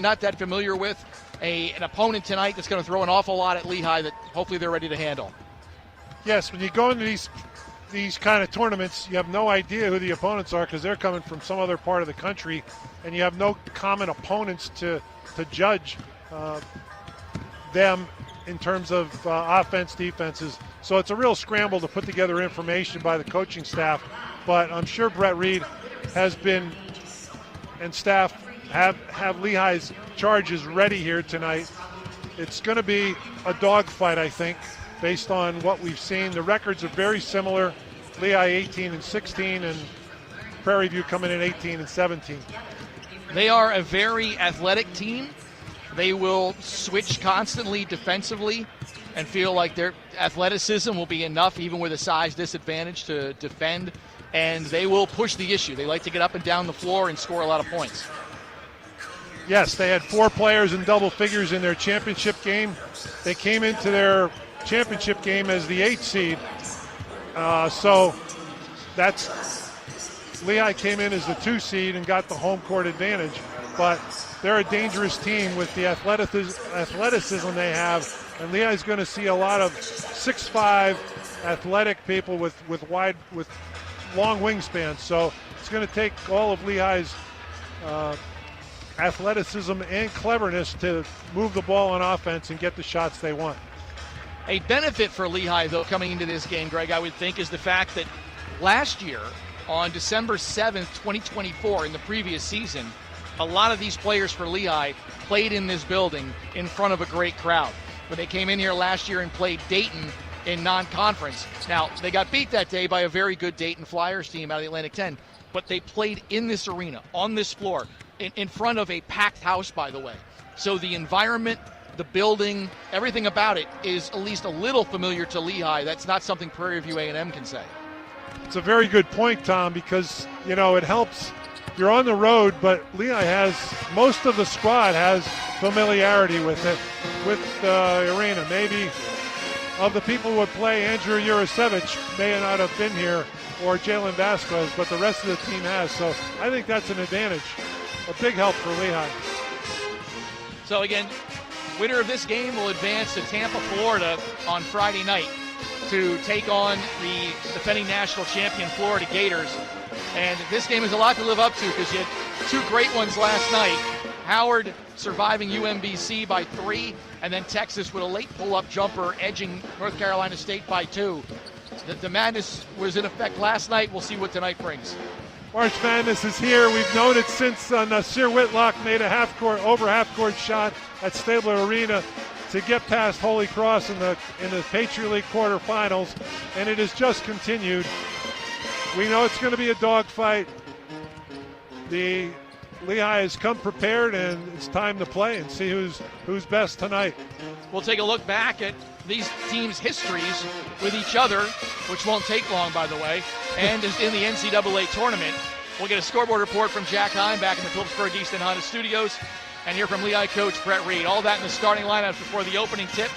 not that familiar with, an opponent tonight that's going to throw an awful lot at Lehigh that hopefully they're ready to handle. Yes, when you go into these kind of tournaments, you have no idea who the opponents are because they're coming from some other part of the country, and you have no common opponents to judge them in terms of offense, defenses. So it's a real scramble to put together information by the coaching staff. But I'm sure Brett Reed has been, and staff have Lehigh's charges ready here tonight. It's going to be a dogfight, I think, based on what we've seen. The records are very similar. Lehigh 18-16 and Prairie View coming in 18-17. They are a very athletic team. They will switch constantly defensively and feel like their athleticism will be enough, even with a size disadvantage, to defend. And they will push the issue. They like to get up and down the floor and score a lot of points. Yes, they had 4 players in double figures in their championship game. They came into their championship game as the 8th seed. So that's Lehigh came in as the 2 seed and got the home court advantage. But they're a dangerous team with the athleticism they have. And Lehigh's going to see a lot of 6'5" athletic people with long wingspans. So it's going to take all of Lehigh's athleticism and cleverness to move the ball on offense and get the shots they want. A benefit for Lehigh, though, coming into this game, Greg, I would think, is the fact that last year, on December 7th, 2024, in the previous season, a lot of these players for Lehigh played in this building in front of a great crowd. When they came in here last year and played Dayton in non-conference. Now, they got beat that day by a very good Dayton Flyers team out of the Atlantic 10, but they played in this arena, on this floor, in front of a packed house, by the way. So the environment, the building, everything about it is at least a little familiar to Lehigh. That's not something Prairie View A&M can say. It's a very good point, Tom, because, you know, it helps. You're on the road, but Lehigh has, most of the squad has familiarity with it, with the arena. Maybe of the people who would play, Andrew Urasevich may not have been here, or Jalen Vasquez, but the rest of the team has. So I think that's an advantage, a big help for Lehigh. So again, winner of this game will advance to Tampa, Florida on Friday night to take on the defending national champion Florida Gators. And this game is a lot to live up to because you had 2 great ones last night. Howard surviving UMBC by 3, and then Texas with a late pull-up jumper edging North Carolina State by 2. The madness was in effect last night. We'll see what tonight brings. March Madness is here. We've known it since Nasir Whitlock made a over half-court shot at Stabler Arena to get past Holy Cross in the Patriot League quarterfinals, and it has just continued. We know it's going to be a dogfight. The Lehigh has come prepared, and it's time to play and see who's best tonight. We'll take a look back at these teams' histories with each other, which won't take long, by the way, and is in the NCAA tournament. We'll get a scoreboard report from Jack Hine back in the Phillipsburg Easton Honda Studios, and hear from Lehigh coach Brett Reed. All that in the starting lineups before the opening tip.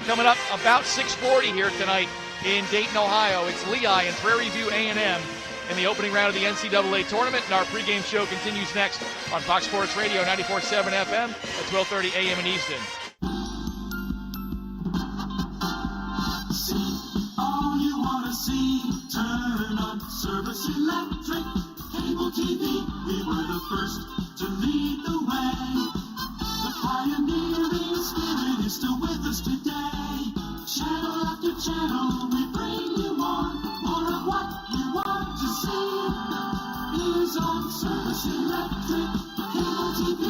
Coming up about 6:40 here tonight in Dayton, Ohio. It's Lehigh and Prairie View A&M in the opening round of the NCAA tournament, and our pregame show continues next on Fox Sports Radio 94.7 FM at 12:30 a.m. in Easton. See all you want to see. Turn on Service Electric Cable TV. We were the first to lead the way. The pioneering spirit is still with us today. Channel after channel, we bring you more of what you want to see is on Service Electric Cable TV.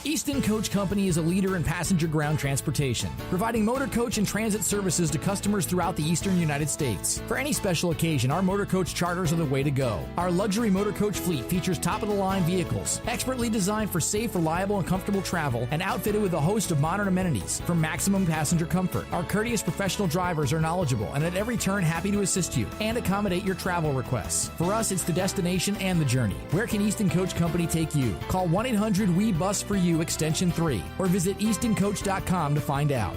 Easton Coach Company is a leader in passenger ground transportation, providing motor coach and transit services to customers throughout the eastern United States. For any special occasion, our motor coach charters are the way to go. Our luxury motor coach fleet features top-of-the-line vehicles, expertly designed for safe, reliable, and comfortable travel, and outfitted with a host of modern amenities for maximum passenger comfort. Our courteous professional drivers are knowledgeable and at every turn happy to assist you and accommodate your travel requests. For us, it's the destination and the journey. Where can Easton Coach Company take you? Call 1-800-WE-BUS-FOR-YOU Extension 3 or visit eastoncoach.com to find out.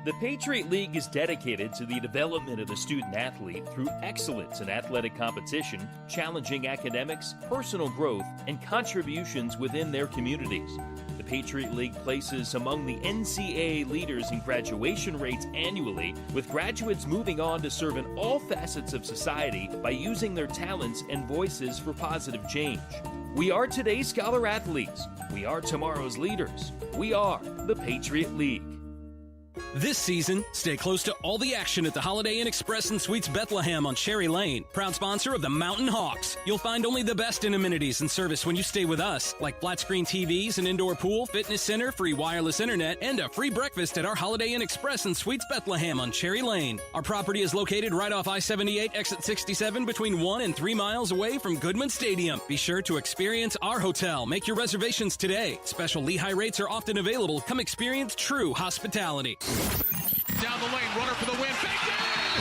The Patriot League is dedicated to the development of the student athlete through excellence in athletic competition, challenging academics, personal growth, and contributions within their communities. The Patriot League places among the NCAA leaders in graduation rates annually, with graduates moving on to serve in all facets of society by using their talents and voices for positive change. We are today's scholar athletes. We are tomorrow's leaders. We are the Patriot League. This season, stay close to all the action at the Holiday Inn Express and Suites Bethlehem on Cherry Lane. Proud sponsor of the Mountain Hawks. You'll find only the best in amenities and service when you stay with us, like flat-screen TVs, an indoor pool, fitness center, free wireless internet, and a free breakfast at our Holiday Inn Express and Suites Bethlehem on Cherry Lane. Our property is located right off I-78, exit 67, between 1 and 3 miles away from Goodman Stadium. Be sure to experience our hotel. Make your reservations today. Special Lehigh rates are often available. Come experience true hospitality. Down the lane, runner for the win.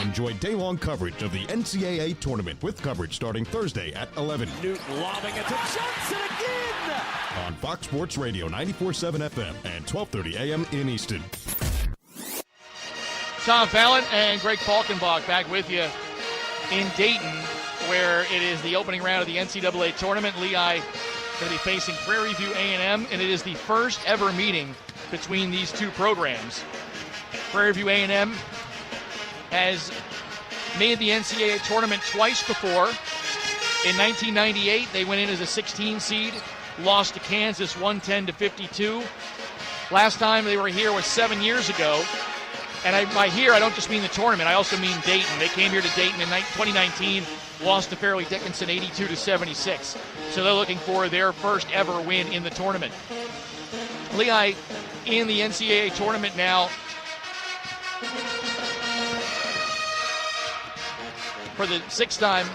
Enjoy day-long coverage of the NCAA tournament with coverage starting Thursday at 11. Newton lobbing it to Johnson again. On Fox Sports Radio 94.7 FM and 12:30 a.m. in Easton. Tom Fallon and Greg Falkenbach back with you in Dayton, where it is the opening round of the NCAA tournament. Lehigh going to be facing Prairie View A&M, and it is the first ever meeting between these two programs. Prairie View A&M has made the NCAA tournament twice before. In 1998, they went in as a 16 seed, lost to Kansas 110-52. Last time they were here was 7 years ago. And by here, I don't just mean the tournament, I also mean Dayton. They came here to Dayton in 2019, lost to Fairleigh Dickinson 82-76. So they're looking for their first ever win in the tournament. Lehigh in the NCAA tournament now for the sixth time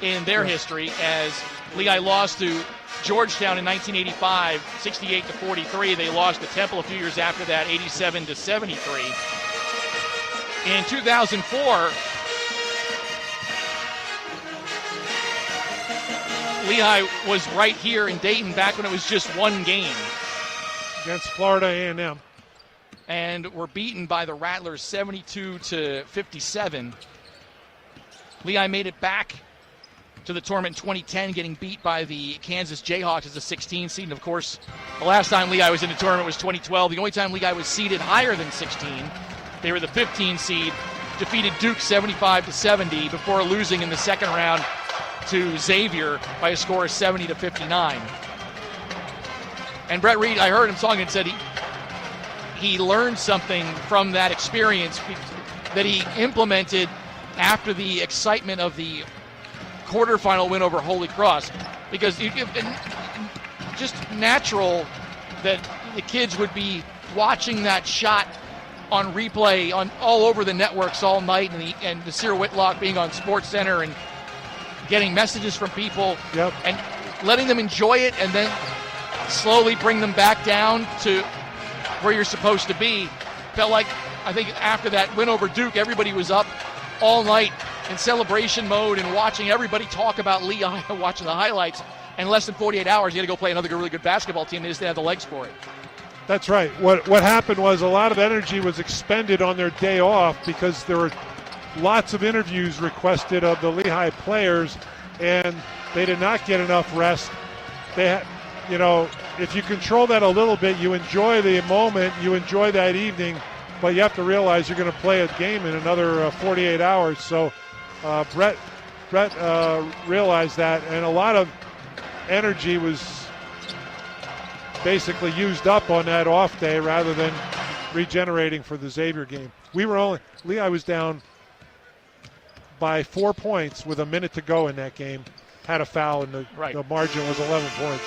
in their history, as Lehigh lost to Georgetown in 1985, 68-43. They lost to Temple a few years after that, 87-73. In 2004, Lehigh was right here in Dayton back when it was just one game. Against Florida A&M. And were beaten by the Rattlers 72-57. Lehigh made it back to the tournament in 2010, getting beat by the Kansas Jayhawks as a 16 seed. And of course, the last time Lehigh was in the tournament was 2012. The only time Lehigh was seeded higher than 16, they were the 15 seed, defeated Duke 75-70 before losing in the second round to Xavier by a score of 70-59. And Brett Reed, I heard him talking and said he learned something from that experience that he implemented after the excitement of the quarterfinal win over Holy Cross, because just natural that the kids would be watching that shot on replay on all over the networks all night, and Nasir Whitlock being on SportsCenter and getting messages from people, and letting them enjoy it, and then slowly bring them back down to where you're supposed to be. Felt like, I think after that win over Duke, everybody was up all night in celebration mode and watching everybody talk about Lehigh and watching the highlights. And less than 48 hours, you got to go play another really good basketball team. They just didn't have the legs for it. That's right. What happened was a lot of energy was expended on their day off because there were lots of interviews requested of the Lehigh players, and they did not get enough rest. They had, if you control that a little bit, you enjoy the moment, you enjoy that evening, but you have to realize you're going to play a game in another 48 hours. So Brett realized that, and a lot of energy was basically used up on that off day rather than regenerating for the Xavier game. Lehigh was down by 4 points with a minute to go in that game, had a foul, and the margin was 11 points.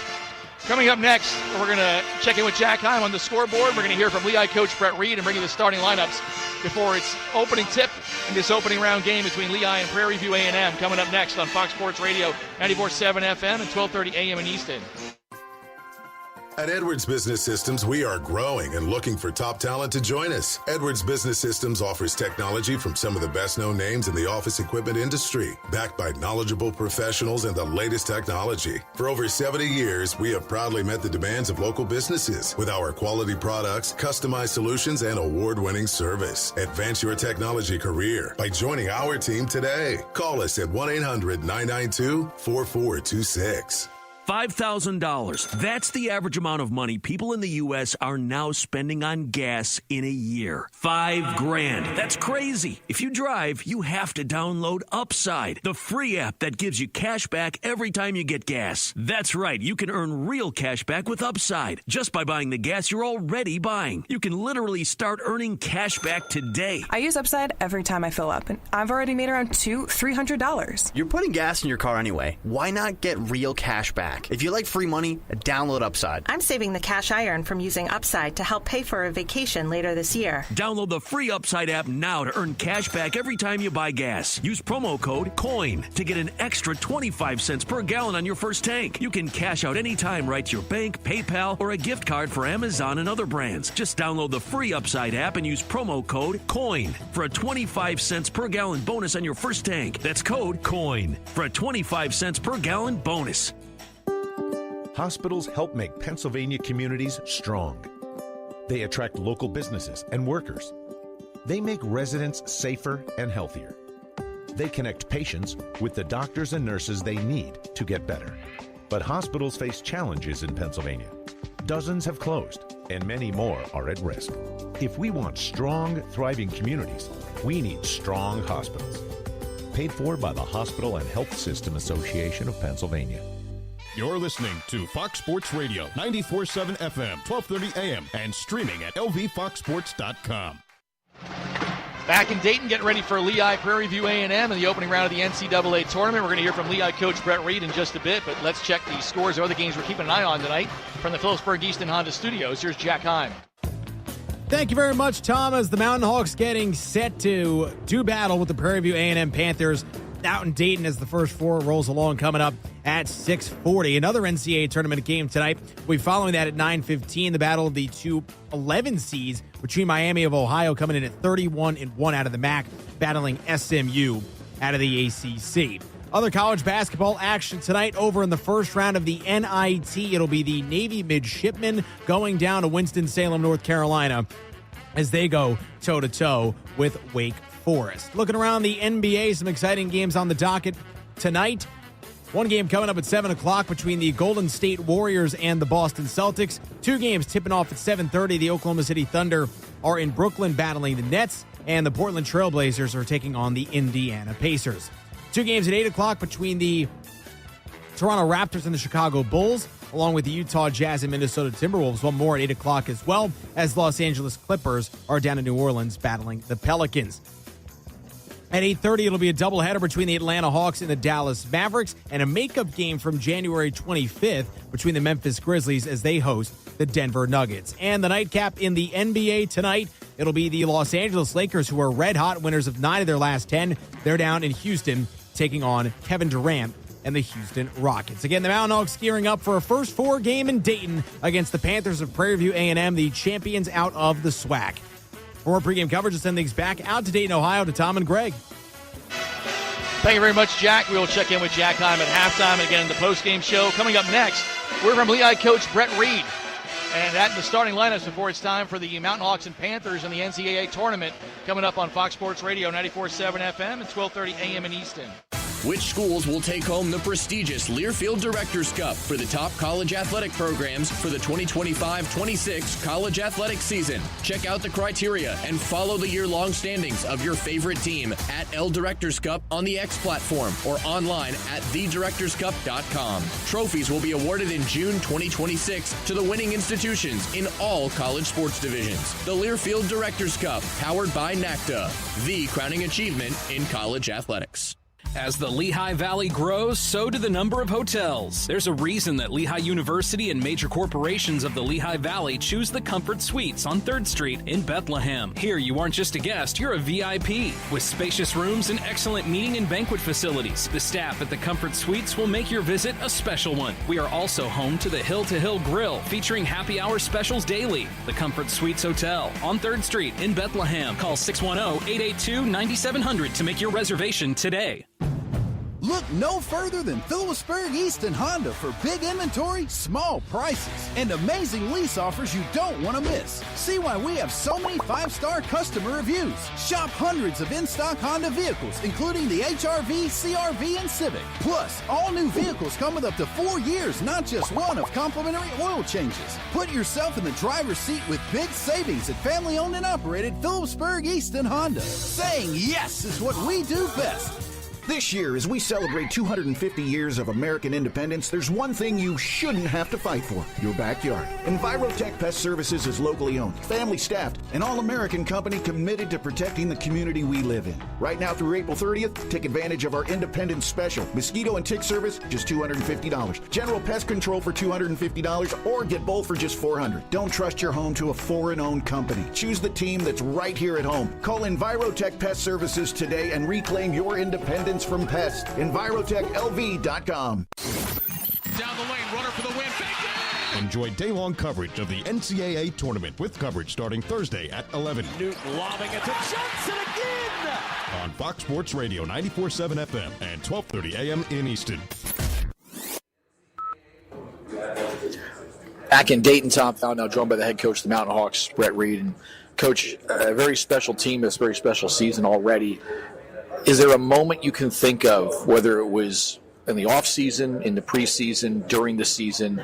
Coming up next, we're going to check in with Jack Heim on the scoreboard. We're going to hear from Lehigh coach Brett Reed and bring you the starting lineups before its opening tip in this opening round game between Lehigh and Prairie View A&M. Coming up next on Fox Sports Radio 94.7 FM and 12:30 a.m. in Easton. At Edwards Business Systems, we are growing and looking for top talent to join us. Edwards Business Systems offers technology from some of the best-known names in the office equipment industry, backed by knowledgeable professionals and the latest technology. For over 70 years, we have proudly met the demands of local businesses with our quality products, customized solutions, and award-winning service. Advance your technology career by joining our team today. Call us at 1-800-992-4426. $5,000. That's the average amount of money people in the U.S. are now spending on gas in a year. $5,000. That's crazy. If you drive, you have to download Upside, the free app that gives you cash back every time you get gas. That's right. You can earn real cash back with Upside just by buying the gas you're already buying. You can literally start earning cash back today. I use Upside every time I fill up, and I've already made around $200-$300. You're putting gas in your car anyway. Why not get real cash back? If you like free money, download Upside. I'm saving the cash I earn from using Upside to help pay for a vacation later this year. Download the free Upside app now to earn cash back every time you buy gas. Use promo code COIN to get an extra 25 cents per gallon on your first tank. You can cash out anytime right to your bank, PayPal, or a gift card for Amazon and other brands. Just download the free Upside app and use promo code COIN for a 25 cents per gallon bonus on your first tank. That's code COIN for a 25 cents per gallon bonus. Hospitals help make Pennsylvania communities strong. They attract local businesses and workers. They make residents safer and healthier. They connect patients with the doctors and nurses they need to get better. But hospitals face challenges in Pennsylvania. Dozens have closed, and many more are at risk. If we want strong, thriving communities, we need strong hospitals. Paid for by the Hospital and Health System Association of Pennsylvania. You're listening to Fox Sports Radio, 94.7 FM, 1230 AM, and streaming at lvfoxsports.com. Back in Dayton, getting ready for Lehigh, Prairie View A&M in the opening round of the NCAA tournament. We're going to hear from Lehigh coach Brett Reed in just a bit, but let's check the scores of other games we're keeping an eye on tonight. From the Phillipsburg Easton Honda Studios, here's Jack Heim. Thank you very much, Tom, as the Mountain Hawks getting set to do battle with the Prairie View A&M Panthers out in Dayton as the first four rolls along, coming up at 6:40. Another NCAA tournament game tonight. We'll be following that at 9:15. The battle of the two 11 seeds between Miami of Ohio coming in at 31-1 out of the MAC, battling SMU out of the ACC. Other college basketball action tonight over in the first round of the NIT. It'll be the Navy midshipmen going down to Winston-Salem, North Carolina, as they go toe-to-toe with Wake Forest. Looking around the NBA, some exciting games on the docket tonight. One game coming up at 7 o'clock between the Golden State Warriors and the Boston Celtics. Two games tipping off at 7:30. The Oklahoma City Thunder are in Brooklyn battling the Nets, and the Portland Trail Blazers are taking on the Indiana Pacers. Two games at 8 o'clock between the Toronto Raptors and the Chicago Bulls, along with the Utah Jazz and Minnesota Timberwolves. One more at 8 o'clock as well, as Los Angeles Clippers are down in New Orleans battling the Pelicans. At 8:30, it'll be a doubleheader between the Atlanta Hawks and the Dallas Mavericks, and a makeup game from January 25th between the Memphis Grizzlies as they host the Denver Nuggets. And the nightcap in the NBA tonight, it'll be the Los Angeles Lakers, who are red-hot winners of 9 of their last 10. They're down in Houston, taking on Kevin Durant and the Houston Rockets. Again, the Mountain Hawks gearing up for a first four game in Dayton against the Panthers of Prairie View A&M, the champions out of the SWAC. For more pregame coverage, to send things back out to Dayton, Ohio, to Tom and Greg. Thank you very much, Jack. We will check in with Jack Heim at halftime and again in the postgame show. Coming up next, we're from Lehigh coach Brett Reed. And that in the starting lineups before it's time for the Mountain Hawks and Panthers in the NCAA tournament, coming up on Fox Sports Radio, 94.7 FM and 1230 AM in Easton. Which schools will take home the prestigious Learfield Directors Cup for the top college athletic programs for the 2025-26 college athletic season? Check out the criteria and follow the year-long standings of your favorite team at L Directors Cup on the X platform or online at thedirectorscup.com. Trophies will be awarded in June 2026 to the winning institutions in all college sports divisions. The Learfield Directors Cup, powered by NACDA, the crowning achievement in college athletics. As the Lehigh Valley grows, so do the number of hotels. There's a reason that Lehigh University and major corporations of the Lehigh Valley choose the Comfort Suites on 3rd Street in Bethlehem. Here, you aren't just a guest, you're a VIP. With spacious rooms and excellent meeting and banquet facilities, the staff at the Comfort Suites will make your visit a special one. We are also home to the Hill to Hill Grill, featuring happy hour specials daily. The Comfort Suites Hotel on 3rd Street in Bethlehem. Call 610-882-9700 to make your reservation today. Look no further than Phillipsburg Easton Honda for big inventory, small prices, and amazing lease offers you don't want to miss. See why we have so many 5-star customer reviews. Shop hundreds of in-stock Honda vehicles, including the HR-V, CR-V, and Civic. Plus, all new vehicles come with up to 4 years, not just one, of complimentary oil changes. Put yourself in the driver's seat with big savings at family-owned and operated Phillipsburg Easton Honda. Saying yes is what we do best. This year, as we celebrate 250 years of American independence, there's one thing you shouldn't have to fight for: your backyard. Envirotech Pest Services is locally owned, family staffed, an all-American company committed to protecting the community we live in. Right now through April 30th, take advantage of our Independence Special. Mosquito and tick service, just $250. General pest control for $250, or get both for just $400. Don't trust your home to a foreign-owned company. Choose the team that's right here at home. Call Envirotech Pest Services today and reclaim your independence from pests. EnviroTechLV.com. Down the lane, runner for the win. Enjoy day-long coverage of the NCAA tournament with coverage starting Thursday at 11. Newton lobbing it to Johnson again. On Fox Sports Radio 94.7 FM and 12:30 a.m. in Easton. Back in Dayton, Tom Fowle, now joined by the head coach of the Mountain Hawks, Brett Reed. And Coach, a very special team, this very special season already. Is there a moment you can think of, whether it was in the offseason, in the preseason, during the season,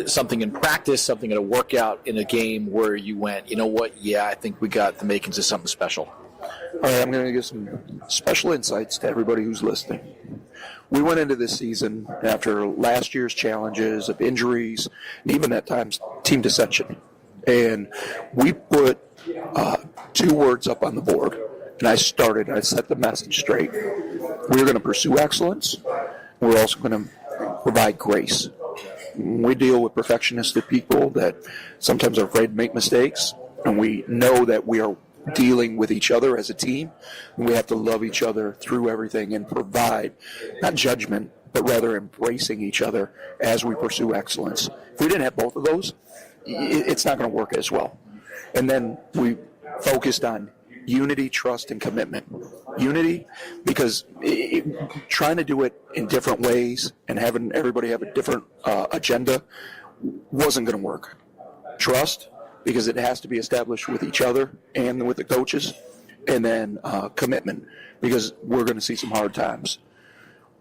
something in practice, something at a workout, in a game where you went, you know what, yeah, I think we got the makings of something special? All right, I'm going to give some special insights to everybody who's listening. We went into this season after last year's challenges of injuries and even at times team dissension. And we put 2 words up on the board. And I set the message straight. We're going to pursue excellence. We're also going to provide grace. We deal with perfectionistic people that sometimes are afraid to make mistakes, and we know that we are dealing with each other as a team, and we have to love each other through everything and provide, not judgment, but rather embracing each other as we pursue excellence. If we didn't have both of those, it's not going to work as well. And then we focused on unity, trust, and commitment. Unity, because trying to do it in different ways and having everybody have a different agenda wasn't going to work. Trust, because it has to be established with each other and with the coaches. And then commitment, because we're going to see some hard times.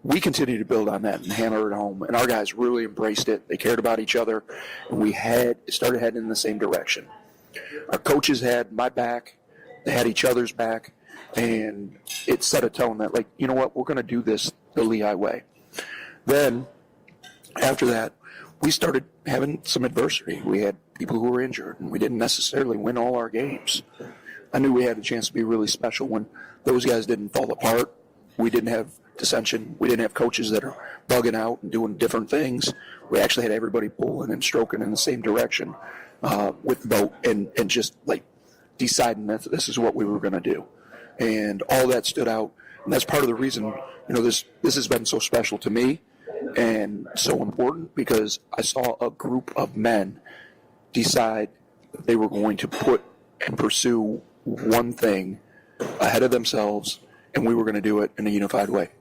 We continue to build on that and hammer it home. And our guys really embraced it. They cared about each other. And we started heading in the same direction. Our coaches had my back. They had each other's back, and it set a tone that, like, you know what, we're going to do this the Lehigh way. Then, after that, we started having some adversity. We had people who were injured, and we didn't necessarily win all our games. I knew we had a chance to be really special when those guys didn't fall apart. We didn't have dissension. We didn't have coaches that are bugging out and doing different things. We actually had everybody pulling and stroking in the same direction with the boat and just, like, deciding that this is what we were going to do. And all that stood out. And that's part of the reason, this has been so special to me and so important, because I saw a group of men decide that they were going to put and pursue one thing ahead of themselves, and we were going to do it in a unified way.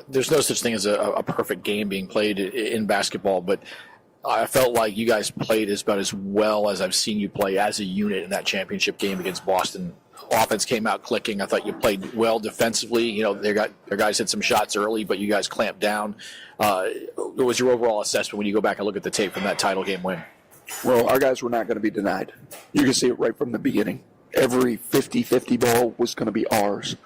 There's no such thing as a perfect game being played in basketball, but I felt like you guys played about as well as I've seen you play as a unit in that championship game against Boston. Offense came out clicking. I thought you played well defensively. Their guys hit some shots early, but you guys clamped down. What was your overall assessment when you go back and look at the tape from that title game win? Well, our guys were not going to be denied. You can see it right from the beginning. Every 50-50 ball was going to be ours.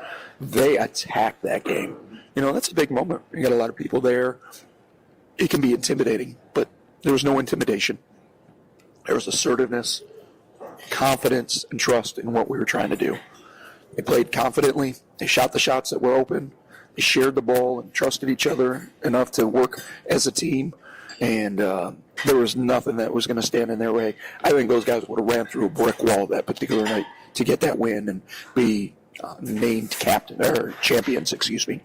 They attacked that game. That's a big moment. You got a lot of people there. It can be intimidating, but there was no intimidation. There was assertiveness, confidence, and trust in what we were trying to do. They played confidently. They shot the shots that were open. They shared the ball and trusted each other enough to work as a team. And there was nothing that was going to stand in their way. I think those guys would have ran through a brick wall that particular night to get that win and be named captain or champions, excuse me.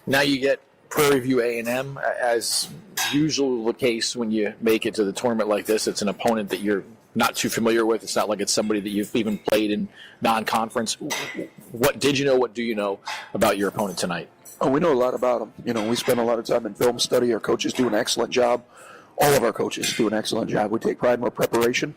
Now you get Prairie View A&M, as usual the case when you make it to the tournament like this. It's an opponent that you're not too familiar with. It's not like it's somebody that you've even played in non-conference. What did you know, what do you know about your opponent tonight? Oh, we know a lot about them. You know, we spend a lot of time in film study. Our coaches do an excellent job. All of our coaches do an excellent job. We take pride in our preparation,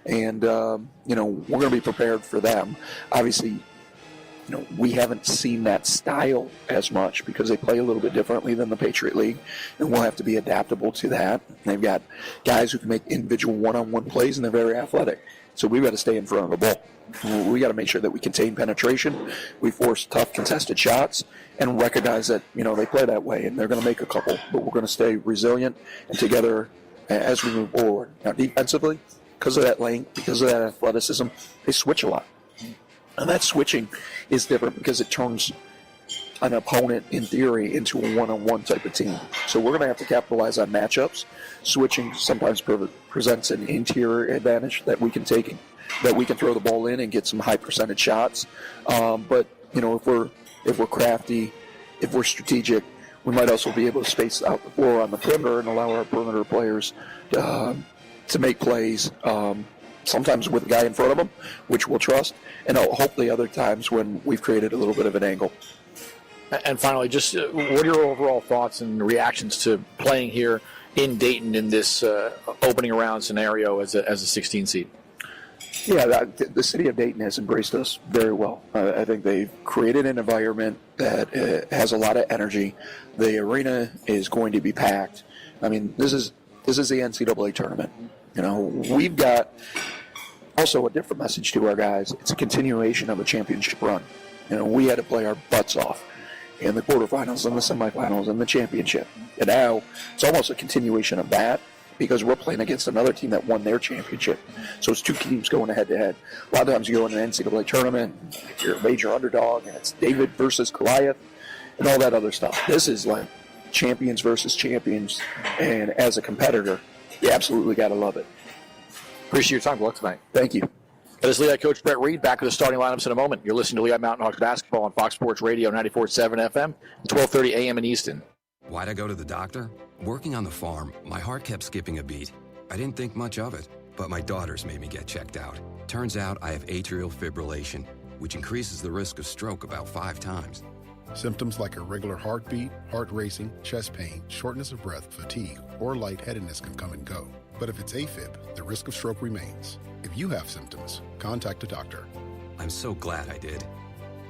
and, you know, we're going to be prepared for them. Obviously, you know, we haven't seen that style as much because they play a little bit differently than the Patriot League, and we'll have to be adaptable to that. They've got guys who can make individual one-on-one plays, and they're very athletic. So we've got to stay in front of the ball. We got to make sure that we contain penetration, we force tough contested shots, and recognize that, you know, they play that way, and they're going to make a couple, but we're going to stay resilient and together as we move forward. Now, defensively, because of that length, because of that athleticism, they switch a lot. And that switching is different because it turns an opponent, in theory, into a one-on-one type of team. So we're going to have to capitalize on matchups. Switching sometimes presents an interior advantage that we can take, that we can throw the ball in and get some high percentage shots. But, you know, if we're crafty, if we're strategic, we might also be able to space out the floor on the perimeter and allow our perimeter players to make plays. Sometimes with a guy in front of them, which we'll trust, and hopefully other times when we've created a little bit of an angle. And finally, just what are your overall thoughts and reactions to playing here in Dayton in this opening round scenario as a 16 seed? Yeah, the city of Dayton has embraced us very well. I think they've created an environment that has a lot of energy. The arena is going to be packed. I mean, this is the NCAA tournament. You know, we've got also a different message to our guys. It's a continuation of a championship run. You know, we had to play our butts off in the quarterfinals and the semifinals and the championship. And now it's almost a continuation of that because we're playing against another team that won their championship. So it's two teams going head-to-head. A lot of times you go in an NCAA tournament, you're a major underdog, and it's David versus Goliath and all that other stuff. This is like champions versus champions, and as a competitor, you absolutely got to love it. Appreciate your time. Good luck tonight. Thank you. That is Lehigh coach Brett Reed. Back with the starting lineups in a moment. You're listening to Lehigh Mountain Hawks basketball on Fox Sports Radio 94.7 FM, 12:30 a.m. in Easton. Why'd I go to the doctor? Working on the farm, my heart kept skipping a beat. I didn't think much of it, but my daughters made me get checked out. Turns out I have atrial fibrillation, which increases the risk of stroke about 5 times. Symptoms like irregular heartbeat, heart racing, chest pain, shortness of breath, fatigue, or lightheadedness can come and go. But if it's AFib, the risk of stroke remains. If you have symptoms, contact a doctor. I'm so glad I did.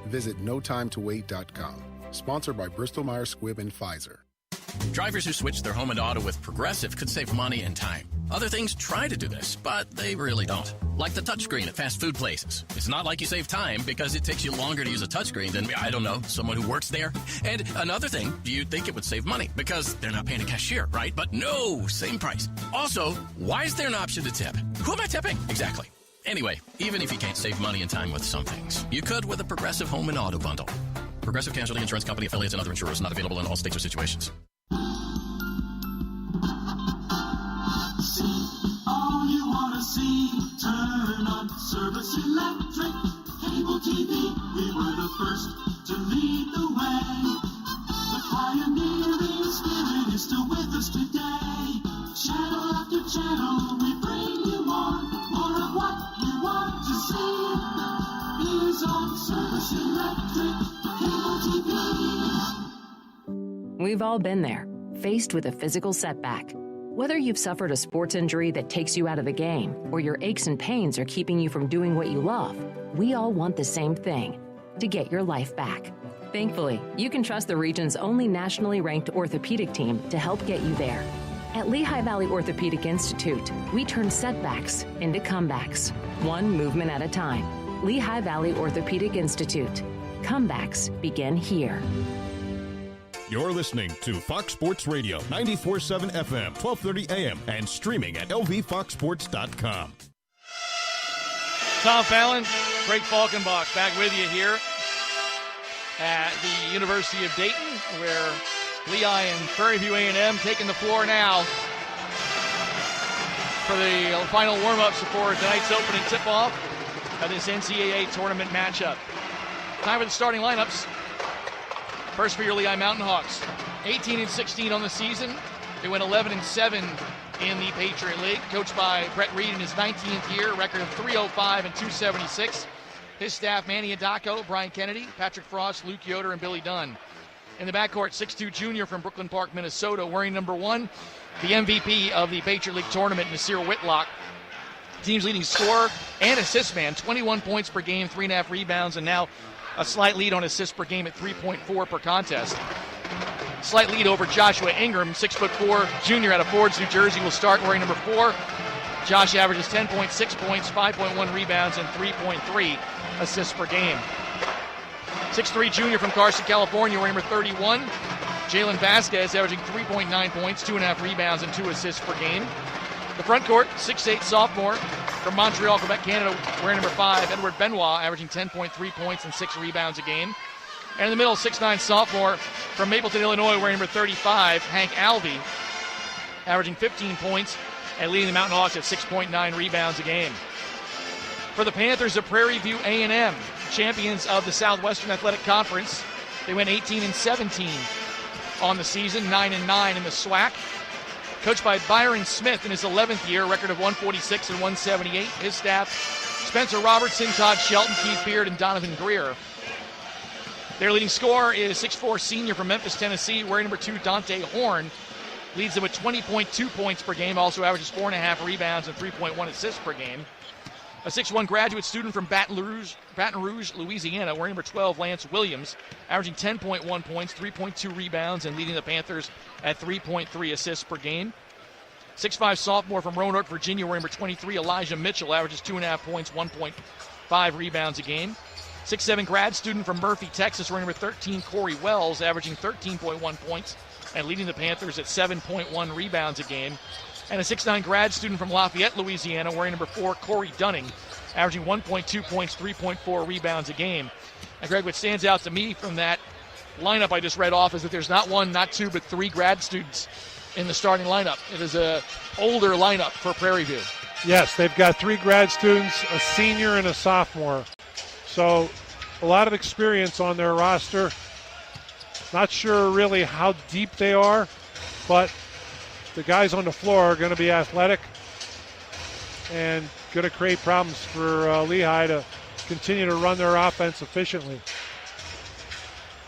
Visit notimetowait.com. Sponsored by Bristol-Myers Squibb and Pfizer. Drivers who switch their home and auto with Progressive could save money and time. Other things try to do this, but they really don't. Like the touchscreen at fast food places. It's not like you save time because it takes you longer to use a touchscreen than, I don't know, someone who works there. And another thing, you'd think it would save money because they're not paying a cashier, right? But no, same price. Also, why is there an option to tip? Who am I tipping? Exactly. Anyway, even if you can't save money and time with some things, you could with a Progressive home and auto bundle. Progressive Casualty Insurance Company, affiliates, and other insurers, not available in all states or situations. See all you want to see. Turn on Service Electric. Cable TV, we were the first to lead the way. The pioneering spirit is still with us today. Channel after channel, we bring you more of what you want to see. Is on Service Electric. Cable TV. We've all been there, faced with a physical setback. Whether you've suffered a sports injury that takes you out of the game, or your aches and pains are keeping you from doing what you love, we all want the same thing, to get your life back. Thankfully, you can trust the region's only nationally ranked orthopedic team to help get you there. At Lehigh Valley Orthopedic Institute, we turn setbacks into comebacks, one movement at a time. Lehigh Valley Orthopedic Institute. Comebacks begin here. You're listening to Fox Sports Radio, 94.7 FM, 12:30 a.m., and streaming at at the University of Dayton, where Lehigh and Prairie View A&M taking the floor now for the final warm-ups before tonight's opening tip-off of this NCAA tournament matchup. Time for the starting lineups. First for your Lehigh Mountain Hawks. 18-16 on the season. They went 11-7 in the Patriot League, coached by Brett Reed in his 19th year, record of 305 and 276. His staff, Manny Adako, Brian Kennedy, Patrick Frost, Luke Yoder, and Billy Dunn. In the backcourt, 6'2 junior from Brooklyn Park, Minnesota, wearing number 1, the MVP of the Patriot League tournament, Nasir Whitlock. Team's leading scorer and assist man, 21 points per game, 3.5 rebounds, and now a slight lead on assists per game at 3.4 per contest. Slight lead over Joshua Ingram, 6'4", junior out of Fords, New Jersey, will start wearing number 4. Josh averages 10.6 points, 5.1 rebounds, and 3.3 assists per game. 6'3", junior from Carson, California, wearing number 31. Jalen Vasquez averaging 3.9 points, 2.5 rebounds, and 2 assists per game. The front court, 6'8", sophomore from Montreal, Quebec, Canada, wearing number 5. Edward Benoit averaging 10.3 points and 6 rebounds a game. And in the middle, 6'9", sophomore from Mapleton, Illinois, wearing number 35, Hank Alvey, averaging 15 points and leading the Mountain Hawks at 6.9 rebounds a game. For the Panthers of Prairie View A&M, champions of the Southwestern Athletic Conference, they went 18-17 on the season, 9-9 in the SWAC. Coached by Byron Smith in his 11th year, record of 146 and 178. His staff, Spencer Robertson, Todd Shelton, Keith Beard, and Donovan Greer. Their leading scorer is 6'4" senior from Memphis, Tennessee, wearing number 2, Dante Horn. Leads them with 20.2 points per game, also averages 4.5 rebounds and 3.1 assists per game. A 6'1" graduate student from Baton Rouge, Louisiana, wearing number 12, Lance Williams, averaging 10.1 points, 3.2 rebounds, and leading the Panthers at 3.3 assists per game. 6'5" sophomore from Roanoke, Virginia, wearing number 23, Elijah Mitchell, averages 2.5 points, 1.5 rebounds a game. 6'7" grad student from Murphy, Texas, wearing number 13, Corey Wells, averaging 13.1 points and leading the Panthers at 7.1 rebounds a game. And a 6'9" grad student from Lafayette, Louisiana, wearing number 4, Corey Dunning, averaging 1.2 points, 3.4 rebounds a game. And Greg, what stands out to me from that lineup I just read off is that there's not 1, not 2, but 3 grad students in the starting lineup. It is an older lineup for Prairie View. Yes, they've got 3 grad students, a senior and a sophomore. So a lot of experience on their roster. Not sure really how deep they are, but the guys on the floor are going to be athletic and going to create problems for Lehigh to continue to run their offense efficiently.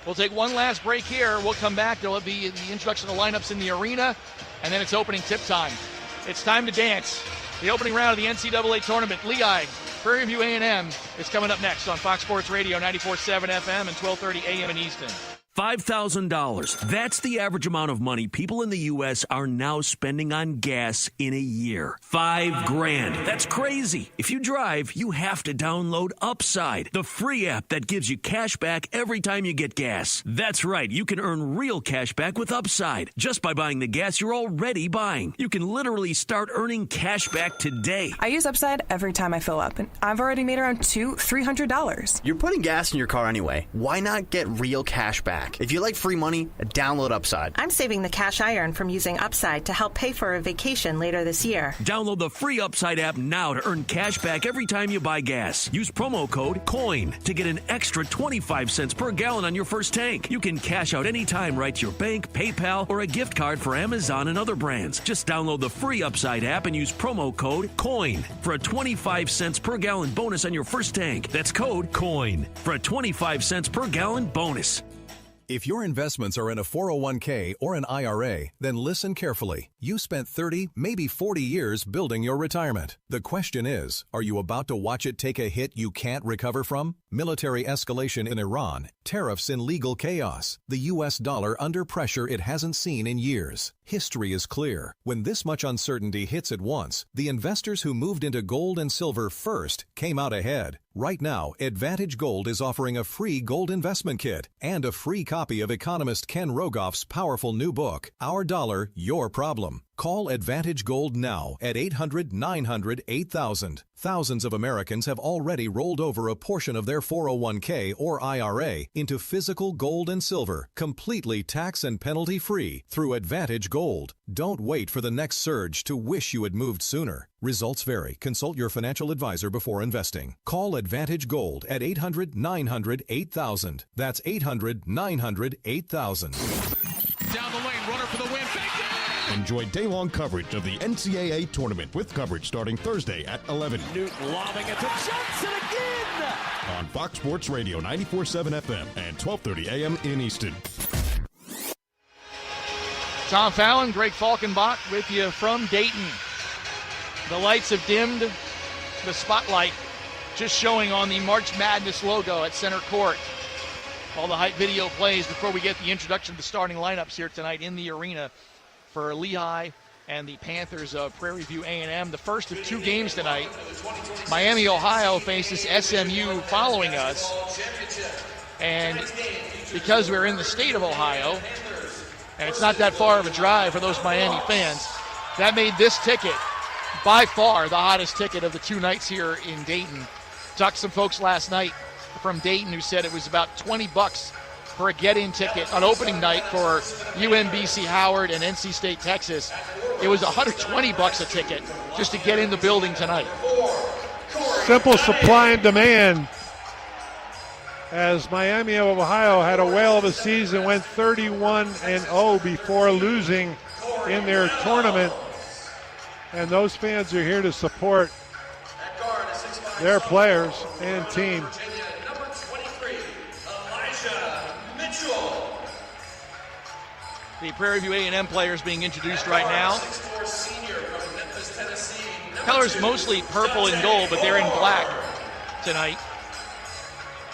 We'll take one last break here. We'll come back. There'll be the introduction of the lineups in the arena, and then it's opening tip time. It's time to dance. The opening round of the NCAA tournament, Lehigh, Prairie View A&M, is coming up next on Fox Sports Radio, 94.7 FM and 12:30 a.m. in Easton. $5,000. That's the average amount of money people in the U.S. are now spending on gas in a year. $5,000. That's crazy. If you drive, you have to download Upside, the free app that gives you cash back every time you get gas. That's right. You can earn real cash back with Upside just by buying the gas you're already buying. You can literally start earning cash back today. I use Upside every time I fill up, and I've already made around $200-$300. You're putting gas in your car anyway. Why not get real cash back? If you like free money, download Upside. I'm saving the cash I earn from using Upside to help pay for a vacation later this year. Download the free Upside app now to earn cash back every time you buy gas. Use promo code COIN to get an extra 25 cents per gallon on your first tank. You can cash out anytime right to your bank, PayPal, or a gift card for Amazon and other brands. Just download the free Upside app and use promo code COIN for a 25 cents per gallon bonus on your first tank. That's code COIN for a 25 cents per gallon bonus. If your investments are in a 401k or an IRA, then listen carefully. You spent 30, maybe 40 years building your retirement. The question is, are you about to watch it take a hit you can't recover from? Military escalation in Iran, tariffs in legal chaos, the U.S. dollar under pressure it hasn't seen in years. History is clear. When this much uncertainty hits at once, the investors who moved into gold and silver first came out ahead. Right now, Advantage Gold is offering a free gold investment kit and a free copy of economist Ken Rogoff's powerful new book, Our Dollar, Your Problem. Call Advantage Gold now at 800-900-8000. Thousands of Americans have already rolled over a portion of their 401k or IRA into physical gold and silver, completely tax and penalty free through Advantage Gold. Don't wait for the next surge to wish you had moved sooner. Results vary. Consult your financial advisor before investing. Call Advantage Gold at 800-900-8000. That's 800-900-8000. Down the lane, runner for the win. Enjoy day-long coverage of the NCAA tournament with coverage starting Thursday at 11. Newton lobbing it to Johnson again! On Fox Sports Radio 94.7 FM and 12:30 a.m. in Easton. Tom Fallon, Greg Falkenbach with you from Dayton. The lights have dimmed. The spotlight just showing on the March Madness logo at center court. All the hype video plays before we get the introduction of the starting lineups here tonight in the arena for Lehigh and the Panthers of Prairie View A&M. The first of two games tonight. Miami, Ohio faces SMU following us. And because we're in the state of Ohio, and it's not that far of a drive for those Miami fans, that made this ticket by far the hottest ticket of the two nights here in Dayton. Talked to some folks last night from Dayton who said it was about $20 for a get-in ticket on opening night for UMBC Howard and NC State Texas. It was $120 a ticket just to get in the building tonight. Simple supply and demand. As Miami of Ohio had a whale of a season, went 31-0 before losing in their tournament. And those fans are here to support their players and team. The Prairie View A&M players being introduced right now. Colors mostly purple and gold, but they're in black tonight.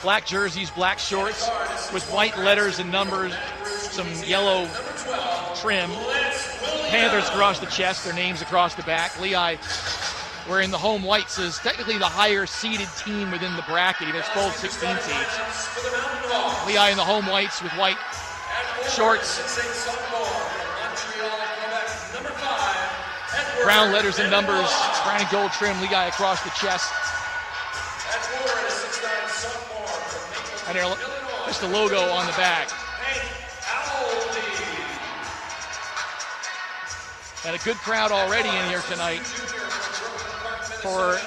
Black jerseys, black shorts with white letters and numbers, some yellow trim. Panthers across the chest, their names across the back. Lehigh wearing the home whites is technically the higher seeded team within the bracket. It's both 16 seeds. Lehigh in the home whites with white shorts, brown letters and numbers, brown and gold trim. Lehigh across the chest. And just the logo on the back. And a good crowd already in here tonight for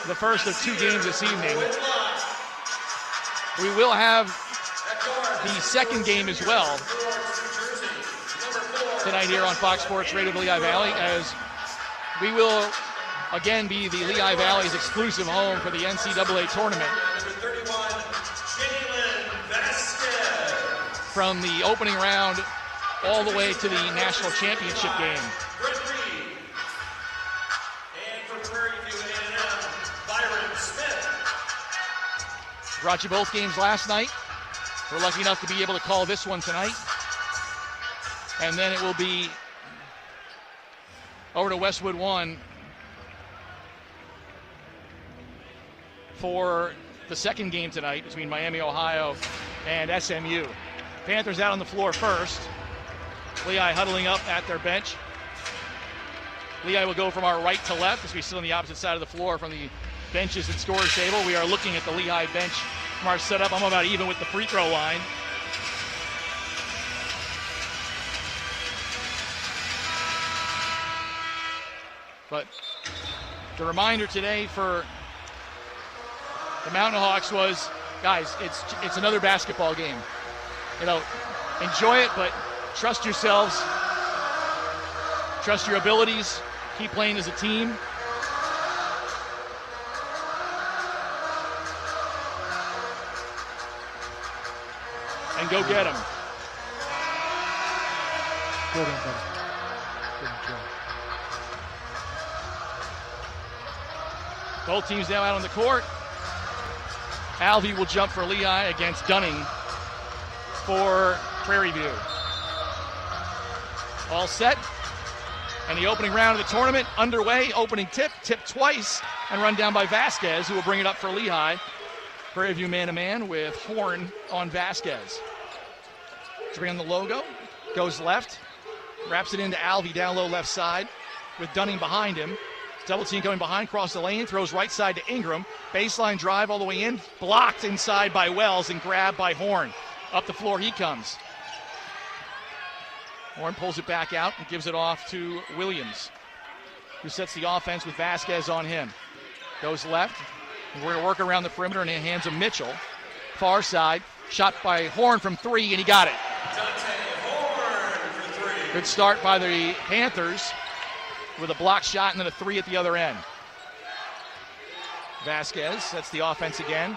the first of two games this evening. We will have the second game as well tonight here on Fox Sports Radio Lehigh Valley, as we will again be the Lehigh Valley's exclusive home for the NCAA tournament. From the opening round all the way to the national championship game. Brought you both games last night. We're lucky enough to be able to call this one tonight. And then it will be over to Westwood 1 for the second game tonight between Miami, Ohio and SMU. Panthers out on the floor first. Lehigh huddling up at their bench. Lehigh will go from our right to left as we sit on the opposite side of the floor from the benches and scores table. We are looking at the Lehigh bench from our setup. I'm about even with the free throw line. But the reminder today for the Mountain Hawks was, guys, it's another basketball game. You know, enjoy it, but trust yourselves, trust your abilities, keep playing as a team. And go get them. Good one, buddy. Good job. Both teams now out on the court. Alvey will jump for Lehigh against Dunning for Prairie View. All set. And the opening round of the tournament underway. Opening tip twice, and run down by Vasquez, who will bring it up for Lehigh. Prairie View man-to-man with Horn on Vasquez. To bring on the logo. Goes left. Wraps it into Alvey down low left side with Dunning behind him. Double team coming behind, cross the lane, throws right side to Ingram. Baseline drive all the way in, blocked inside by Wells and grabbed by Horn. Up the floor he comes. Horn pulls it back out and gives it off to Williams, who sets the offense with Vasquez on him. Goes left. We're going to work around the perimeter and hands him Mitchell. Far side, shot by Horn from 3, and he got it. Good start by the Panthers with a block shot and then a 3 at the other end. Vasquez sets the offense again.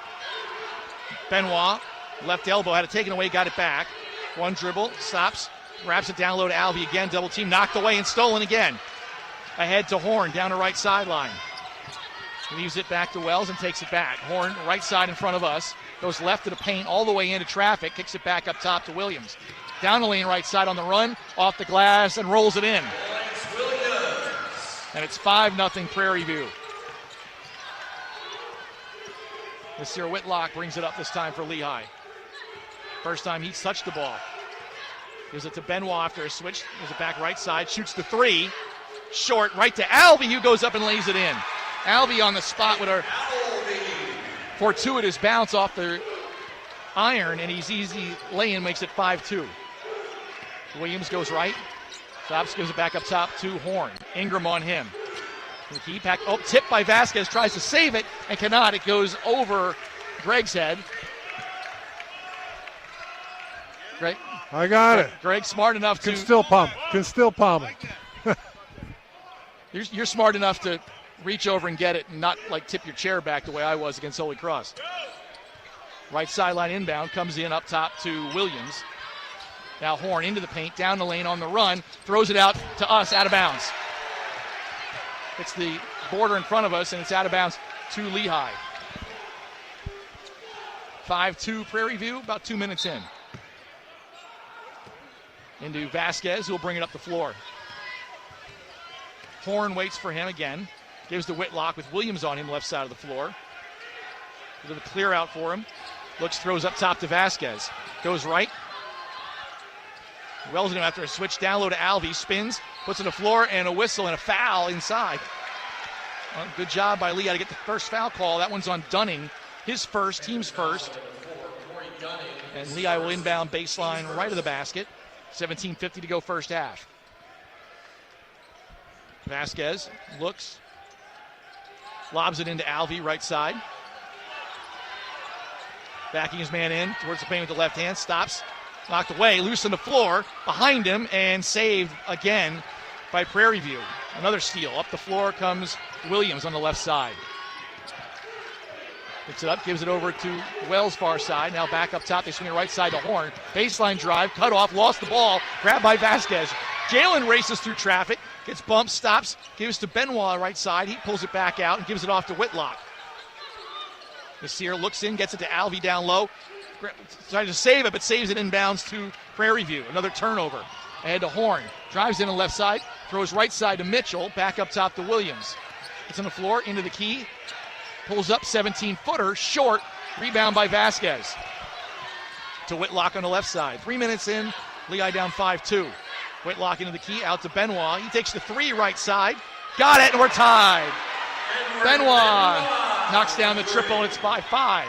Benoit, left elbow, had it taken away, got it back. One dribble, stops, wraps it down low to Alvey again. Double team knocked away and stolen again. Ahead to Horn, down the right sideline. Leaves it back to Wells and takes it back. Horn, right side in front of us. Goes left to the paint, all the way into traffic. Kicks it back up top to Williams. Down the lane, right side on the run. Off the glass and rolls it in. And it's 5-0 Prairie View. Nasir Whitlock brings it up this time for Lehigh. First time he's touched the ball. Gives it to Benoit after a switch. Gives it back right side. Shoots the 3. Short right to Alvey, who goes up and lays it in. Alvey on the spot with a fortuitous bounce off the iron, and he's easy lay-in, makes it 5-2. Williams goes right. Stops, gives it back up top to Horn. Ingram on him. He pack, tipped by Vasquez, tries to save it and cannot. It goes over Greg's head. Greg, I got it. Greg smart enough to can still palm it. You're smart enough to reach over and get it and not like tip your chair back the way I was against Holy Cross. Right sideline inbound, comes in up top to Williams. Now Horn into the paint, down the lane on the run, throws it out to us, out of bounds. It's the border in front of us, and it's out of bounds to Lehigh. 5-2 Prairie View, about 2 minutes in. Into Vasquez, who will bring it up the floor. Horn waits for him again. Gives to Whitlock with Williams on him, left side of the floor. A little clear out for him. Looks, throws up top to Vasquez. Goes right. Wells him after a switch down low to Alvey. Spins, puts it on the floor, and a whistle and a foul inside. Well, good job by Lehigh to get the first foul call. That one's on Dunning. His first, team's first. And Lehigh will inbound baseline right of the basket. 17:50 to go first half. Vasquez looks. Lobs it into Alvey, right side. Backing his man in towards the paint with the left hand. Stops. Knocked away. Loose on the floor. Behind him. And saved again by Prairie View. Another steal. Up the floor comes Williams on the left side. Picks it up. Gives it over to Wells far side. Now back up top. They swing it right side to Horn. Baseline drive. Cut off. Lost the ball. Grabbed by Vasquez. Jalen races through traffic. Gets bumped, stops, gives to Benoit right side. He pulls it back out and gives it off to Whitlock. Nasir looks in, gets it to Alvey down low. Tries to save it, but saves it inbounds to Prairie View. Another turnover. Ahead to Horn. Drives in the left side, throws right side to Mitchell, back up top to Williams. It's on the floor, into the key. Pulls up 17-footer, short. Rebound by Vasquez. To Whitlock on the left side. 3 minutes in, Lehigh down 5-2. Whitlock into the key, out to Benoit. He takes the 3 right side. Got it, and we're tied. Benoit knocks down the triple, and it's by 5.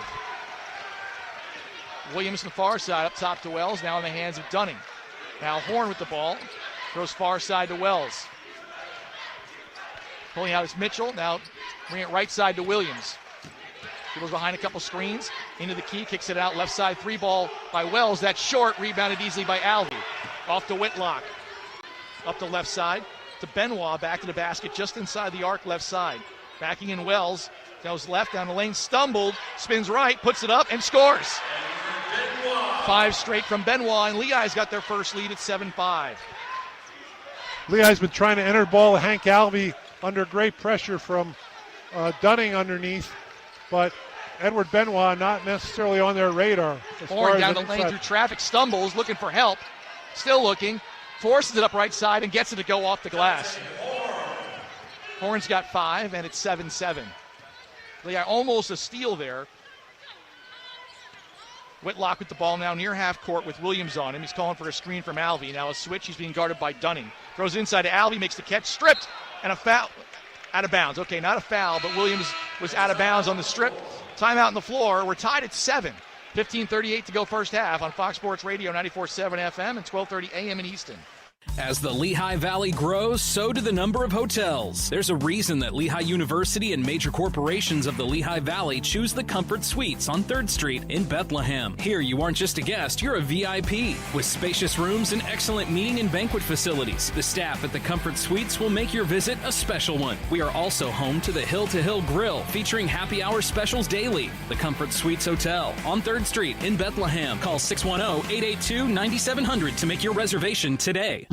Williams on the far side, up top to Wells, now in the hands of Dunning. Now Horn with the ball. Throws far side to Wells. Pulling out is Mitchell. Now bring it right side to Williams. Goes behind a couple screens. Into the key, kicks it out. Left side 3 ball by Wells. That's short, rebounded easily by Alvey. Off to Whitlock. Up the left side to Benoit, back to the basket, just inside the arc left side. Backing in Wells, goes left down the lane, stumbled, spins right, puts it up, and scores. 5 straight from Benoit, and Lehigh's got their first lead at 7-5. Lehigh's been trying to enter ball to Hank Alvey under great pressure from Dunning underneath, but Edward Benoit not necessarily on their radar. Horn down the lane through traffic, stumbles, looking for help, still looking. Forces it up right side and gets it to go off the glass. Horn's got 5, and it's 7-7. Lehigh almost a steal there. Whitlock with the ball now near half court with Williams on him. He's calling for a screen from Alvey. Now a switch. He's being guarded by Dunning. Throws it inside to Alvey, makes the catch, stripped, and a foul. Out of bounds. Okay, not a foul, but Williams was out of bounds on the strip. Timeout on the floor. We're tied at 7. 15:38 to go first half on Fox Sports Radio 94.7 FM and 12:30 a.m. in Easton. As the Lehigh Valley grows, so do the number of hotels. There's a reason that Lehigh University and major corporations of the Lehigh Valley choose the Comfort Suites on 3rd Street in Bethlehem. Here, you aren't just a guest, you're a VIP. With spacious rooms and excellent meeting and banquet facilities, the staff at the Comfort Suites will make your visit a special one. We are also home to the Hill to Hill Grill, featuring happy hour specials daily. The Comfort Suites Hotel on 3rd Street in Bethlehem. Call 610-882-9700 to make your reservation today.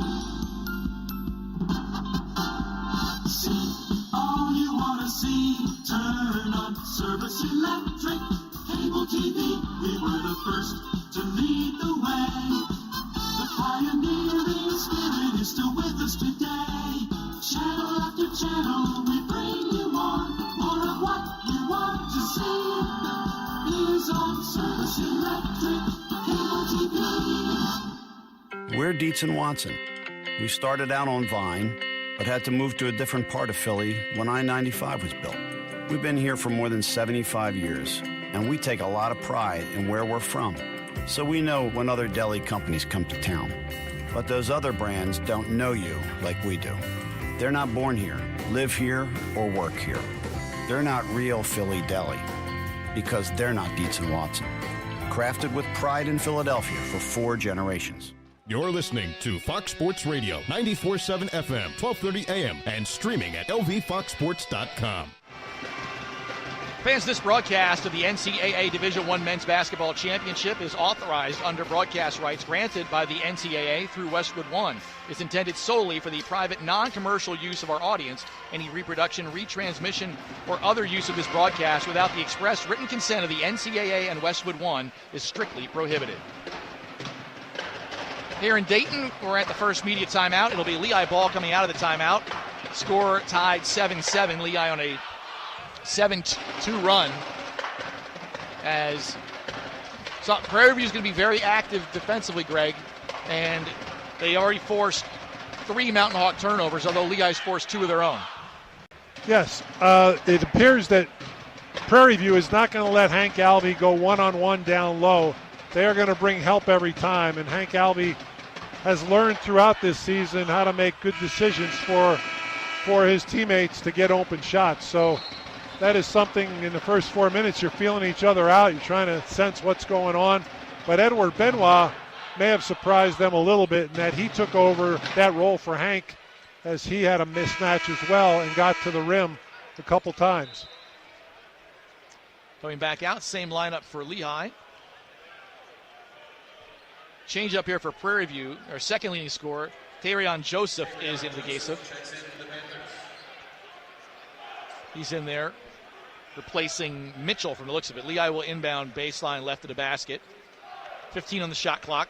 All you want to see, turn on Service Electric Cable TV. We were the first to lead the way. The pioneering spirit is still with us today. Channel after channel, we bring you more of what you want to see is on Service Electric Cable TV. We're Dietz & Watson. We started out on Vine, but had to move to a different part of Philly when I-95 was built. We've been here for more than 75 years, and we take a lot of pride in where we're from. So we know when other deli companies come to town. But those other brands don't know you like we do. They're not born here, live here, or work here. They're not real Philly deli, because they're not Dietz & Watson. Crafted with pride in Philadelphia for 4 generations. You're listening to Fox Sports Radio, 94.7 FM, 12:30 a.m., and streaming at lvfoxsports.com. Fans, this broadcast of the NCAA Division I Men's Basketball Championship is authorized under broadcast rights granted by the NCAA through Westwood One. It's intended solely for the private, non-commercial use of our audience. Any reproduction, retransmission, or other use of this broadcast without the express written consent of the NCAA and Westwood One is strictly prohibited. Here in Dayton, we're at the first media timeout. It'll be Lehigh ball coming out of the timeout. Score tied 7-7. Lehigh on a 7-2 run. Prairie View is going to be very active defensively, Greg. And they already forced 3 Mountain Hawk turnovers, although Lehigh's forced 2 of their own. Yes, it appears that Prairie View is not going to let Hank Alvey go one-on-one down low. They are going to bring help every time, and Hank Alvey has learned throughout this season how to make good decisions for his teammates to get open shots. So that is something in the first 4 minutes. You're feeling each other out. You're trying to sense what's going on. But Edward Benoit may have surprised them a little bit in that he took over that role for Hank as he had a mismatch as well and got to the rim a couple times. Coming back out, same lineup for Lehigh. Change up here for Prairie View. Our second leading scorer, Tarion Joseph, is into the case of. He's in there, replacing Mitchell from the looks of it. Lehigh will inbound baseline left of the basket. 15 on the shot clock.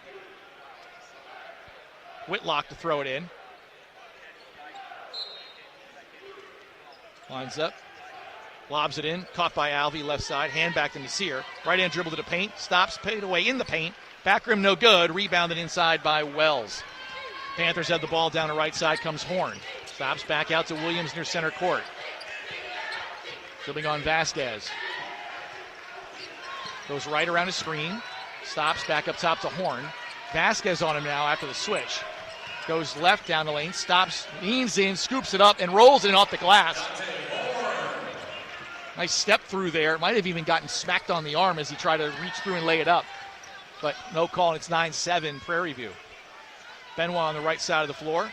Whitlock to throw it in. Lines up. Lobs it in. Caught by Alvey, left side. Hand back to Nasir. Right hand dribble to the paint. Stops, paid away in the paint. Back rim no good. Rebounded inside by Wells. Panthers have the ball down the right side. Comes Horn. Stops back out to Williams near center court. Dribbling on Vasquez. Goes right around his screen. Stops back up top to Horn. Vasquez on him now after the switch. Goes left down the lane. Stops, leans in, scoops it up, and rolls it off the glass. Nice step through there. Might have even gotten smacked on the arm as he tried to reach through and lay it up. But no call, and it's 9-7 Prairie View. Benoit on the right side of the floor.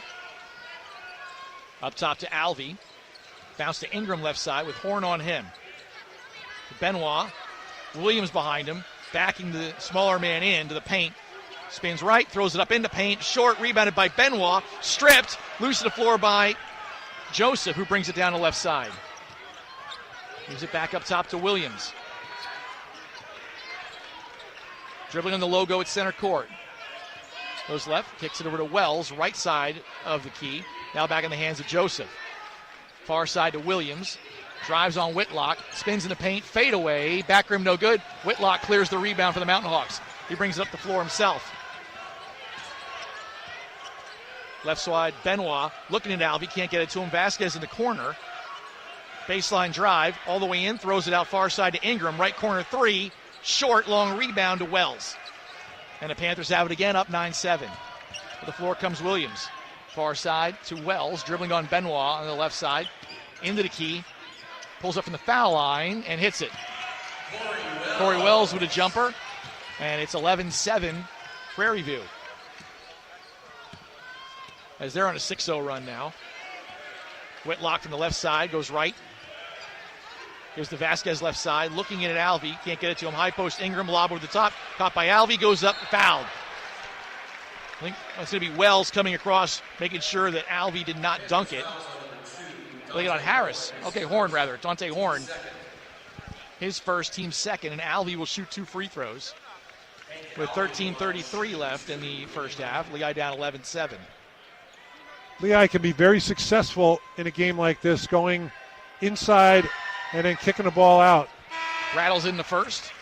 Up top to Alvey. Bounce to Ingram left side with Horn on him. Benoit. Williams behind him. Backing the smaller man in to the paint. Spins right, throws it up into paint. Short, rebounded by Benoit. Stripped. Loose to the floor by Joseph, who brings it down the left side. Moves it back up top to Williams. Dribbling on the logo at center court. Goes left, kicks it over to Wells, right side of the key. Now back in the hands of Joseph. Far side to Williams. Drives on Whitlock, spins in the paint, fade away, back rim no good. Whitlock clears the rebound for the Mountain Hawks. He brings it up the floor himself. Left side, Benoit looking at Alvey, can't get it to him. Vasquez in the corner. Baseline drive, all the way in, throws it out far side to Ingram. Right corner three, short, long rebound to Wells. And the Panthers have it again, up 9-7. To the floor comes Williams. Far side to Wells, dribbling on Benoit on the left side. Into the key, pulls up from the foul line and hits it. Corey Wells with a jumper, and it's 11-7 Prairie View. As they're on a 6-0 run now. Whitlock from the left side, goes right. Here's the Vasquez left side, looking in at Alvey. Can't get it to him. High post, Ingram, lob over the top. Caught by Alvey, goes up, fouled. I think it's going to be Wells coming across, making sure that Alvey did not dunk it. Looking on Harris. Okay, Horn rather. Dante Horn. His first, team second, and Alvey will shoot 2 free throws. With 13:33 left in the first half. Lehigh down 11-7. Lehigh can be very successful in a game like this, going inside and then kicking the ball out. Rattles in the first.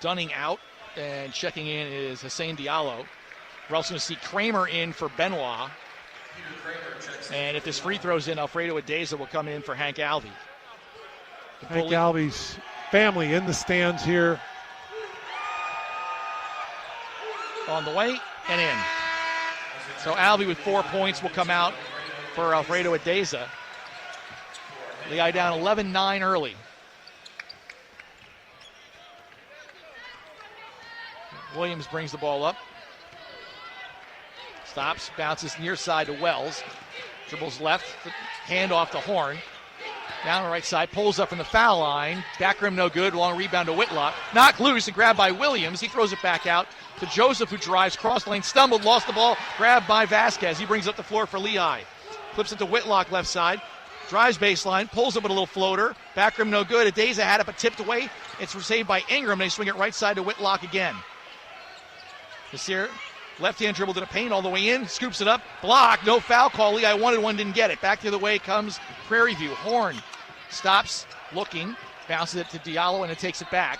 Dunning out, and checking in is Hussein Diallo. We're also going to see Kramer in for Benoit. And if this free throw's in, Alfredo Adeza will come in for Hank Alvey. Hank Alvey's family in the stands here. On the way and in. So Alvey with 4 points will come out for Alfredo Adeza. Lehigh down 11-9 early. Williams brings the ball up. Stops, bounces near side to Wells. Dribbles left, hand off to Horn. Down the right side, pulls up from the foul line. Back rim no good, long rebound to Whitlock. Knocked loose and grabbed by Williams. He throws it back out to Joseph, who drives, cross lane, stumbled, lost the ball, grabbed by Vasquez. He brings up the floor for Lehigh. Flips it to Whitlock left side. Drives baseline, pulls up with a little floater. Back rim no good. Adeza had it but tipped away. It's saved by Ingram. They swing it right side to Whitlock again. This here, left-hand dribble to the paint all the way in. Scoops it up. Block. No foul call. Lehigh wanted one, didn't get it. Back the other way comes Prairie View. Horn stops, looking, bounces it to Diallo, and it takes it back.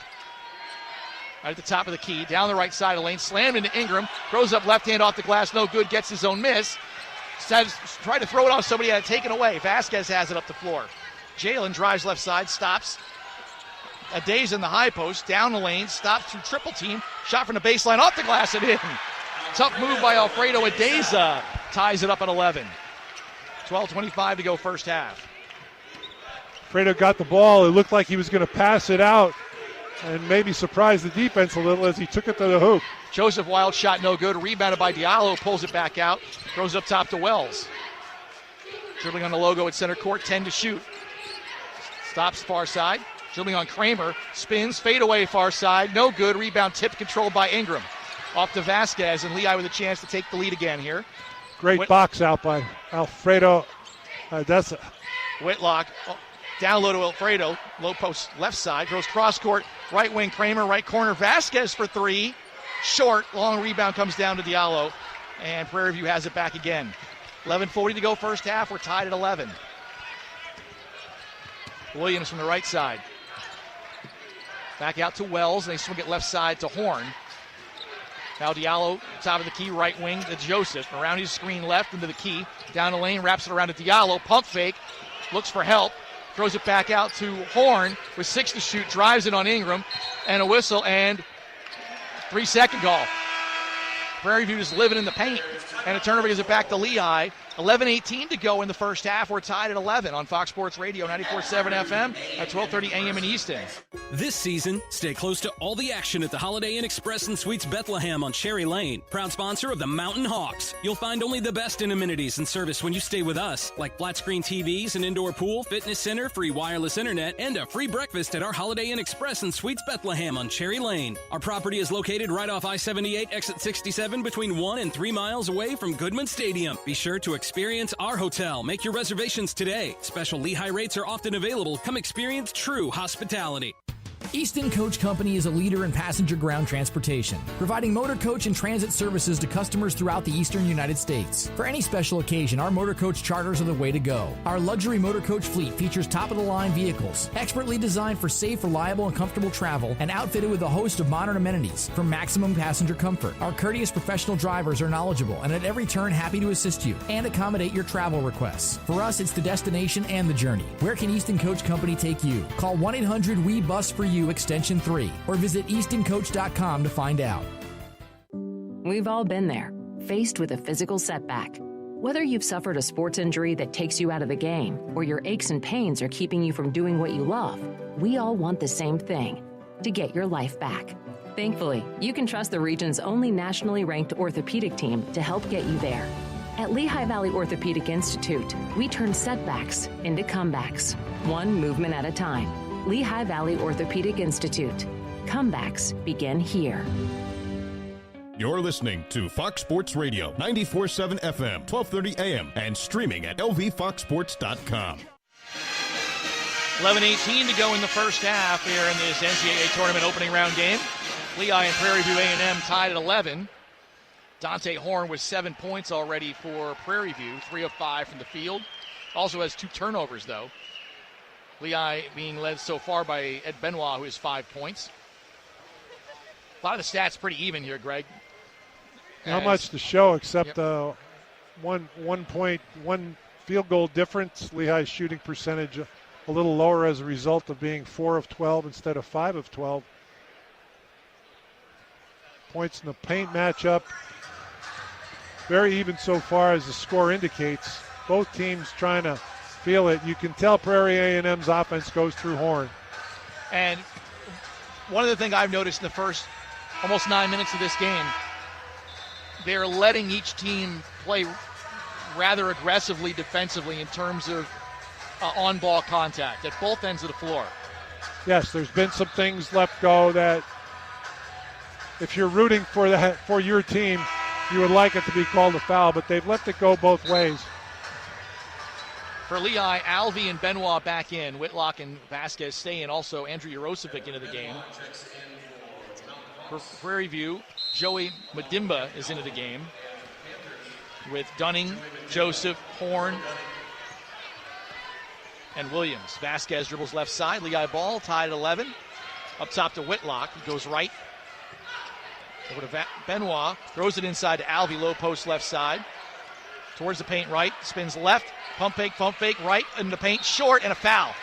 Right at the top of the key. Down the right side of the lane. Slammed into Ingram. Throws up left hand off the glass. No good. Gets his own miss. Tried to throw it off somebody, had it taken away. Vasquez has it up the floor. Jalen drives left side, stops. Adeza in the high post, down the lane, stops through triple team. Shot from the baseline, off the glass and in. Tough move by Alfredo Adeza. Ties it up at 11. 12:25 to go first half. Alfredo got the ball. It looked like he was going to pass it out and maybe surprise the defense a little as he took it to the hoop. Joseph Wild shot no good. Rebounded by Diallo. Pulls it back out. Throws up top to Wells. Dribbling on the logo at center court. 10 to shoot. Stops far side. Dribbling on Kramer. Spins. Fade away far side. No good. Rebound tipped controlled by Ingram. Off to Vasquez. And Lehigh with a chance to take the lead again here. Great box out by Alfredo Adeza. Whitlock. Down low to Alfredo. Low post left side. Throws cross court. Right wing Kramer. Right corner Vasquez for three. Short. Long rebound comes down to Diallo. And Prairie View has it back again. 11:40 to go first half. We're tied at 11. Williams from the right side. Back out to Wells. And they swing it left side to Horn. Now Diallo, top of the key, right wing to Joseph. Around his screen left into the key. Down the lane, wraps it around to Diallo. Pump fake. Looks for help. Throws it back out to Horn with 6 to shoot. Drives it on Ingram. And a whistle and 3-second call. Prairie View is living in the paint. And a turnover gives it back to Lehigh. 11:18 to go in the first half. We're tied at 11 on Fox Sports Radio, 94.7 FM at 12:30 a.m. in Easton. This season, stay close to all the action at the Holiday Inn Express and Suites Bethlehem on Cherry Lane. Proud sponsor of the Mountain Hawks. You'll find only the best in amenities and service when you stay with us, like flat-screen TVs, an indoor pool, fitness center, free wireless internet, and a free breakfast at our Holiday Inn Express and Suites Bethlehem on Cherry Lane. Our property is located right off I-78, exit 67, between 1 and 3 miles away from Goodman Stadium. Be sure to experience our hotel. Make your reservations today. Special Lehigh rates are often available. Come experience true hospitality. Easton Coach Company is a leader in passenger ground transportation, providing motor coach and transit services to customers throughout the eastern United States. For any special occasion, our motor coach charters are the way to go. Our luxury motor coach fleet features top-of-the-line vehicles, expertly designed for safe, reliable, and comfortable travel, and outfitted with a host of modern amenities for maximum passenger comfort. Our courteous professional drivers are knowledgeable and at every turn happy to assist you and accommodate your travel requests. For us, it's the destination and the journey. Where can Easton Coach Company take you? Call 1-800-WE-BUS-FOR-YOU Extension 3 or visit eastoncoach.com to find out. We've all been there, faced with a physical setback. Whether you've suffered a sports injury that takes you out of the game or your aches and pains are keeping you from doing what you love, we all want the same thing, to get your life back. Thankfully, you can trust the region's only nationally ranked orthopedic team to help get you there. At Lehigh Valley Orthopedic Institute, we turn setbacks into comebacks, one movement at a time. Lehigh Valley Orthopedic Institute. Comebacks begin here. You're listening to Fox Sports Radio, 94.7 FM, 1230 AM, and streaming at lvfoxsports.com. 11:18 to go in the first half here in this NCAA tournament opening round game. Lehigh and Prairie View A&M tied at 11. Dante Horn with 7 points already for Prairie View, 3 of 5 from the field. Also has 2 turnovers, though. Lehigh being led so far by Ed Benoit, who has 5 points. A lot of the stats pretty even here, Greg. Not much to show except one field goal difference. Lehigh's shooting percentage a little lower as a result of being 4 of 12 instead of 5 of 12. Points in the paint matchup. Very even so far as the score indicates. Both teams trying to feel it. You can tell Prairie A&M's offense goes through Horn. And one of the things I've noticed in the first almost 9 minutes of this game, they're letting each team play rather aggressively defensively in terms of on-ball contact at both ends of the floor. Yes, there's been some things left go that if you're rooting for that for your team, you would like it to be called a foul, but they've let it go both ways. For Lehigh, Alvey and Benoit back in. Whitlock and Vasquez stay in. Also, Andrew Jarosevic into the game. For Prairie View, Joey Madimba is into the game with Dunning, Joseph, Horn, and Williams. Vasquez dribbles left side. Lehigh ball tied at 11. Up top to Whitlock. He goes right. Over to Benoit. Throws it inside to Alvey. Low post left side. Towards the paint right. Spins left. Pump fake, right in the paint, short, and a foul.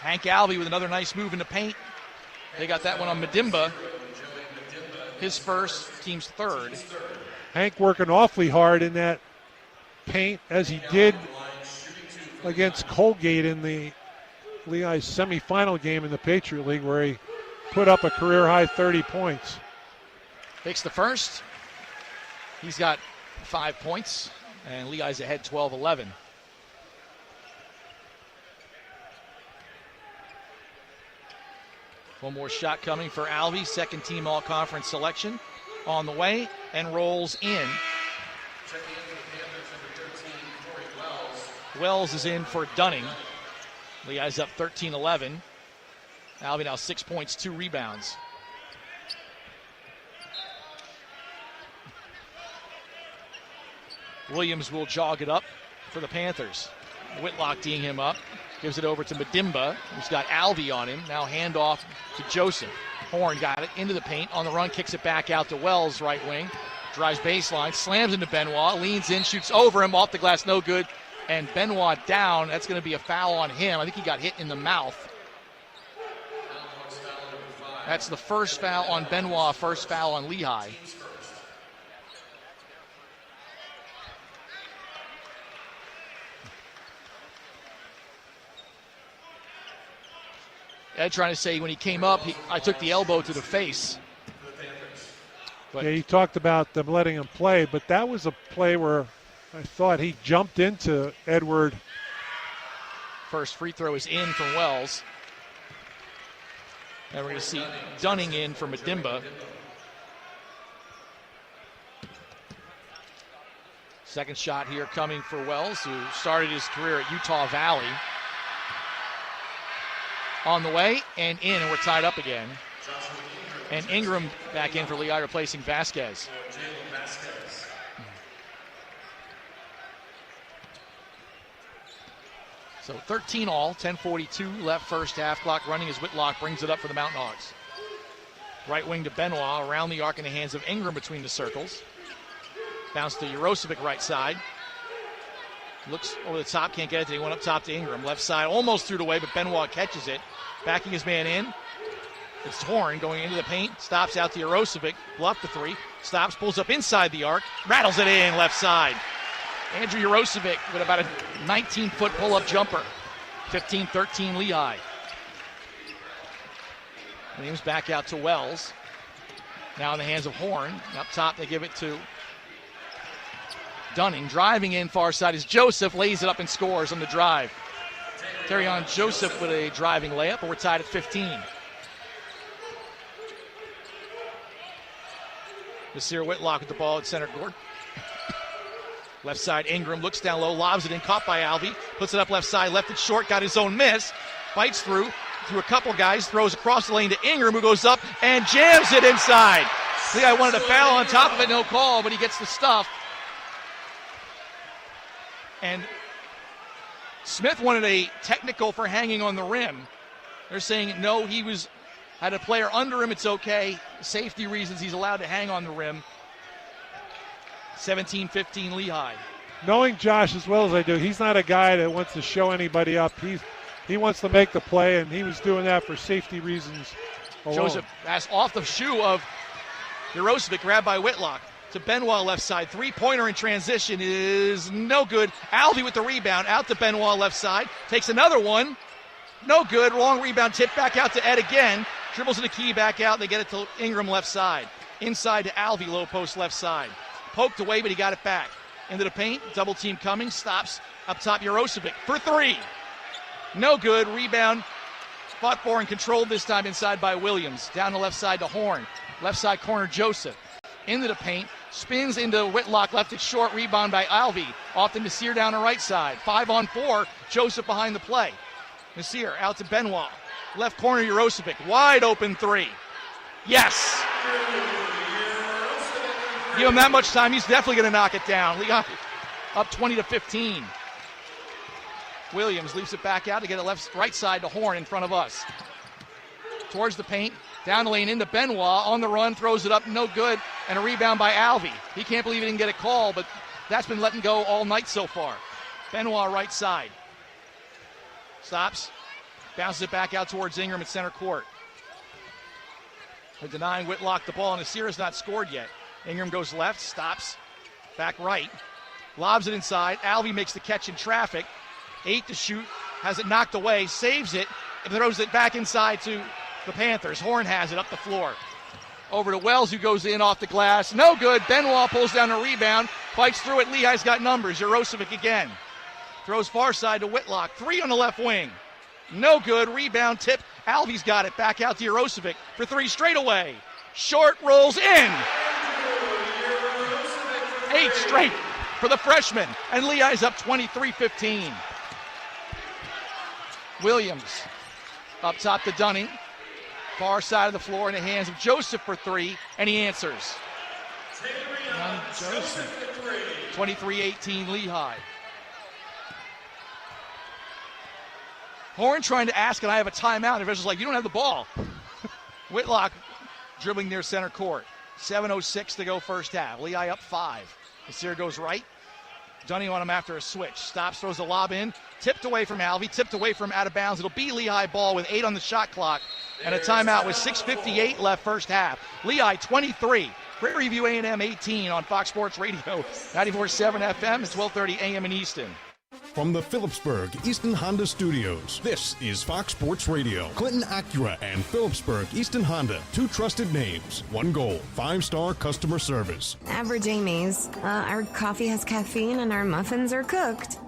Hank Alvey with another nice move in the paint. They got that one on Madimba. His first, team's third. Hank working awfully hard in that paint, as he did against Colgate in the Lehigh's semifinal game in the Patriot League, where he put up a career-high 30 points. Takes the first. He's got 5 points. And Lehigh's ahead 12-11. One more shot coming for Alvey. Second team all-conference selection on the way and rolls in. Wells is in for Dunning. Lehigh's up 13-11. Alvey now 6 points, 2 rebounds. Williams will jog it up for the Panthers. Whitlock teeing him up. Gives it over to Madimba, who's got Alvey on him. Now handoff to Joseph. Horn got it into the paint. On the run, kicks it back out to Wells, right wing. Drives baseline, slams into Benoit. Leans in, shoots over him. Off the glass, no good. And Benoit down. That's going to be a foul on him. I think he got hit in the mouth. That's the first foul on Benoit, first foul on Lehigh. Ed trying to say when he came up, I took the elbow to the face. But yeah, he talked about them letting him play, but that was a play where I thought he jumped into Edward. First free throw is in from Wells. And we're going to see Dunning in for Madimba. Second shot here coming for Wells, who started his career at Utah Valley. on the way and in, and we're tied up again. And Ingram back in for Lehigh, replacing Vasquez. So 13 all, 10:42 left first half. Clock running as Whitlock brings it up for the Mountain Hawks. Right wing to Benoit, around the arc in the hands of Ingram between the circles. Bounce to Urosevic right side. Looks over the top, can't get it. He went up top to Ingram. Left side almost threw it away, but Benoit catches it. Backing his man in. It's Horn going into the paint. Stops out to Urosevic. Bluff the three. Stops, pulls up inside the arc. Rattles it in left side. Andrew Urosevic with about a 19-foot pull-up jumper. 15-13 Lehigh. Williams back out to Wells. Now in the hands of Horn. Up top they give it to Dunning. Driving in far side is Joseph. Lays it up and scores on the drive. Terrion Joseph with a driving layup, but we're tied at 15. Nasir Whitlock with the ball at center court. Left side, Ingram looks down low, lobs it in, caught by Alvey. Puts it up left side, left it short, got his own miss. Fights through a couple guys, throws across the lane to Ingram, who goes up and jams it inside. Lehigh wanted a foul on top of it, no call, but he gets the stuff. And Smith wanted a technical for hanging on the rim. They're saying no, had a player under him, it's okay. Safety reasons, he's allowed to hang on the rim. 17-15 Lehigh. Knowing Josh as well as I do, he's not a guy that wants to show anybody up. He wants to make the play, and he was doing that for safety reasons alone. Joseph pass off the shoe of Urosevic, grabbed by Whitlock. To Benoit left side. Three-pointer in transition is no good. Alvey with the rebound. Out to Benoit left side. Takes another one. No good. Long rebound. Tip back out to Ed again. Dribbles to the key, back out. They get it to Ingram left side. Inside to Alvey, low post left side. Poked away, but he got it back. Into the paint. Double team coming. Stops up top Urosevic for three. No good. Rebound. Fought for and controlled this time inside by Williams. Down the left side to Horn. Left side corner Joseph. Into the paint. Spins into Whitlock. Left it short. Rebound by Alvey. Off to Nasir down the right side. 5-on-4. Joseph behind the play. Nasir out to Benoit. Left corner Urosevic. Wide open three. Yes. Give him that much time, he's definitely going to knock it down. Lehigh up 20-15. Williams leaves it back out to get it right side to Horn in front of us. Towards the paint, down the lane into Benoit, on the run, throws it up, no good, and a rebound by Alvey. He can't believe he didn't get a call, but that's been letting go all night so far. Benoit right side. Stops, bounces it back out towards Ingram at center court. They're denying Whitlock the ball, and Nasir has not scored yet. Ingram goes left, stops, back right, lobs it inside. Alvey makes the catch in traffic. 8 to shoot, has it knocked away, saves it, and throws it back inside to the Panthers. Horn has it up the floor. Over to Wells, who goes in off the glass. No good. Benoit pulls down a rebound, fights through it. Lehigh's got numbers. Urosevic again. Throws far side to Whitlock. Three on the left wing. No good. Rebound tip. Alvey's got it. Back out to Urosevic for three straight away. Short rolls in. 8 straight for the freshman. And Lehigh's up 23-15. Williams up top to Dunning. Far side of the floor in the hands of Joseph for three. And he answers. Joseph. 23-18 Lehigh. Horn trying to ask, and I have a timeout. The official's like, you don't have the ball. Whitlock dribbling near center court. 7:06 to go first half. Lehigh up 5. Nasir goes right. Dunning on him after a switch. Stops, throws the lob in. Tipped away from Alvey. Tipped away from out of bounds. It'll be Lehigh ball with 8 on the shot clock. And a timeout with 6:58 left first half. Lehigh 23. Prairie View A&M 18 on Fox Sports Radio. 94.7 FM and 12:30 a.m. in Easton. From the Phillipsburg Easton Honda Studios, this is Fox Sports Radio. Clinton Acura and Phillipsburg Easton Honda, 2 trusted names, 1 goal, 5-star customer service. Average Amy's. Our coffee has caffeine and our muffins are cooked.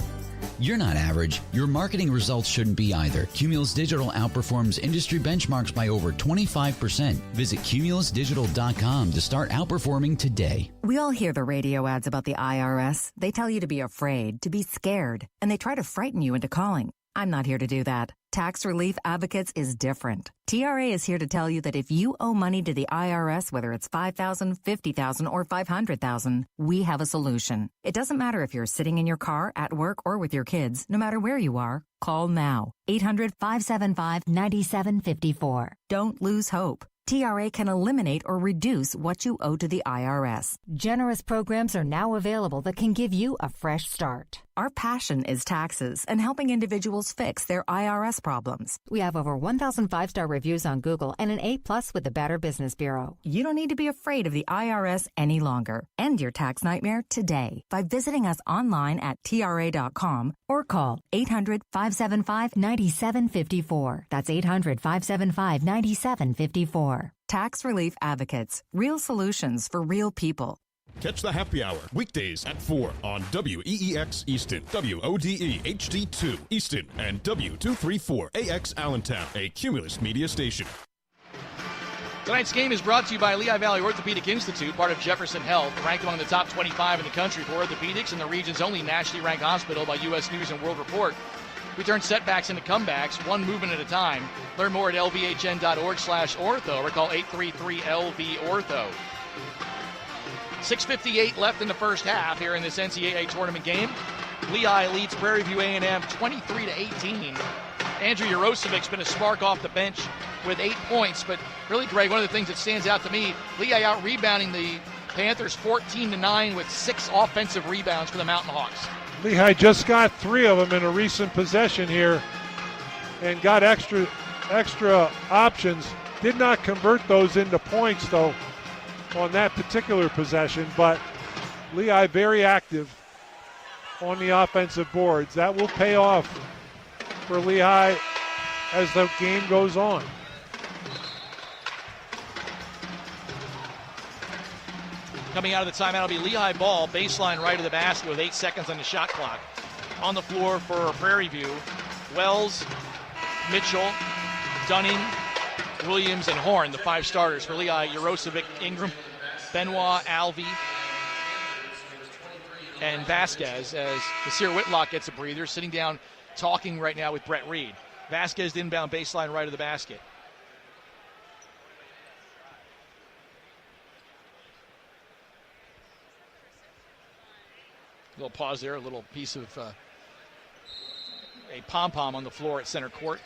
You're not average. Your marketing results shouldn't be either. Cumulus Digital outperforms industry benchmarks by over 25%. Visit cumulusdigital.com to start outperforming today. We all hear the radio ads about the IRS. They tell you to be afraid, to be scared, and they try to frighten you into calling. I'm not here to do that. Tax Relief Advocates is different. TRA is here to tell you that if you owe money to the IRS, whether it's $5,000, $50,000, or $500,000, we have a solution. It doesn't matter if you're sitting in your car, at work, or with your kids. No matter where you are, call now. 800-575-9754. Don't lose hope. TRA can eliminate or reduce what you owe to the IRS. Generous programs are now available that can give you a fresh start. Our passion is taxes and helping individuals fix their IRS problems. We have over 1,000 5-star reviews on Google and an A+ with the Better Business Bureau. You don't need to be afraid of the IRS any longer. End your tax nightmare today by visiting us online at TRA.com or call 800-575-9754. That's 800-575-9754. Tax Relief Advocates. Real solutions for real people. Catch the happy hour weekdays at 4 on WEEX Easton, WODE HD2 Easton, and W234AX Allentown, a Cumulus media station. Tonight's game is brought to you by Lehigh Valley Orthopedic Institute, part of Jefferson Health, ranked among the top 25 in the country for orthopedics and the region's only nationally ranked hospital by U.S. News and World Report. We turn setbacks into comebacks, one movement at a time. Learn more at lvhn.org/ortho or call 833-LV-ORTHO. 6:58 left in the first half here in this NCAA tournament game. Lehigh leads Prairie View A&M 23-18. Andrew Yarosevic's been a spark off the bench with 8 points, but really, Greg, one of the things that stands out to me, Lehigh out-rebounding the Panthers 14-9 with 6 offensive rebounds for the Mountain Hawks. Lehigh just got 3 of them in a recent possession here and got extra options. Did not convert those into points, though, on that particular possession, but Lehigh very active on the offensive boards. That will pay off for Lehigh as the game goes on. Coming out of the timeout will be Lehigh ball, baseline right of the basket with 8 seconds on the shot clock. On the floor for Prairie View, Wells, Mitchell, Dunning, Williams, and Horn, the 5 starters. For Lehigh, Yarosevic, Ingram, Benoit, Alvey, and Vasquez, as Nasir Whitlock gets a breather, sitting down talking right now with Brett Reed. Vasquez inbound baseline right of the basket. A little pause there, a little piece of a pom-pom on the floor at center court.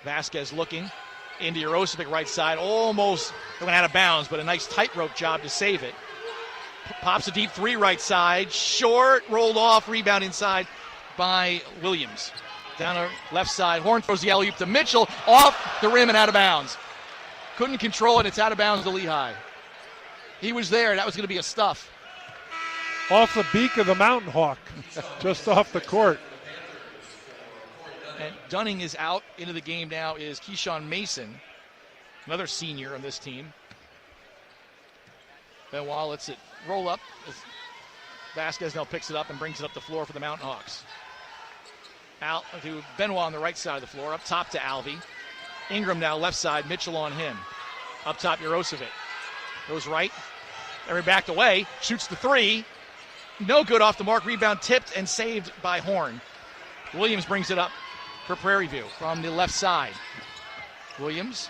Vasquez looking into Yarosevic right side, almost went out of bounds, but a nice tightrope job to save it. Pops a deep 3 right side, short, rolled off, rebound inside by Williams. Down the left side, Horn throws the alley-oop to Mitchell, off the rim and out of bounds. Couldn't control it, it's out of bounds to Lehigh. He was there, that was going to be a stuff. Off the beak of the Mountain Hawk, just off the court. And Dunning is out. Into the game now is Keyshawn Mason, another senior on this team. Benoit lets it roll up. Vasquez now picks it up and brings it up the floor for the Mountain Hawks. Out to Benoit on the right side of the floor. Up top to Alvey. Ingram now left side. Mitchell on him. Up top, Yarosevic. Goes right. Every backed away. Shoots the 3. No good off the mark. Rebound tipped and saved by Horn. Williams brings it up for Prairie View from the left side. Williams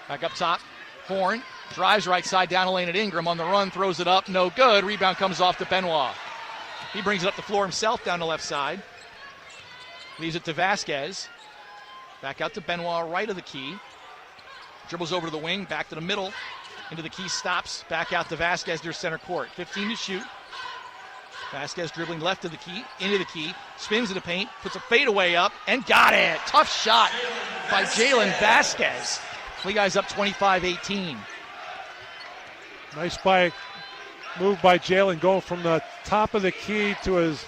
back up top. Horn drives right side down the lane at Ingram on the run. Throws it up. No good. Rebound comes off to Benoit. He brings it up the floor himself down the left side. Leaves it to Vasquez. Back out to Benoit right of the key. Dribbles over to the wing. Back to the middle. Into the key. Stops. Back out to Vasquez near center court. 15 to shoot. Vasquez dribbling left of the key, into the key, spins in the paint, puts a fadeaway up, and got it. Tough shot by Jalen Vasquez. Lehigh's up 25-18. Nice move by Jalen, going from the top of the key to his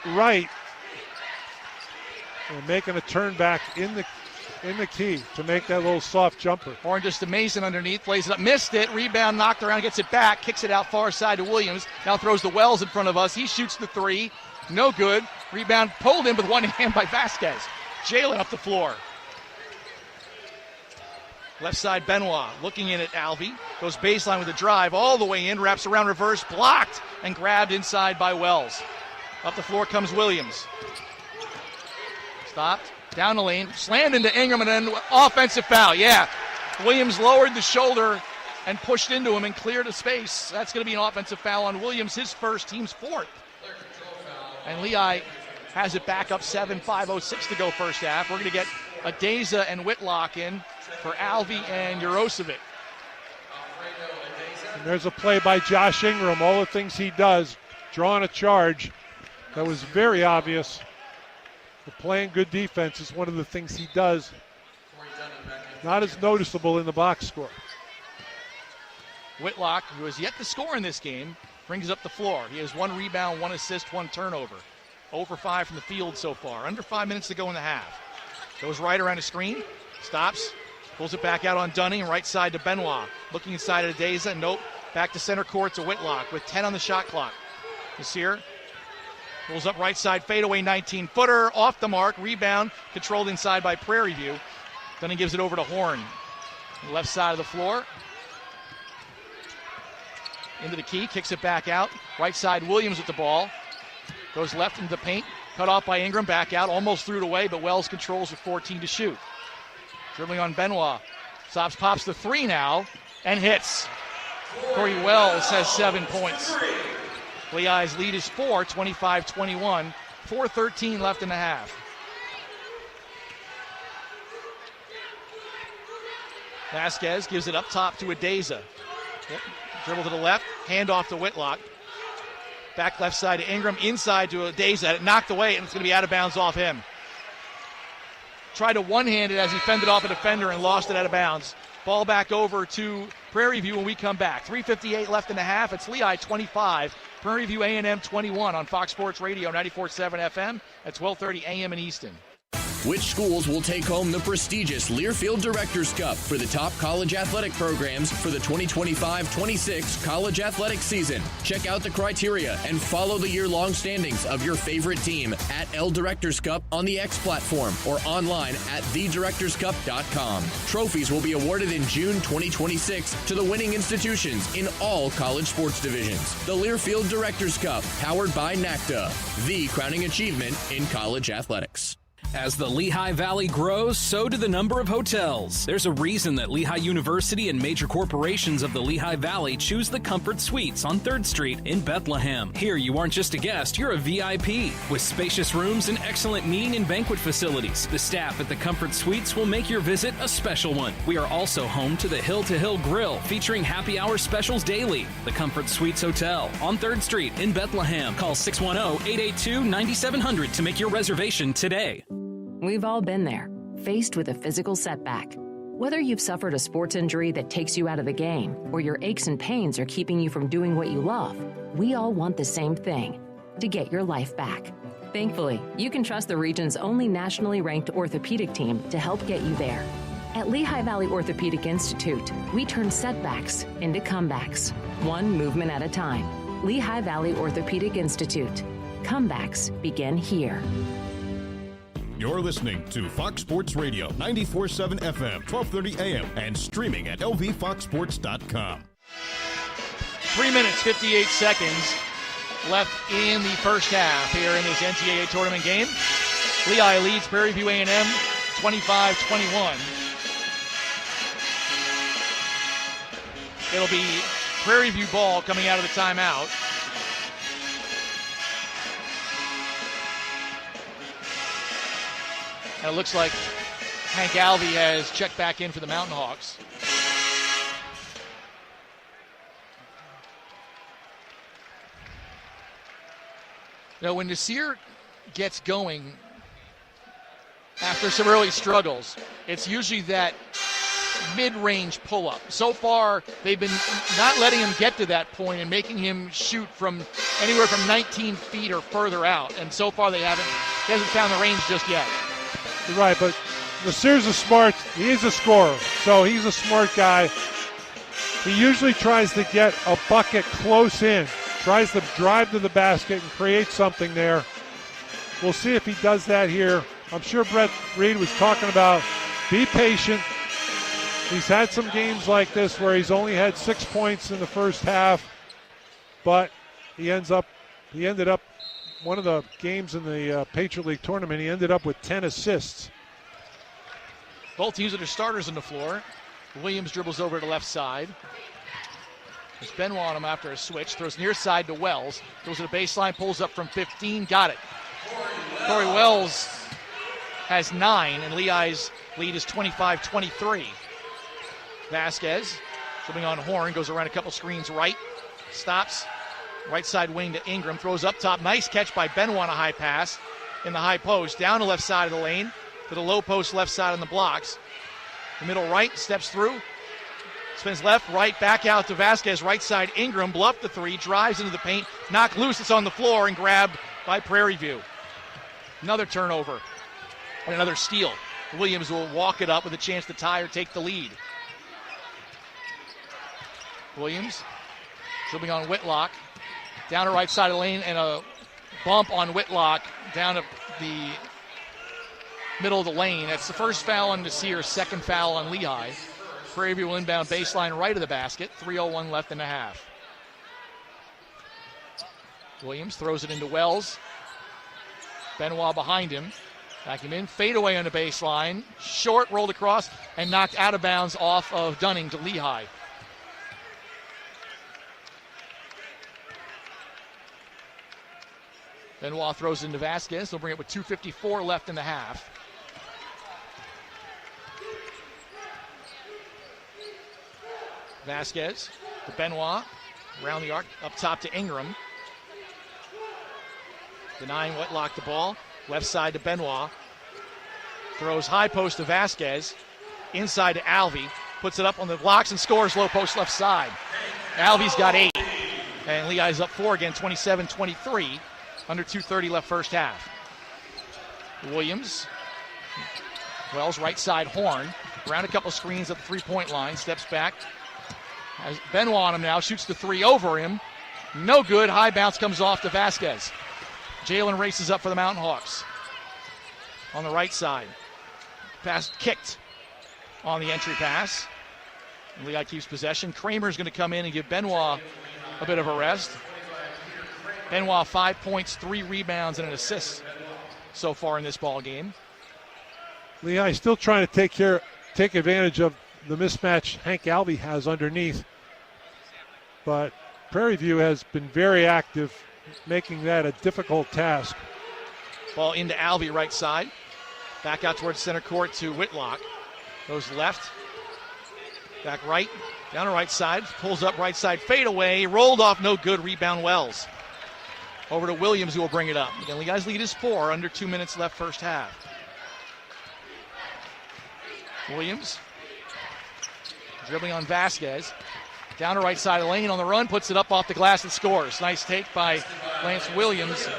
right, and making a turn back in the key to make that little soft jumper. Horn just to Mason underneath, plays it up, missed it, rebound, knocked around, gets it back, kicks it out far side to Williams, now throws the Wells in front of us, he shoots the 3, no good, rebound pulled in with one hand by Vasquez. Jalen up the floor. Left side Benoit, looking in at Alvey, goes baseline with a drive, all the way in, wraps around reverse, blocked, and grabbed inside by Wells. Up the floor comes Williams. Stopped, down the lane, slammed into Ingram, and then offensive foul. Yeah, Williams lowered the shoulder and pushed into him and cleared a space. That's going to be an offensive foul on Williams, his first, team's fourth. And Lehigh has it back up 7, 5:06 to go first half. We're going to get Adeza and Whitlock in for Alvey and Urosevic. And there's a play by Josh Ingram. All the things he does, drawing a charge, that was very obvious. But playing good defense is one of the things he does. Not as noticeable in the box score. Whitlock, who has yet to score in this game, brings up the floor. He has 1 rebound, 1 assist, 1 turnover. 0 for 5 from the field so far. Under 5 minutes to go in the half. Goes right around the screen, stops, pulls it back out on Dunning, right side to Benoit. Looking inside at Adeza, nope. Back to center court to Whitlock with 10 on the shot clock. Nasir pulls up right side, fadeaway 19-footer, off the mark, rebound, controlled inside by Prairie View. Dunning gives it over to Horn. Left side of the floor. Into the key, kicks it back out. Right side, Williams with the ball. Goes left into the paint. Cut off by Ingram, back out. Almost threw it away, but Wells controls with 14 to shoot. Dribbling on Benoit. Sops pops the 3 now and hits. Corey Wells has 7 points. Lehigh's lead is 4, 25-21. 4:13 left in the half. Vasquez gives it up top to Adeza. Dribble to the left, hand off to Whitlock. Back left side to Ingram, inside to Adeza. It knocked away, and it's going to be out of bounds off him. Tried to one-hand it as he fended off a defender and lost it out of bounds. Ball back over to Prairie View when we come back. 3:58 left in the half. It's Lehigh 25, Prairie View A&M 21 on Fox Sports Radio 94.7 FM at 12:30 a.m. in Easton. Which schools will take home the prestigious Learfield Directors Cup for the top college athletic programs for the 2025-26 college athletic season? Check out the criteria and follow the year-long standings of your favorite team at L Directors Cup on the X platform or online at thedirectorscup.com. Trophies will be awarded in June 2026 to the winning institutions in all college sports divisions. The Learfield Directors Cup, powered by NACDA, the crowning achievement in college athletics. As the Lehigh Valley grows, so do the number of hotels. There's a reason that Lehigh University and major corporations of the Lehigh Valley choose the Comfort Suites on 3rd Street in Bethlehem. Here, you aren't just a guest, you're a VIP. With spacious rooms and excellent meeting and banquet facilities, the staff at the Comfort Suites will make your visit a special one. We are also home to the Hill to Hill Grill, featuring happy hour specials daily. The Comfort Suites Hotel on 3rd Street in Bethlehem. Call 610-882-9700 to make your reservation today. We've all been there, faced with a physical setback. Whether you've suffered a sports injury that takes you out of the game, or your aches and pains are keeping you from doing what you love, we all want the same thing, to get your life back. Thankfully, you can trust the region's only nationally ranked orthopedic team to help get you there. At Lehigh Valley Orthopedic Institute, we turn setbacks into comebacks, one movement at a time. Lehigh Valley Orthopedic Institute. Comebacks begin here. You're listening to Fox Sports Radio, 94.7 FM, 12:30 a.m., and streaming at lvfoxsports.com. 3 minutes, 58 seconds left in the first half here in this NCAA tournament game. Lehigh leads Prairie View A&M 25-21. It'll be Prairie View ball coming out of the timeout. And it looks like Hank Alvey has checked back in for the Mountain Hawks. Now, when Nasir gets going after some early struggles, it's usually that mid-range pull-up. So far, they've been not letting him get to that point and making him shoot from anywhere from 19 feet or further out. And so far, he hasn't found the range just yet. You're right, but Nasir's he's a scorer, so he's a smart guy. He usually tries to get a bucket close in, tries to drive to the basket and create something there. We'll see if he does that here. I'm sure Brett Reed was talking about be patient. He's had some games like this where he's only had 6 points in the first half, but he ended up one of the games in the Patriot League tournament, he ended up with 10 assists. Both teams are their starters on the floor. Williams dribbles over to the left side. There's Benoit on him after a switch. Throws near side to Wells. Goes to the baseline, pulls up from 15. Got it. Corey Wells has 9, and Lehigh's lead is 25-23. Vasquez, dribbling on Horn, goes around a couple screens right. Stops. Right side wing to Ingram. Throws up top. Nice catch by Benoit on a high pass in the high post. Down the left side of the lane to the low post left side on the blocks. The middle right, steps through. Spins left, right, back out to Vasquez. Right side, Ingram, bluffed the 3, drives into the paint, knocked loose. It's on the floor and grabbed by Prairie View. Another turnover and another steal. Williams will walk it up with a chance to tie or take the lead. Williams dribbling on Whitlock. Down the right side of the lane and a bump on Whitlock down to the middle of the lane. That's the first foul on Nasir, second foul on Lehigh. Prairie View will inbound baseline right of the basket. 3:01 left in the half. Williams throws it into Wells. Benoit behind him. Back him in. Fade away on the baseline. Short, rolled across, and knocked out of bounds off of Dunning to Lehigh. Benoit throws it into Vasquez. They'll bring it with 2:54 left in the half. Vasquez to Benoit. Around the arc, up top to Ingram. Denying Whitlock the ball. Left side to Benoit. Throws high post to Vasquez. Inside to Alvey. Puts it up on the blocks and scores low post left side. Alvey's got 8. And Lehigh's up 4 again, 27-23. Under 2:30 left first half. Williams. Wells right side, Horn. Around a couple screens at the three-point line. Steps back. Has Benoit on him now. Shoots the 3 over him. No good. High bounce comes off to Vasquez. Jalen races up for the Mountain Hawks. On the right side. Pass kicked on the entry pass. And Lehigh keeps possession. Kramer's going to come in and give Benoit a bit of a rest. Benoit 5 points, 3 rebounds, and an assist so far in this ball game. Lehigh still trying to take advantage of the mismatch Hank Alvey has underneath. But Prairie View has been very active, making that a difficult task. Ball into Alvey right side. Back out towards center court to Whitlock. Goes left. Back right. Down the right side. Pulls up right side. Fade away. Rolled off. No good. Rebound Wells. Over to Williams, who will bring it up. Again, Lehigh's lead is 4. Under 2 minutes left first half. Williams. Dribbling on Vasquez. Down the right side of the lane on the run. Puts it up off the glass and scores. Nice take by Lance Williams.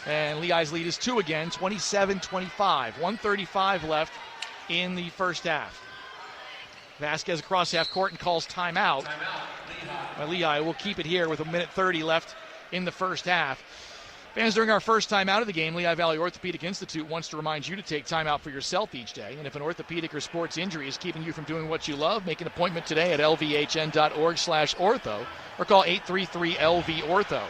And Lehigh's lead is 2 again. 27-25. 1:35 left in the first half. Vasquez across half court and calls timeout. Lehigh will keep it here with 1:30 left in the first half. Fans, during our first time out of the game, Lehigh Valley Orthopedic Institute wants to remind you to take time out for yourself each day. And if an orthopedic or sports injury is keeping you from doing what you love, make an appointment today at lvhn.org/ortho or call 833-LV-ORTHO.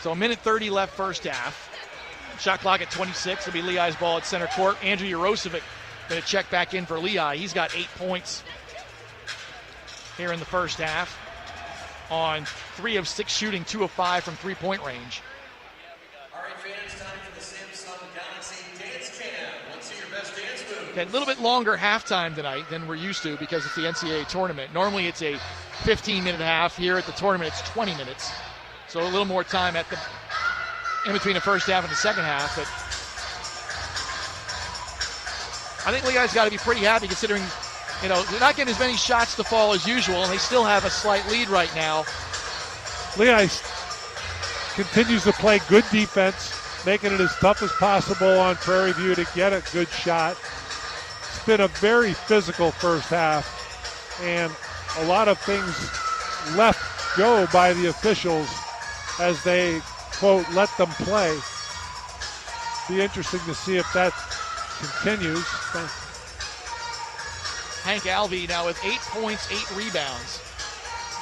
So 1:30 left first half. Shot clock at 26. It'll be Lehigh's ball at center court. Andrew Jarosevic going to check back in for Lehigh. He's got 8 points here in the first half on 3 of 6 shooting, 2 of 5 from three-point range. All right, fans, time for the Samsung Galaxy Dance Jam. Let's see your best dance move. Okay, a little bit longer halftime tonight than we're used to because it's the NCAA tournament. Normally it's a 15-minute half. Here at the tournament it's 20 minutes. So a little more time in between the first half and the second half. But I think Lehigh's got to be pretty happy considering, they're not getting as many shots to fall as usual, and they still have a slight lead right now. Lehigh continues to play good defense, making it as tough as possible on Prairie View to get a good shot. It's been a very physical first half, and a lot of things left go by the officials as they, quote, let them play. Be interesting to see if that continues. Hank Alvey now with 8 points, 8 rebounds,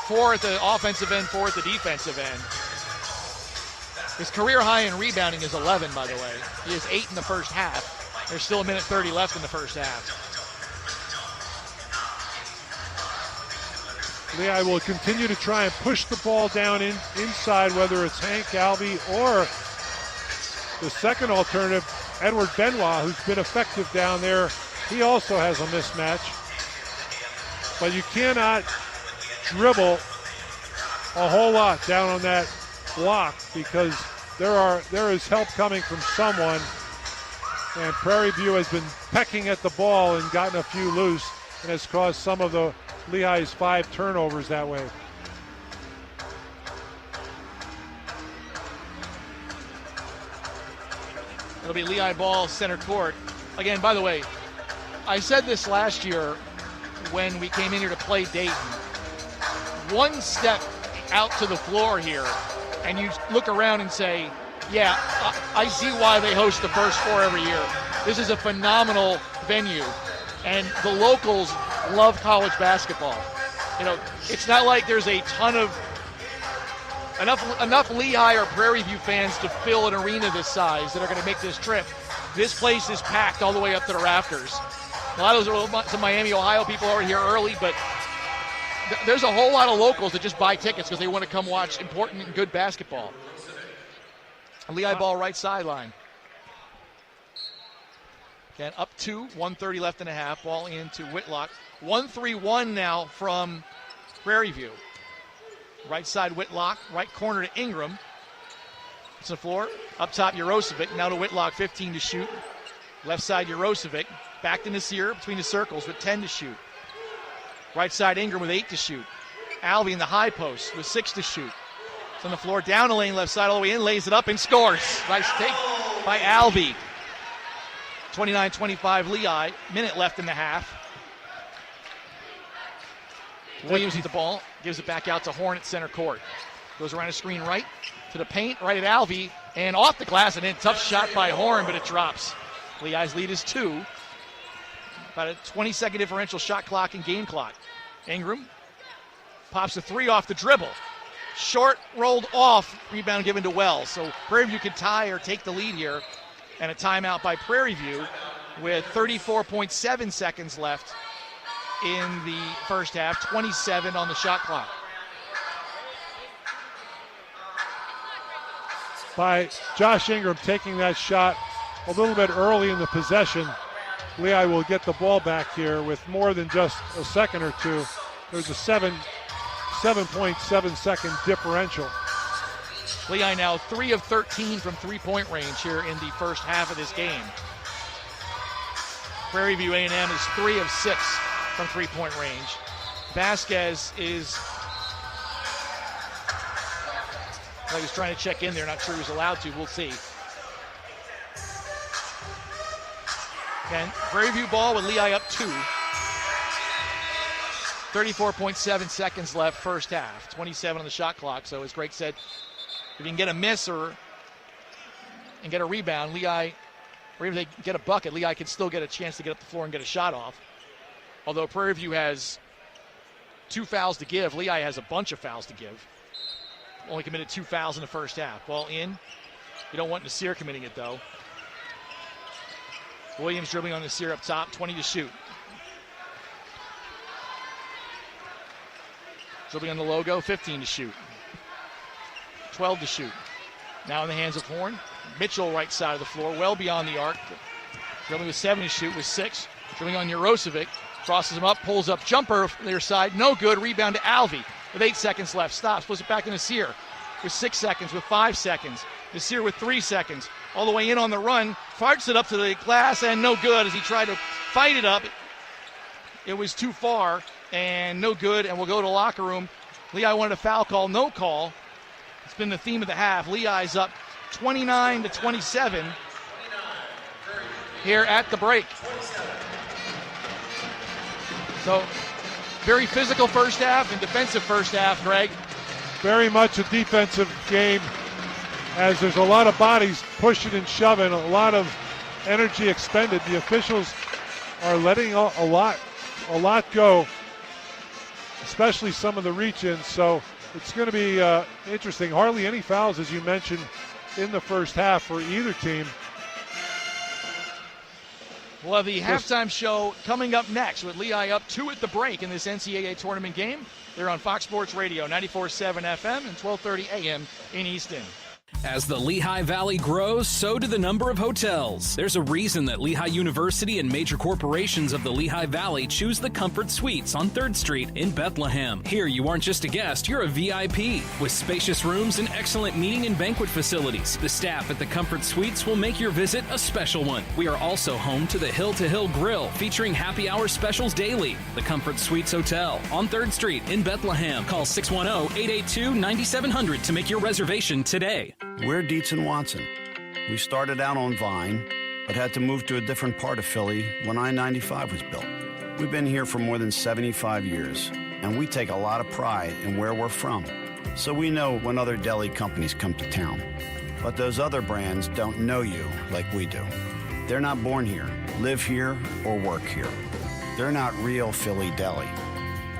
4 at the offensive end, 4 at the defensive end. His career high in rebounding is 11, by the way. He has 8 in the first half. There's still 1:30 left in the first half. Lehigh will continue to try and push the ball down inside, whether it's Hank Alvey or the second alternative, Edward Benoit, who's been effective down there. He also has a mismatch. But you cannot dribble a whole lot down on that block because there is help coming from someone. And Prairie View has been pecking at the ball and gotten a few loose and has caused some of the Lehigh's 5 turnovers that way. It'll be Lehigh ball center court. Again, by the way, I said this last year when we came in here to play Dayton. One step out to the floor here, and you look around and say, yeah, I see why they host the first 4 every year. This is a phenomenal venue, and the locals love college basketball. You know, it's not like there's a ton of enough Lehigh or Prairie View fans to fill an arena this size that are going to make this trip. This place is packed all the way up to the rafters. A lot of some Miami, Ohio people are here early, but there's a whole lot of locals that just buy tickets because they want to come watch important and good basketball. A Lehigh ball right sideline. Again, up 2, 1:30 left and a half. Ball into Whitlock. 1-3-1 now from Prairie View. Right side Whitlock, right corner to Ingram. It's the floor. Up top Urosevic. Now to Whitlock, 15 to shoot. Left side Urosevic. Back to Nasir between the circles with 10 to shoot. Right side Ingram with 8 to shoot. Alvey in the high post with 6 to shoot. It's on the floor, down the lane, left side all the way in, lays it up and scores. Nice take by Alvey. 29-25 Lehigh. Minute left in the half. Williams with the ball, gives it back out to Horn at center court. Goes around a screen right to the paint, right at Alvey, and off the glass and in. Tough shot by Horn, but it drops. Lehigh's lead is 2. About a 20-second differential shot clock and game clock. Ingram pops a 3 off the dribble. Short, rolled off, rebound given to Wells. So Prairie View could tie or take the lead here. And a timeout by Prairie View with 34.7 seconds left in the first half, 27 on the shot clock. By Josh Ingram taking that shot a little bit early in the possession, Lehigh will get the ball back here with more than just a second or two. There's a 7.7 second differential. Lehigh now 3 of 13 from three-point range here in the first half of this game. Prairie View A&M is 3 of 6 from three-point range. Vasquez is, he was trying to check in there, not sure he was allowed to, we'll see. Again, Prairie View ball with Lehigh up 2. 34.7 seconds left first half, 27 on the shot clock. So as Greg said, if you can get a miss and get a rebound, Lehigh, or even if they get a bucket, Lehigh can still get a chance to get up the floor and get a shot off. Although Prairie View has 2 fouls to give, Lehigh has a bunch of fouls to give. Only committed 2 fouls in the first half. Ball in. You don't want Nasir committing it, though. Williams dribbling on Nasir up top, 20 to shoot. Dribbling on the logo, 15 to shoot. 12 to shoot. Now in the hands of Horn. Mitchell right side of the floor, well beyond the arc. Dribbling with 7 to shoot with 6. Dribbling on Urosevic. Crosses him up, pulls up, jumper from their side. No good, rebound to Alvey with 8 seconds left. Stops, puts it back to Nasir with 6 seconds, with 5 seconds. Nasir with 3 seconds. All the way in on the run. Farts it up to the glass and no good as he tried to fight it up. It was too far and no good, and we'll go to the locker room. Lehigh wanted a foul call, no call. It's been the theme of the half. Lehigh's up 29-27 here at the break. So, very physical first half and defensive first half, Greg. Very much a defensive game, as there's a lot of bodies pushing and shoving, a lot of energy expended. The officials are letting a lot go. especially some of the reach-ins. So it's going to be interesting. Hardly any fouls, as you mentioned, in the first half for either team. We'll have the halftime show coming up next with Lehigh up 2 at the break in this NCAA tournament game. They're on Fox Sports Radio, 94.7 FM and 12:30 a.m. in Easton. As the Lehigh Valley grows, so do the number of hotels. There's a reason that Lehigh University and major corporations of the Lehigh Valley choose the Comfort Suites on 3rd Street in Bethlehem. Here, you aren't just a guest, you're a VIP. With spacious rooms and excellent meeting and banquet facilities, the staff at the Comfort Suites will make your visit a special one. We are also home to the Hill to Hill Grill, featuring happy hour specials daily. The Comfort Suites Hotel on 3rd Street in Bethlehem. Call 610-882-9700 to make your reservation today. We're Dietz & Watson. We started out on Vine, but had to move to a different part of Philly when I-95 was built. We've been here for more than 75 years, and we take a lot of pride in where we're from. So we know when other deli companies come to town. But those other brands don't know you like we do. They're not born here, live here, or work here. They're not real Philly deli,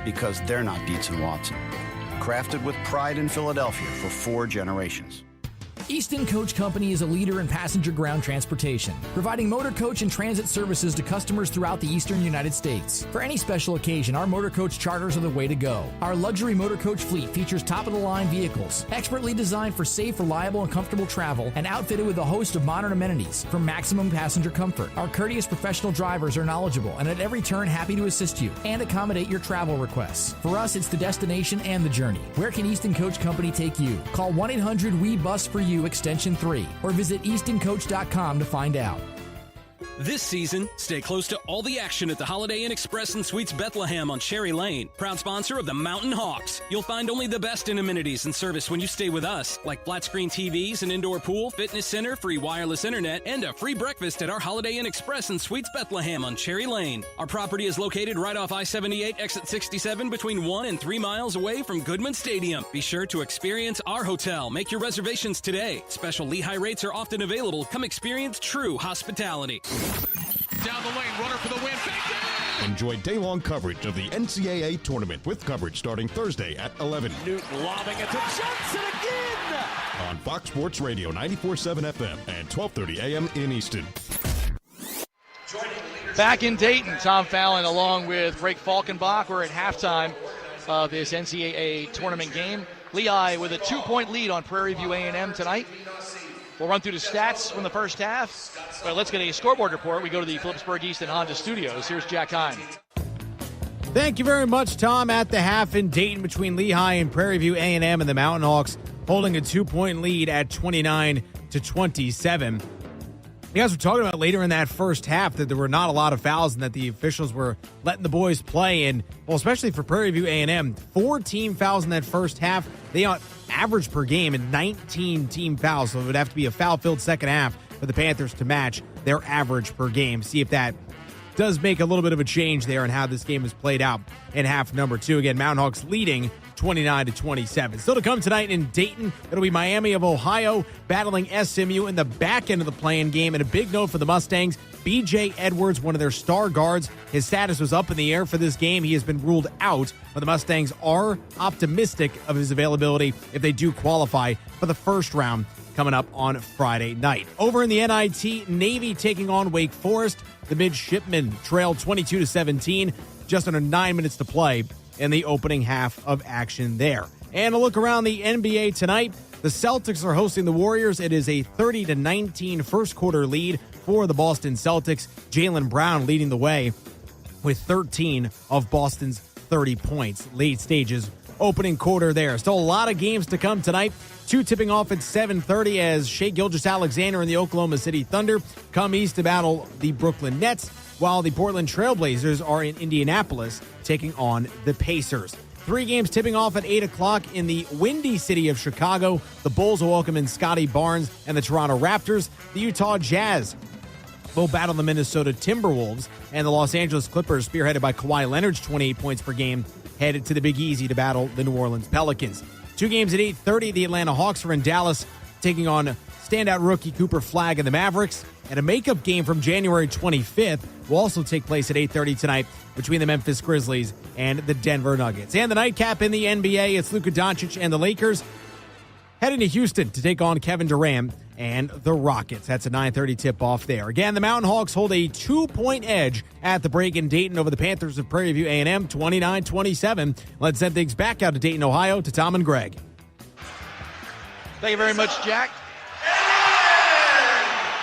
because they're not Dietz & Watson. Crafted with pride in Philadelphia for 4 generations. Easton Coach Company is a leader in passenger ground transportation, providing motor coach and transit services to customers throughout the eastern United States. For any special occasion, our motor coach charters are the way to go. Our luxury motor coach fleet features top-of-the-line vehicles, expertly designed for safe, reliable, and comfortable travel, and outfitted with a host of modern amenities for maximum passenger comfort. Our courteous professional drivers are knowledgeable and at every turn happy to assist you and accommodate your travel requests. For us, it's the destination and the journey. Where can Easton Coach Company take you? Call 1-800-WE-BUS-FOR-YOU Extension 3 or visit eastoncoach.com to find out. This season, stay close to all the action at the Holiday Inn Express and Suites Bethlehem on Cherry Lane. Proud sponsor of the Mountain Hawks. You'll find only the best in amenities and service when you stay with us, like flat screen TVs, an indoor pool, fitness center, free wireless internet, and a free breakfast at our Holiday Inn Express and Suites Bethlehem on Cherry Lane. Our property is located right off I-78, exit 67, between 1 and 3 miles away from Goodman Stadium. Be sure to experience our hotel. Make your reservations today. Special Lehigh rates are often available. Come experience true hospitality. Down the lane, runner for the win. Enjoy day-long coverage of the NCAA tournament with coverage starting Thursday at 11. Newton lobbing it to Johnson again! On Fox Sports Radio 94.7 FM and 12:30 a.m. in Easton. Back in Dayton, Tom Fallon along with Greg Falkenbach. We're at halftime of this NCAA tournament game. Lehigh with a 2-point lead on Prairie View A&M tonight. We'll run through the stats from the first half. But let's get a scoreboard report. We go to the Phillipsburg Easton Honda Studios. Here's Jack Hine. Thank you very much, Tom. At the half in Dayton between Lehigh and Prairie View A&M and the Mountain Hawks holding a 2-point lead at 29-27. You guys were talking about later in that first half that there were not a lot of fouls and that the officials were letting the boys play. And, well, especially for Prairie View A&M, 4 team fouls in that first half. They on average per game and 19 team fouls. So it would have to be a foul-filled second half for the Panthers to match their average per game. See if that does make a little bit of a change there in how this game is played out in half number 2. Again, Mountain Hawks leading 29-27. Still to come tonight in Dayton, it'll be Miami of Ohio battling SMU in the back end of the play-in game. And a big note for the Mustangs, B.J. Edwards, one of their star guards, his status was up in the air for this game. He has been ruled out, but the Mustangs are optimistic of his availability if they do qualify for the first round coming up on Friday night. Over in the NIT, Navy taking on Wake Forest. The midshipmen trailed 22-17, just under 9 minutes to play in the opening half of action there. And a look around the NBA tonight. The Celtics are hosting the Warriors. It is a 30-19 first quarter lead for the Boston Celtics. Jaylen Brown leading the way with 13 of Boston's 30 points. Late stages, opening quarter there. Still a lot of games to come tonight. 2 tipping off at 7:30 as Shai Gilgeous-Alexander and the Oklahoma City Thunder come east to battle the Brooklyn Nets, while the Portland Trailblazers are in Indianapolis taking on the Pacers. 3 games tipping off at 8 o'clock in the windy city of Chicago. The Bulls will welcome in Scotty Barnes and the Toronto Raptors. The Utah Jazz will battle the Minnesota Timberwolves, and the Los Angeles Clippers, spearheaded by Kawhi Leonard's 28 points per game, headed to the Big Easy to battle the New Orleans Pelicans. 2 games at 8:30, the Atlanta Hawks are in Dallas taking on standout rookie Cooper Flagg and the Mavericks. And a makeup game from January 25th will also take place at 8:30 tonight between the Memphis Grizzlies and the Denver Nuggets. And the nightcap in the NBA, it's Luka Doncic and the Lakers heading to Houston to take on Kevin Durant and the Rockets. That's a 9:30 tip-off there. Again, the Mountain Hawks hold a 2-point edge at the break in Dayton over the Panthers of Prairie View A&M, 29-27. Let's send things back out to Dayton, Ohio, to Tom and Greg. Thank you very much, Jack.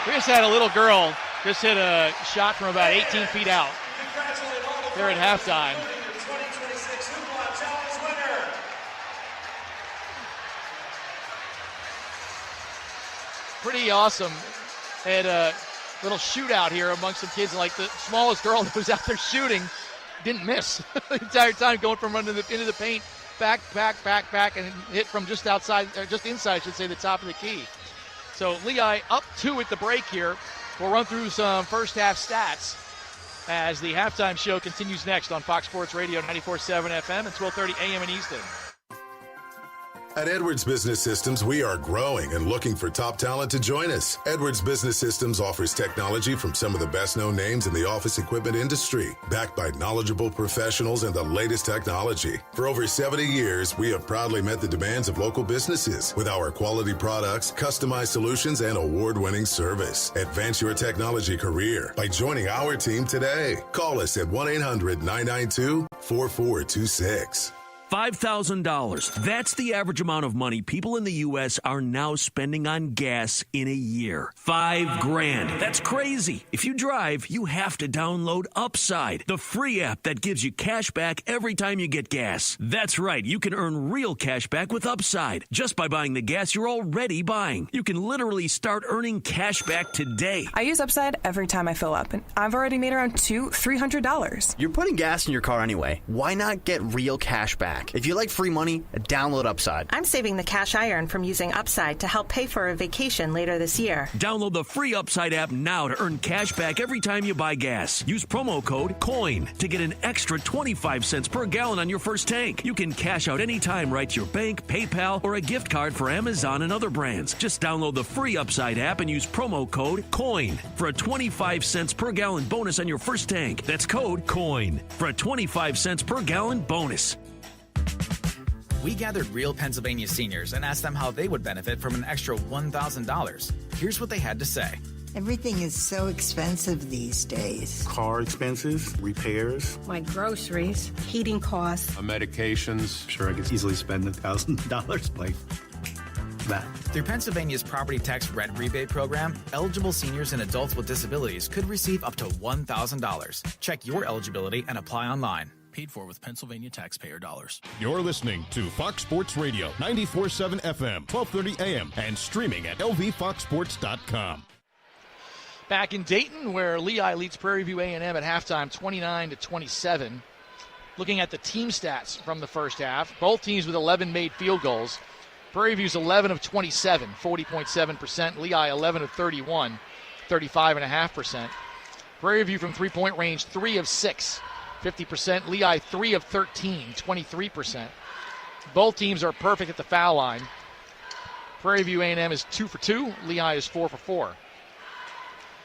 We just had a little girl just hit a shot from about 18 feet out. They're at halftime. Pretty awesome. Had a little shootout here amongst some kids. Like the smallest girl that was out there shooting didn't miss the entire time, going from into the paint, back, and hit from just outside, or just inside, I should say, the top of the key. So Lehigh up 2 at the break here. We'll run through some first half stats as the halftime show continues next on Fox Sports Radio 94.7 FM and 12:30 a.m. in Easton. At Edwards Business Systems, we are growing and looking for top talent to join us. Edwards Business Systems offers technology from some of the best-known names in the office equipment industry, backed by knowledgeable professionals and the latest technology. For over 70 years, we have proudly met the demands of local businesses with our quality products, customized solutions, and award-winning service. Advance your technology career by joining our team today. Call us at 1-800-992-4426. $5,000. That's the average amount of money people in the U.S. are now spending on gas in a year. $5,000. That's crazy. If you drive, you have to download Upside, the free app that gives you cash back every time you get gas. That's right. You can earn real cash back with Upside just by buying the gas you're already buying. You can literally start earning cash back today. I use Upside every time I fill up, and I've already made around $200-$300. You're putting gas in your car anyway. Why not get real cash back? If you like free money, download Upside. I'm saving the cash I earn from using Upside to help pay for a vacation later this year. Download the free Upside app now to earn cash back every time you buy gas. Use promo code COIN to get an extra 25 cents per gallon on your first tank. You can cash out anytime right to your bank, PayPal, or a gift card for Amazon and other brands. Just download the free Upside app and use promo code COIN for a 25 cents per gallon bonus on your first tank. That's code COIN for a 25 cents per gallon bonus. We gathered real Pennsylvania seniors and asked them how they would benefit from an extra $1,000. Here's what they had to say. Everything is so expensive these days. Car expenses, repairs. My groceries, heating costs. Medications. Sure, I could easily spend $1,000 like that. Through Pennsylvania's property tax rent rebate program, eligible seniors and adults with disabilities could receive up to $1,000. Check your eligibility and apply online. Paid for with Pennsylvania taxpayer dollars. You're listening to Fox Sports Radio, 94.7 FM, 12:30 a.m., and streaming at lvfoxsports.com. Back in Dayton, where Lehigh leads Prairie View A&M at halftime, 29-27. Looking at the team stats from the first half, both teams with 11 made field goals. Prairie View's 11 of 27, 40.7%. Lehigh 11 of 31, 35.5%. Prairie View from three-point range, 3 of 6. 50%. Lehigh 3 of 13, 23%. Both teams are perfect at the foul line. Prairie View A&M is 2 for 2. Lehigh is 4 for 4.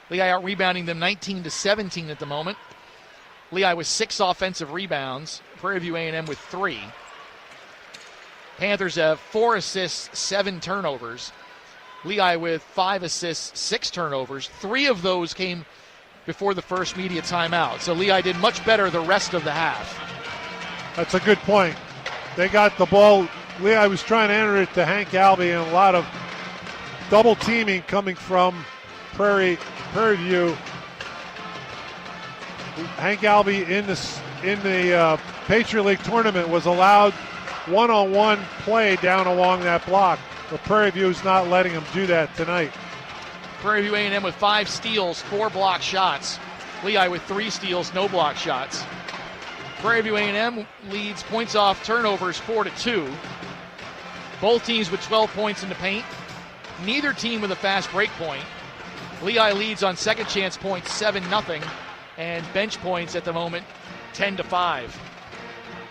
Lehigh out rebounding them 19-17 at the moment. Lehigh with 6 offensive rebounds. Prairie View A&M with 3. Panthers have 4 assists, 7 turnovers. Lehigh with 5 assists, 6 turnovers. 3 of those came before the first media timeout. So Lehigh did much better the rest of the half. That's a good point. They got the ball. Lehigh was trying to enter it to Hank Albee, and a lot of double teaming coming from Prairie View. Hank Albee in the Patriot League tournament was allowed one-on-one play down along that block, but Prairie View is not letting him do that tonight. Prairie View A&M with 5 steals, 4 block shots. Lehigh with 3 steals, no block shots. Prairie View A&M leads points off turnovers 4-2. Both teams with 12 points in the paint. Neither team with a fast break point. Lehigh leads on second chance points 7-0, and bench points at the moment 10-5.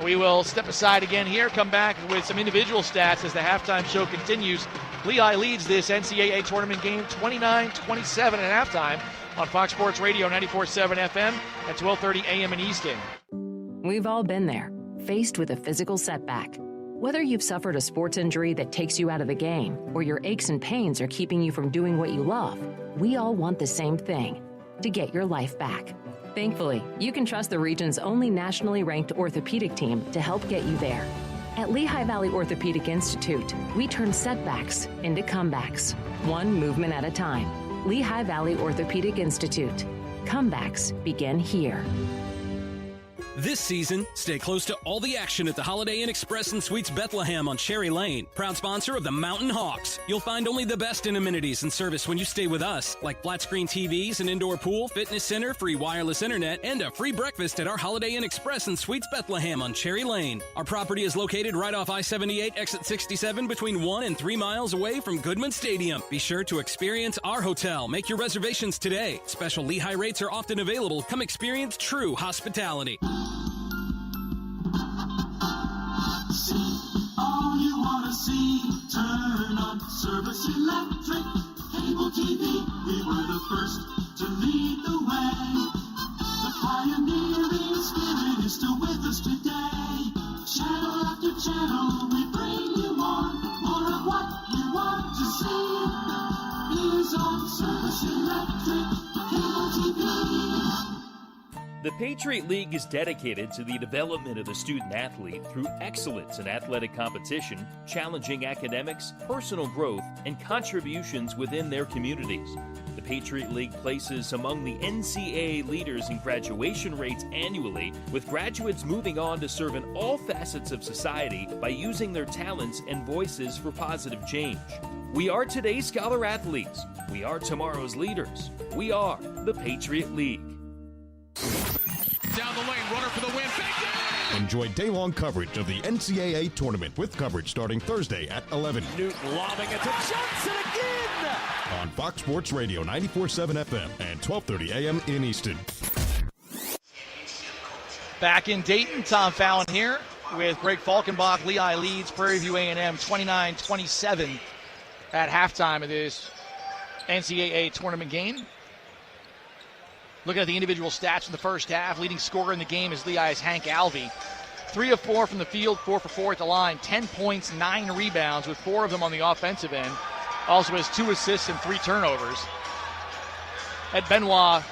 We will step aside again here, come back with some individual stats as the halftime show continues. Lehigh leads this NCAA tournament game 29-27 at halftime on Fox Sports Radio 94.7 FM at 12:30 a.m. in Easton. We've all been there, faced with a physical setback. Whether you've suffered a sports injury that takes you out of the game or your aches and pains are keeping you from doing what you love, we all want the same thing, to get your life back. Thankfully, you can trust the region's only nationally ranked orthopedic team to help get you there. At Lehigh Valley Orthopedic Institute, we turn setbacks into comebacks, one movement at a time. Lehigh Valley Orthopedic Institute. Comebacks begin here. This season, stay close to all the action at the Holiday Inn Express and Suites Bethlehem on Cherry Lane. Proud sponsor of the Mountain Hawks. You'll find only the best in amenities and service when you stay with us, like flat-screen TVs, an indoor pool, fitness center, free wireless internet, and a free breakfast at our Holiday Inn Express and Suites Bethlehem on Cherry Lane. Our property is located right off I-78, exit 67, between 1 and 3 miles away from Goodman Stadium. Be sure to experience our hotel. Make your reservations today. Special Lehigh rates are often available. Come experience true hospitality. All you want to see, turn on Service Electric, cable TV. We were the first to lead the way. The pioneering spirit is still with us today. Channel after channel, we bring you more of what you want to see. Is on Service Electric, cable TV. The Patriot League is dedicated to the development of the student athlete through excellence in athletic competition, challenging academics, personal growth, and contributions within their communities. The Patriot League places among the NCAA leaders in graduation rates annually, with graduates moving on to serve in all facets of society by using their talents and voices for positive change. We are today's scholar athletes. We are tomorrow's leaders. We are the Patriot League. Down the lane, runner for the win. Enjoy day-long coverage of the NCAA tournament with coverage starting Thursday at 11. Newton lobbing it to Johnson again. On Fox Sports Radio 94.7 FM and 12:30 a.m. in Easton. Back in Dayton, Tom Fallon here with Greg Falkenbach. Lehigh leads Prairie View A&M 29-27 at halftime of this NCAA tournament game. Looking at the individual stats in the first half, leading scorer in the game is Lehigh's Hank Alvey. 3 of 4 from the field, 4 for 4 at the line, 10 points, 9 rebounds, with 4 of them on the offensive end. Also has 2 assists and 3 turnovers. Ed Benoit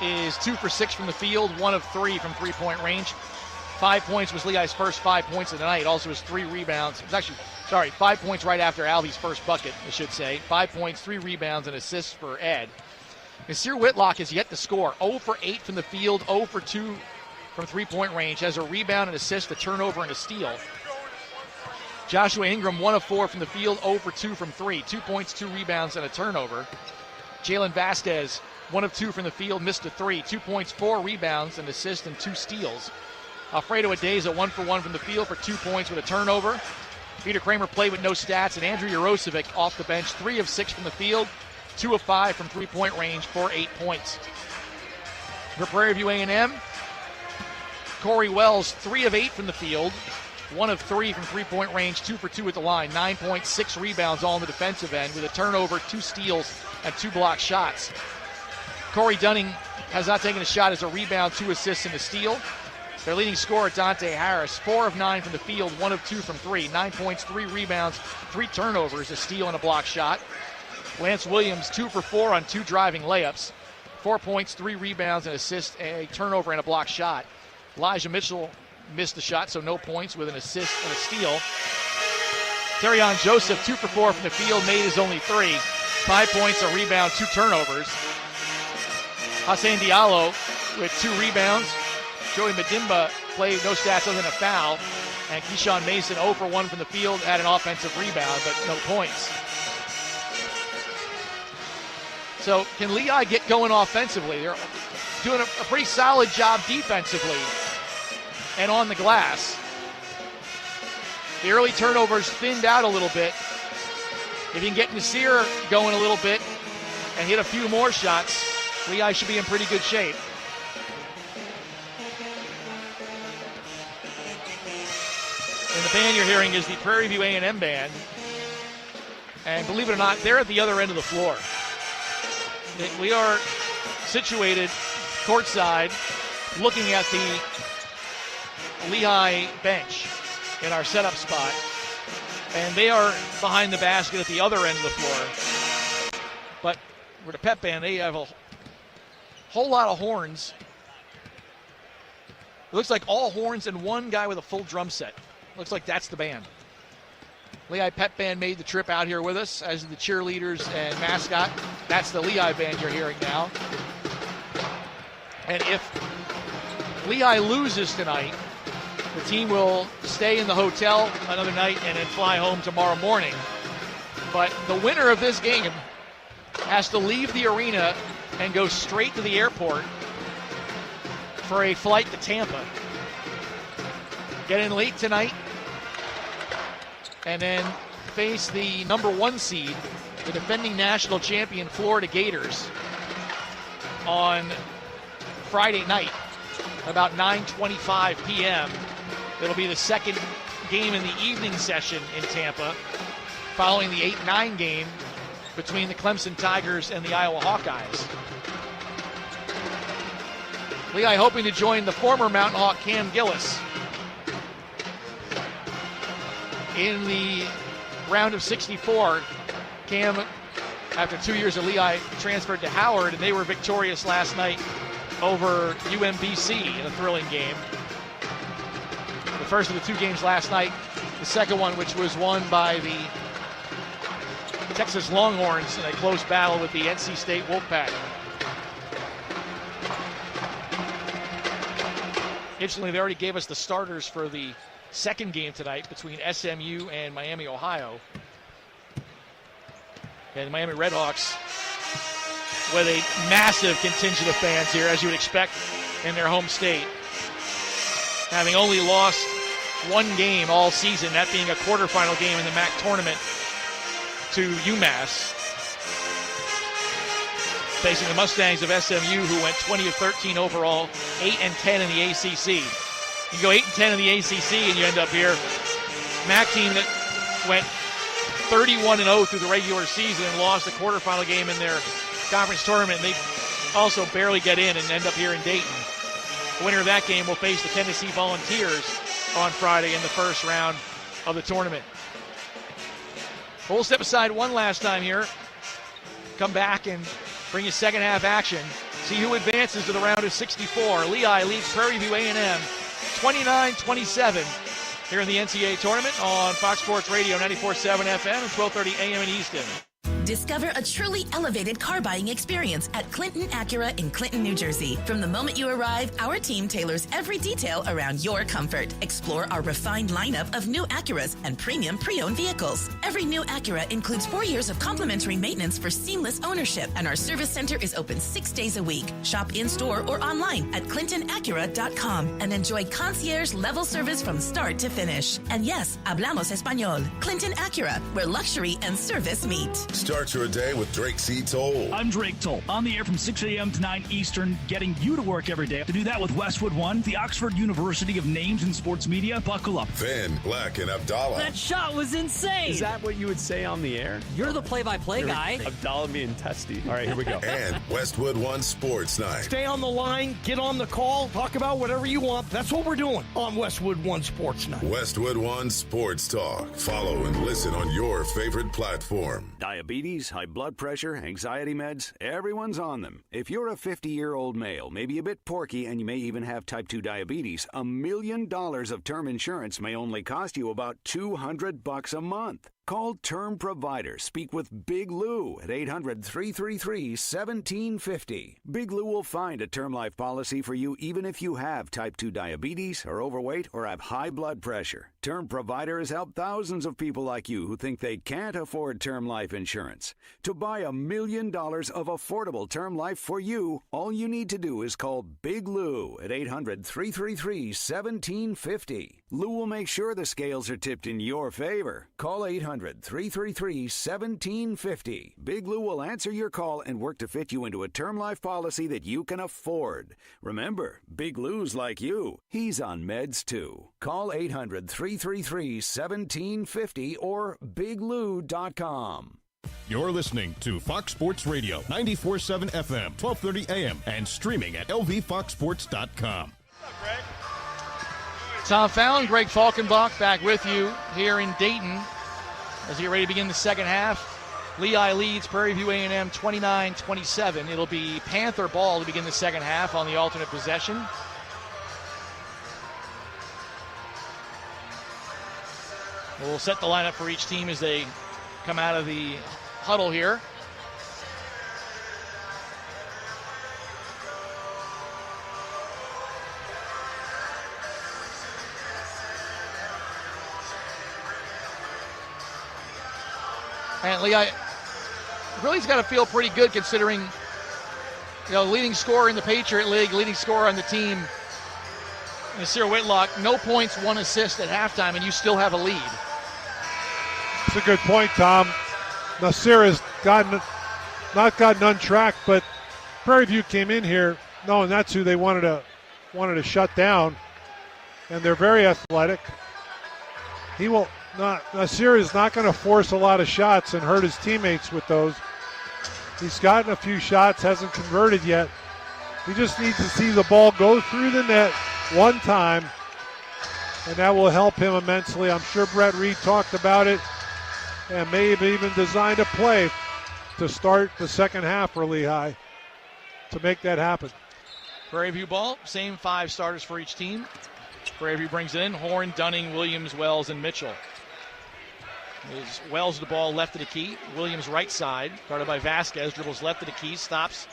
is 2 for 6 from the field, 1 of 3 from three-point range. 5 points was Lehigh's first 5 points of the night. Also has 3 rebounds. It was actually, 5 points right after Alvey's first bucket, I should say. 5 points, 3 rebounds, and assists for Ed. Nasir Whitlock has yet to score. 0 for 8 from the field, 0 for 2 from three-point range. Has a rebound, an assist, a turnover, and a steal. Joshua Ingram, 1 of 4 from the field, 0 for 2 from 3. 2 points, 2 rebounds, and a turnover. Jalen Vasquez, 1 of 2 from the field, missed a 3. 2 points, 4 rebounds, an assist, and 2 steals. Alfredo Adeza, 1 for 1 from the field for 2 points with a turnover. Peter Kramer played with no stats, and Andrew Jarosevic off the bench, 3 of 6 from the field, 2 of 5 from three-point range for 8 points. For Prairie View A&M, Corey Wells, 3 of 8 from the field, 1 of 3 from three-point range, 2 for 2 at the line, 9.6 rebounds all on the defensive end with a turnover, 2 steals, and 2 blocked shots. Corey Dunning has not taken a shot as a rebound, 2 assists, and a steal. Their leading scorer, Dante Harris, 4 of 9 from the field, 1 of 2 from 3, 9 points, 3 rebounds, 3 turnovers, a steal, and a blocked shot. Lance Williams, 2 for 4 on 2 driving layups, 4 points, 3 rebounds, an assist, a turnover, and a blocked shot. Elijah Mitchell missed the shot, so no points with an assist and a steal. Terrion Joseph, 2 for 4 from the field, made his only 3. 5 points, a rebound, 2 turnovers. Hussein Diallo with 2 rebounds. Joey Medimba played no stats other than a foul. And Keyshawn Mason, 0 for 1 from the field, had an offensive rebound, but no points. So can Lehigh get going offensively? They're doing a pretty solid job defensively and on the glass. The early turnovers thinned out a little bit. If you can get Nasir going a little bit and hit a few more shots, Lehigh should be in pretty good shape. And the band you're hearing is the Prairie View A&M band. And believe it or not, they're at the other end of the floor. We are situated courtside looking at the Lehigh bench in our setup spot. And they are behind the basket at the other end of the floor. But for the pep band, they have a whole lot of horns. It looks like all horns and one guy with a full drum set. Looks like that's the band. Lehigh Pep Band made the trip out here with us, as the cheerleaders and mascot. That's the Lehigh band you're hearing now. And if Lehigh loses tonight, the team will stay in the hotel another night and then fly home tomorrow morning. But the winner of this game has to leave the arena and go straight to the airport for a flight to Tampa. Get in late tonight and then face the number 1 seed, the defending national champion Florida Gators, on Friday night about 9:25 p.m. It'll be the second game in the evening session in Tampa, following the 8-9 game between the Clemson Tigers and the Iowa Hawkeyes. Lehigh hoping to join the former Mountain Hawk Cam Gillis in the round of 64. Cam, after 2 years at Lehigh, transferred to Howard, and they were victorious last night over UMBC in a thrilling game. The first of the 2 games last night, the second one, which was won by the Texas Longhorns in a close battle with the NC State Wolfpack. Interestingly, they already gave us the starters for the second game tonight between SMU and Miami, Ohio. And the Miami Redhawks with a massive contingent of fans here, as you would expect in their home state, having only lost 1 game all season, that being a quarterfinal game in the MAC tournament to UMass, facing the Mustangs of SMU, who went 20-13 overall, 8-10 in the ACC. You go 8-10 in the ACC and you end up here. MAC team that went 31-0 through the regular season and lost a quarterfinal game in their conference tournament. They also barely get in and end up here in Dayton. The winner of that game will face the Tennessee Volunteers on Friday in the first round of the tournament. We'll step aside one last time here. Come back and bring you second half action. See who advances to the round of 64. Lehigh leads Prairie View A&M 29-27 here in the NCAA tournament on Fox Sports Radio 94.7 FM and 1230 AM in Easton. Discover a truly elevated car buying experience at Clinton Acura in Clinton, New Jersey. From the moment you arrive, our team tailors every detail around your comfort. Explore our refined lineup of new Acuras and premium pre-owned vehicles. Every new Acura includes 4 years of complimentary maintenance for seamless ownership, and our service center is open 6 days a week. Shop in-store or online at clintonacura.com and enjoy concierge-level service from start to finish. And yes, hablamos español. Clinton Acura, where luxury and service meet. Start your day with Drake C. Toll. I'm Drake Toll, on the air from 6 a.m. to 9 Eastern, getting you to work every day. To do that with Westwood One, the Oxford University of Names in Sports Media. Buckle up. Then Black and Abdallah. That shot was insane. Is that what you would say on the air? You're the play-by-play guy. Abdallah being testy. All right, here we go. And Westwood One Sports Night. Stay on the line, get on the call, talk about whatever you want. That's what we're doing on Westwood One Sports Night. Westwood One Sports Talk. Follow and listen on your favorite platform. Diabetes, high blood pressure, anxiety meds, everyone's on them. If you're a 50-year-old male, maybe a bit porky, and you may even have type 2 diabetes, $1 million of term insurance may only cost you about $200 a month. Call Term Provider. Speak with Big Lou at 800-333-1750. Big Lou will find a term life policy for you even if you have type 2 diabetes, are overweight, or have high blood pressure. Term Provider has helped thousands of people like you who think they can't afford term life insurance. To buy $1 million of affordable term life for you, all you need to do is call Big Lou at 800-333-1750. Lou will make sure the scales are tipped in your favor. Call 800-333-1750. Big Lou will answer your call and work to fit you into a term life policy that you can afford. Remember, Big Lou's like you. He's on meds too. Call 800-333-1750 or biglou.com. You're listening to Fox Sports Radio, 94.7 FM, 1230 AM, and streaming at lvfoxsports.com. Tom Fallon, Greg Falkenbach back with you here in Dayton as we get ready to begin the second half. Lehigh leads Prairie View A&M 29-27. It'll be Panther ball to begin the second half on the alternate possession. We'll set the lineup for each team as they come out of the huddle here. And Lehigh really's got to feel pretty good considering, leading scorer in the Patriot League, leading scorer on the team, Nasir Whitlock, no points, 1 assist at halftime, and you still have a lead. That's a good point, Tom. Nasir has not gotten untracked, but Prairie View came in here knowing that's who they wanted to shut down, and they're very athletic. Nasir is not going to force a lot of shots and hurt his teammates with those. He's gotten a few shots, hasn't converted yet. He just needs to see the ball go through the net one time, and that will help him immensely. I'm sure Brett Reed talked about it and may have even designed a play to start the second half for Lehigh to make that happen. Prairie View ball, same 5 starters for each team. Prairie View brings it in. Horn, Dunning, Williams, Wells, and Mitchell. Wells the ball left of the key. Williams right side, guarded by Vasquez. Dribbles left of the key, stops,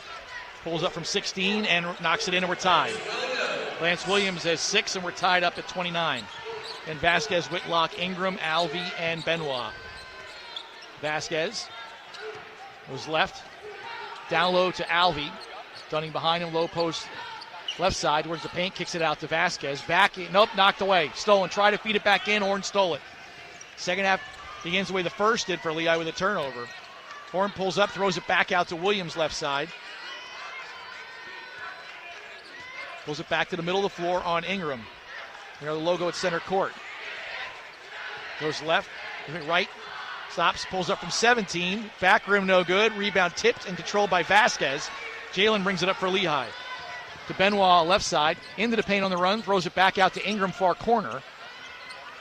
pulls up from 16, and knocks it in, and we're tied. Lance Williams has 6, and we're tied up at 29. And Vasquez, Whitlock, Ingram, Alvey, and Benoit. Vasquez was left, down low to Alvey. Dunning behind him, low post, left side towards the paint, kicks it out to Vasquez. Back, nope, knocked away. Stolen, try to feed it back in, Horn stole it. Second half begins the way the first did for Lehigh with a turnover. Horn pulls up, throws it back out to Williams left side. Pulls it back to the middle of the floor on Ingram. The logo at center court. Goes left, right, stops, pulls up from 17. Back rim no good. Rebound tipped and controlled by Vasquez. Jalen brings it up for Lehigh. To Benoit left side, into the paint on the run, throws it back out to Ingram far corner.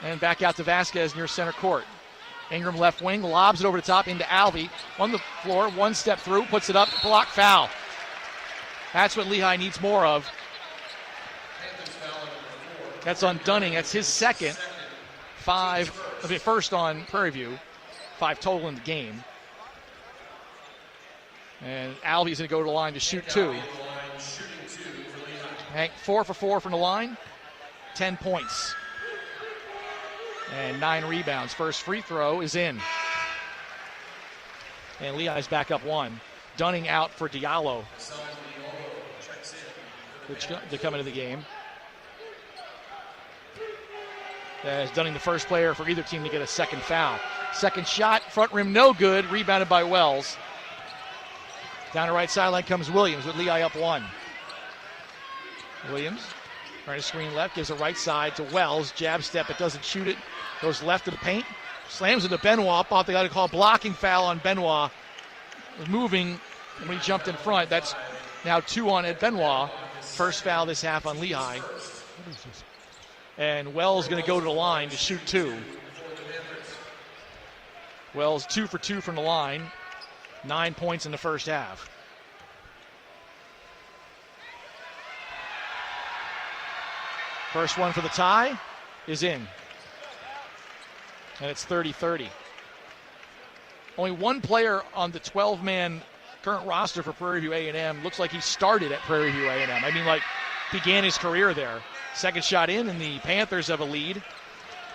And back out to Vasquez near center court. Ingram left wing, lobs it over the top into Alvey. On the floor, 1 step through, puts it up, block foul. That's what Lehigh needs more of. That's on Dunning. That's his second. First on Prairie View. 5 total in the game. And Alvey's going to go to the line to shoot 2. Hank 4 for 4 from the line. 10 points. And 9 rebounds. First free throw is in. And Lehigh's back up 1. Dunning out for Diallo to come into the game. As Dunning the first player for either team to get a second foul. Second shot, front rim no good, rebounded by Wells. Down the right sideline comes Williams with Lehigh up 1. Williams trying to screen left, gives a right side to Wells. Jab step, it doesn't shoot it. Goes left to the paint. Slams into Benoit. Thought they got to call a blocking foul on Benoit. Moving when he jumped in front. That's now 2 on Ed Benoit. First foul this half on Lehigh. And Wells going to go to the line to shoot 2. Wells 2 for 2 from the line. 9 points in the first half. First one for the tie is in. And it's 30-30. Only one player on the 12-man current roster for Prairie View A&M looks like he started at Prairie View A&M. I mean, like, began his career there. Second shot in, and the Panthers have a lead,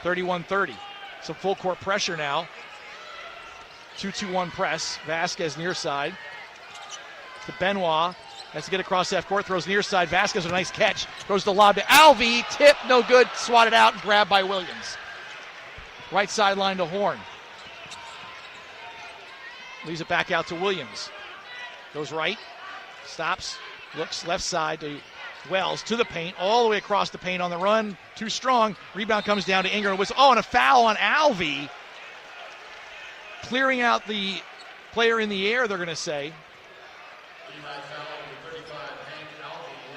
31-30. Some full court pressure now. 2-2-1 press. Vasquez near side. To Benoit. Has to get across half court, throws near side. Vasquez with a nice catch. Throws the lob to Alvey. Tip, no good. Swatted out and grabbed by Williams. Right sideline to Horn. Leaves it back out to Williams. Goes right. Stops. Looks left side to Wells to the paint. All the way across the paint on the run. Too strong. Rebound comes down to Ingram. Oh, and a foul on Alvey. Clearing out the player in the air, they're going to say.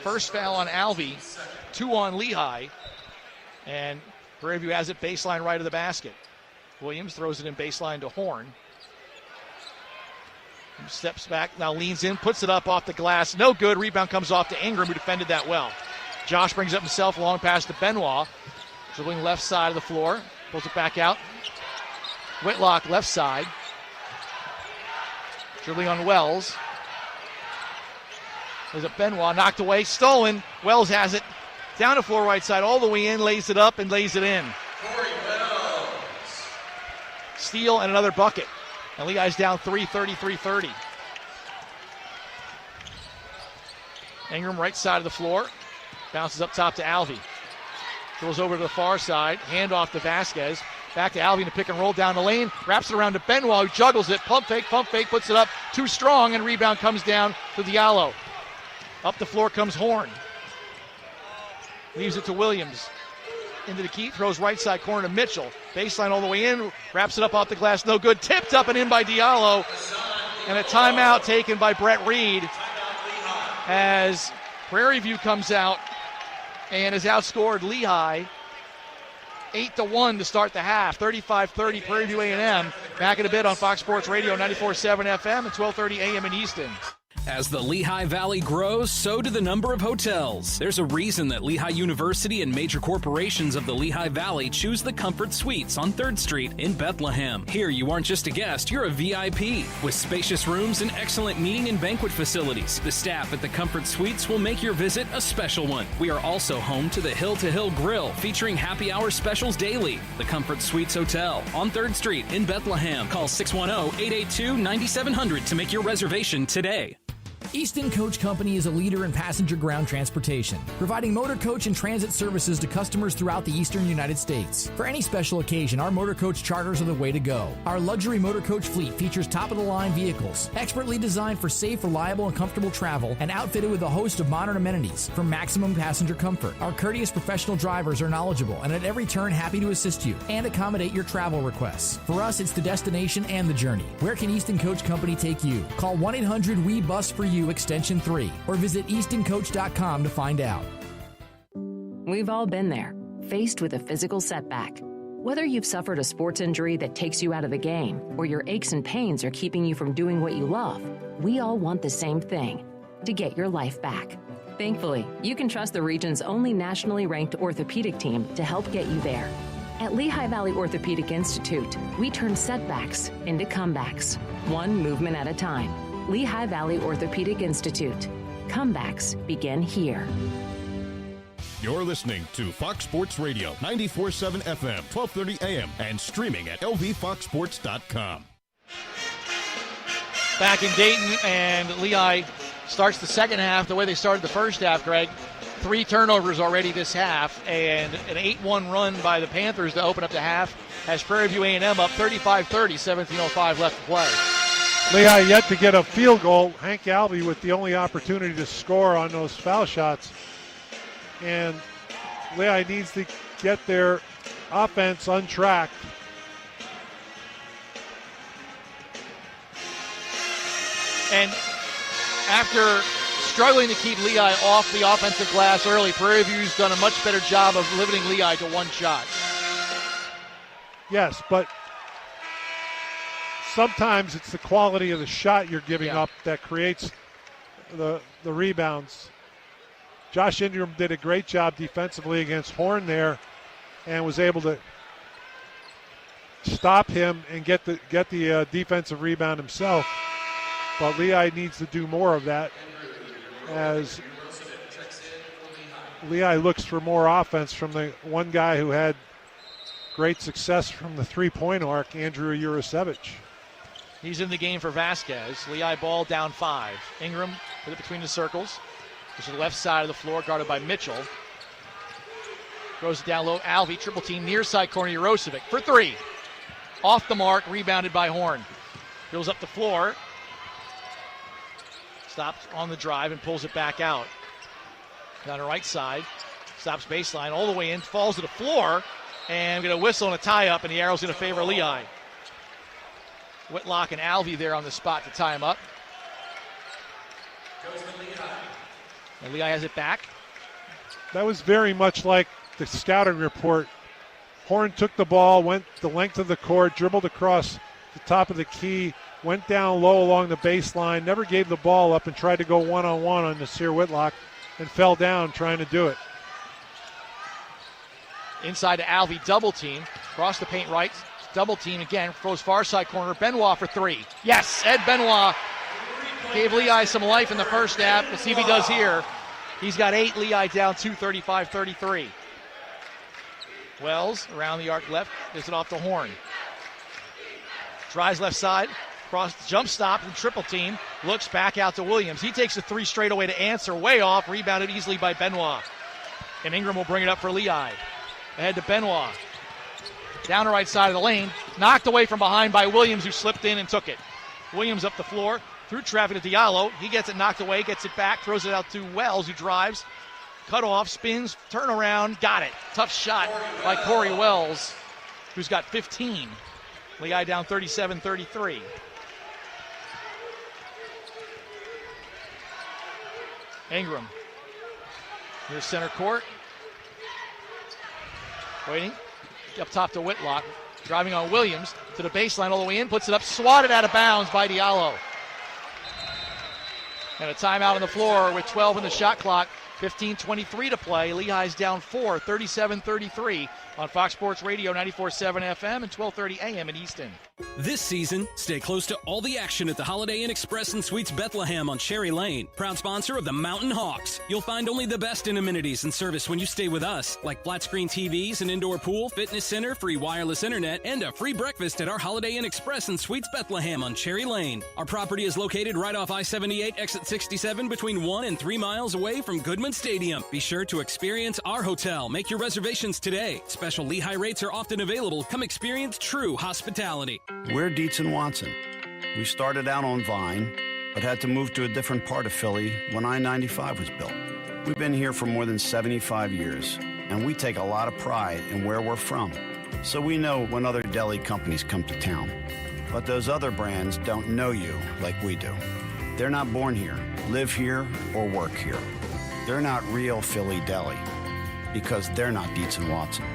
First foul on Alvey, 2 on Lehigh, and Prairie View has it baseline right of the basket. Williams throws it in baseline to Horn. Steps back, now leans in, puts it up off the glass. No good. Rebound comes off to Ingram, who defended that well. Josh brings it up himself, long pass to Benoit. Dribbling left side of the floor, pulls it back out. Whitlock left side. Dribbling on Wells. There's a Benoit knocked away, stolen. Wells has it. Down the floor right side, all the way in, lays it up and lays it in. Steal and another bucket. And Lehigh's down 3, 33-30. Ingram right side of the floor. Bounces up top to Alvey. Goes over to the far side. Handoff to Vasquez. Back to Alvey in a pick and roll down the lane. Wraps it around to Benoit, who juggles it. Pump fake, puts it up. Too strong, and rebound comes down to Diallo. Up the floor comes Horn. Leaves it to Williams. Into the key, throws right side corner to Mitchell. Baseline all the way in, wraps it up off the glass, no good. Tipped up and in by Diallo. And a timeout taken by Brett Reed as Prairie View comes out and has outscored Lehigh 8-1 to start the half. 35-30 Prairie View A&M. Back in a bit on Fox Sports Radio 94.7 FM and 12:30 a.m. in Easton. As the Lehigh Valley grows, so do the number of hotels. There's a reason that Lehigh University and major corporations of the Lehigh Valley choose the Comfort Suites on 3rd Street in Bethlehem. Here you aren't just a guest, you're a VIP. With spacious rooms and excellent meeting and banquet facilities, the staff at the Comfort Suites will make your visit a special one. We are also home to the Hill to Hill Grill, featuring happy hour specials daily. The Comfort Suites Hotel on 3rd Street in Bethlehem. Call 610-882-9700 to make your reservation today. Easton Coach Company is a leader in passenger ground transportation, providing motor coach and transit services to customers throughout the eastern United States. For any special occasion, our motor coach charters are the way to go. Our luxury motor coach fleet features top-of-the-line vehicles, expertly designed for safe, reliable, and comfortable travel, and outfitted with a host of modern amenities for maximum passenger comfort. Our courteous professional drivers are knowledgeable and at every turn happy to assist you and accommodate your travel requests. For us, it's the destination and the journey. Where can Easton Coach Company take you? Call 1-800-WE-BUS-FOR-YOU extension 3 or visit eastoncoach.com to find out. We've all been there, faced with a physical setback. Whether you've suffered a sports injury that takes you out of the game or your aches and pains are keeping you from doing what you love, we all want the same thing, to get your life back. Thankfully, you can trust the region's only nationally ranked orthopedic team to help get you there. At Lehigh Valley Orthopedic Institute, we turn setbacks into comebacks, one movement at a time. Lehigh Valley Orthopedic Institute. Comebacks begin here. You're listening to Fox Sports Radio, 94.7 FM, 12:30 a.m., and streaming at lvfoxsports.com. Back in Dayton, and Lehigh starts the second half the way they started the first half, Greg. 3 turnovers already this half, and an 8-1 run by the Panthers to open up the half has Prairie View A&M up 35-30, 17:05 left to play. Lehigh yet to get a field goal. Hank Alvey with the only opportunity to score on those foul shots. And Lehigh needs to get their offense untracked. And after struggling to keep Lehigh off the offensive glass early, Prairie View's done a much better job of limiting Lehigh to one shot. Yes, but sometimes it's the quality of the shot you're giving up that creates the rebounds. Josh Ingram did a great job defensively against Horn there and was able to stop him and get the defensive rebound himself. But Lehigh needs to do more of that as Lehigh looks for more offense from the one guy who had great success from the three-point arc, Andrew Urasevich. He's in the game for Vasquez. Lehigh ball down 5. Ingram with it between the circles. To the left side of the floor, guarded by Mitchell. Throws it down low. Alvey, triple team, near side corner, Jurosevic for 3. Off the mark, rebounded by Horn. Drills up the floor. Stops on the drive and pulls it back out. Down the right side. Stops baseline all the way in, falls to the floor, and going to whistle and a tie-up, and the arrow's going to favor Lehigh. Whitlock and Alvey there on the spot to tie him up. And Lehigh has it back. That was very much like the scouting report. Horn took the ball, went the length of the court, dribbled across the top of the key, went down low along the baseline, never gave the ball up and tried to go one-on-one on Nasir Whitlock and fell down trying to do it. Inside to Alvey, double team. Across the paint right, double team again. Throws far side corner. Benoit for 3. Yes, Ed Benoit gave Lehigh some life in the first half. We'll see if he does here. He's got 8. Lehigh down 2, 35-33. Wells around the arc left. Gives it off to Horn. Drives left side. Cross, jump stop and triple team. Looks back out to Williams. He takes a 3 straight away to answer. Way off. Rebounded easily by Benoit. And Ingram will bring it up for Lehigh. Ahead to Benoit. Down the right side of the lane. Knocked away from behind by Williams, who slipped in and took it. Williams up the floor. Through traffic to Diallo. He gets it knocked away. Gets it back. Throws it out to Wells, who drives. Cut off. Spins. Turn around. Got it. Tough shot by Corey Wells, who's got 15. Lehigh down 37-33. Ingram. Near center court. Waiting. Up top to Whitlock. Driving on Williams to the baseline all the way in. Puts it up. Swatted out of bounds by Diallo. And a timeout on the floor with 12 in the shot clock. 15:23 to play. Lehigh's down 4, 37-33 on Fox Sports Radio 94.7 FM and 12:30 a.m. in Easton. This season, stay close to all the action at the Holiday Inn Express and Suites Bethlehem on Cherry Lane. Proud sponsor of the Mountain Hawks. You'll find only the best in amenities and service when you stay with us, like flat screen TVs, an indoor pool, fitness center, free wireless internet, and a free breakfast at our Holiday Inn Express and Suites Bethlehem on Cherry Lane. Our property is located right off I-78, exit 67, between 1 and 3 miles away from Goodman Stadium. Be sure to experience our hotel. Make your reservations today. Special Lehigh rates are often available. Come experience true hospitality. We're Dietz & Watson. We started out on Vine, but had to move to a different part of Philly when I-95 was built. We've been here for more than 75 years, and we take a lot of pride in where we're from. So we know when other deli companies come to town. But those other brands don't know you like we do. They're not born here, live here, or work here. They're not real Philly deli because they're not Dietz & Watson.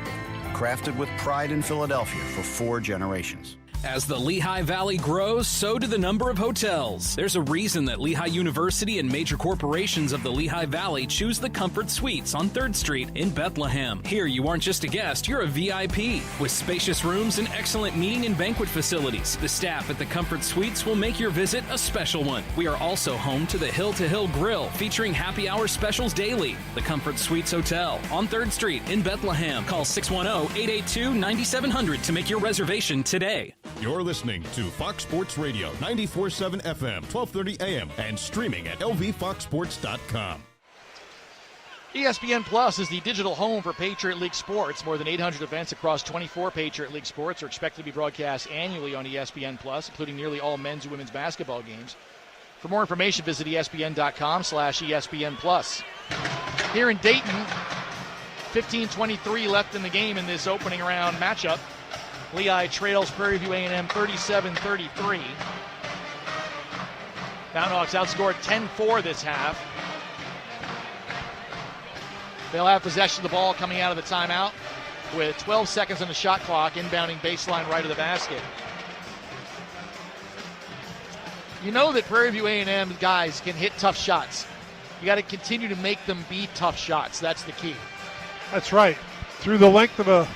Crafted with pride in Philadelphia for 4 generations. As the Lehigh Valley grows, so do the number of hotels. There's a reason that Lehigh University and major corporations of the Lehigh Valley choose the Comfort Suites on 3rd Street in Bethlehem. Here, you aren't just a guest, you're a VIP. With spacious rooms and excellent meeting and banquet facilities, the staff at the Comfort Suites will make your visit a special one. We are also home to the Hill to Hill Grill, featuring happy hour specials daily. The Comfort Suites Hotel on 3rd Street in Bethlehem. Call 610-882-9700 to make your reservation today. You're listening to Fox Sports Radio, 94.7 FM, 12:30 a.m., and streaming at lvfoxsports.com. ESPN Plus is the digital home for Patriot League sports. More than 800 events across 24 Patriot League sports are expected to be broadcast annually on ESPN Plus, including nearly all men's and women's basketball games. For more information, visit ESPN.com/ESPN Plus. Here in Dayton, 15:23 left in the game in this opening round matchup. Lehigh trails Prairie View A&M 37-33. Mountain Hawks outscored 10-4 this half. They'll have possession of the ball coming out of the timeout with 12 seconds on the shot clock, inbounding baseline right of the basket. You know that Prairie View A&M guys can hit tough shots. You got to continue to make them be tough shots. That's the key. That's right. Through the length of the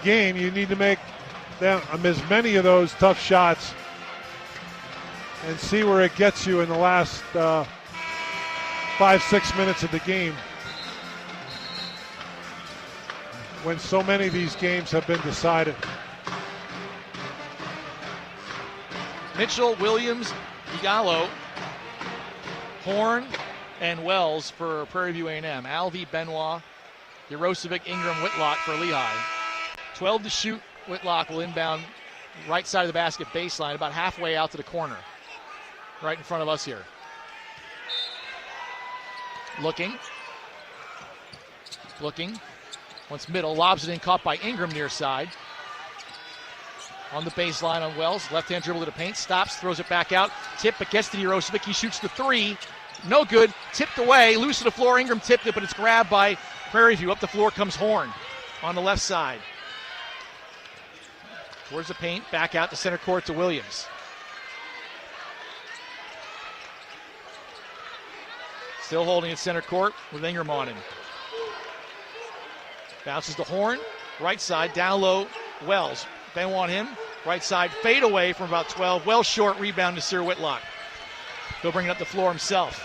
game, you need to make them as many of those tough shots and see where it gets you in the last 5-6 minutes of the game, when so many of these games have been decided. Mitchell, Williams, Diallo, Horn, and Wells for Prairie View A&M. Alvey, Benoit, Yarosevic, Ingram, Whitlock for Lehigh. 12 to shoot. Whitlock will inbound right side of the basket baseline, about halfway out to the corner. Right in front of us here. Looking. Once middle, lobs it in, caught by Ingram near side. On the baseline on Wells, left-hand dribble to the paint, stops, throws it back out. Tip, but gets to Yarosevic. He shoots the three. No good. Tipped away, loose to the floor. Ingram tipped it, but it's grabbed by Prairie View. Up the floor comes Horn on the left side. Towards the paint, back out to center court to Williams. Still holding at center court with Ingram on him. Bounces to Horn, right side, down low, Wells. Benoit on him, right side, fade away from about 12. Wells short, rebound to Sir Whitlock. He'll bring it up the floor himself.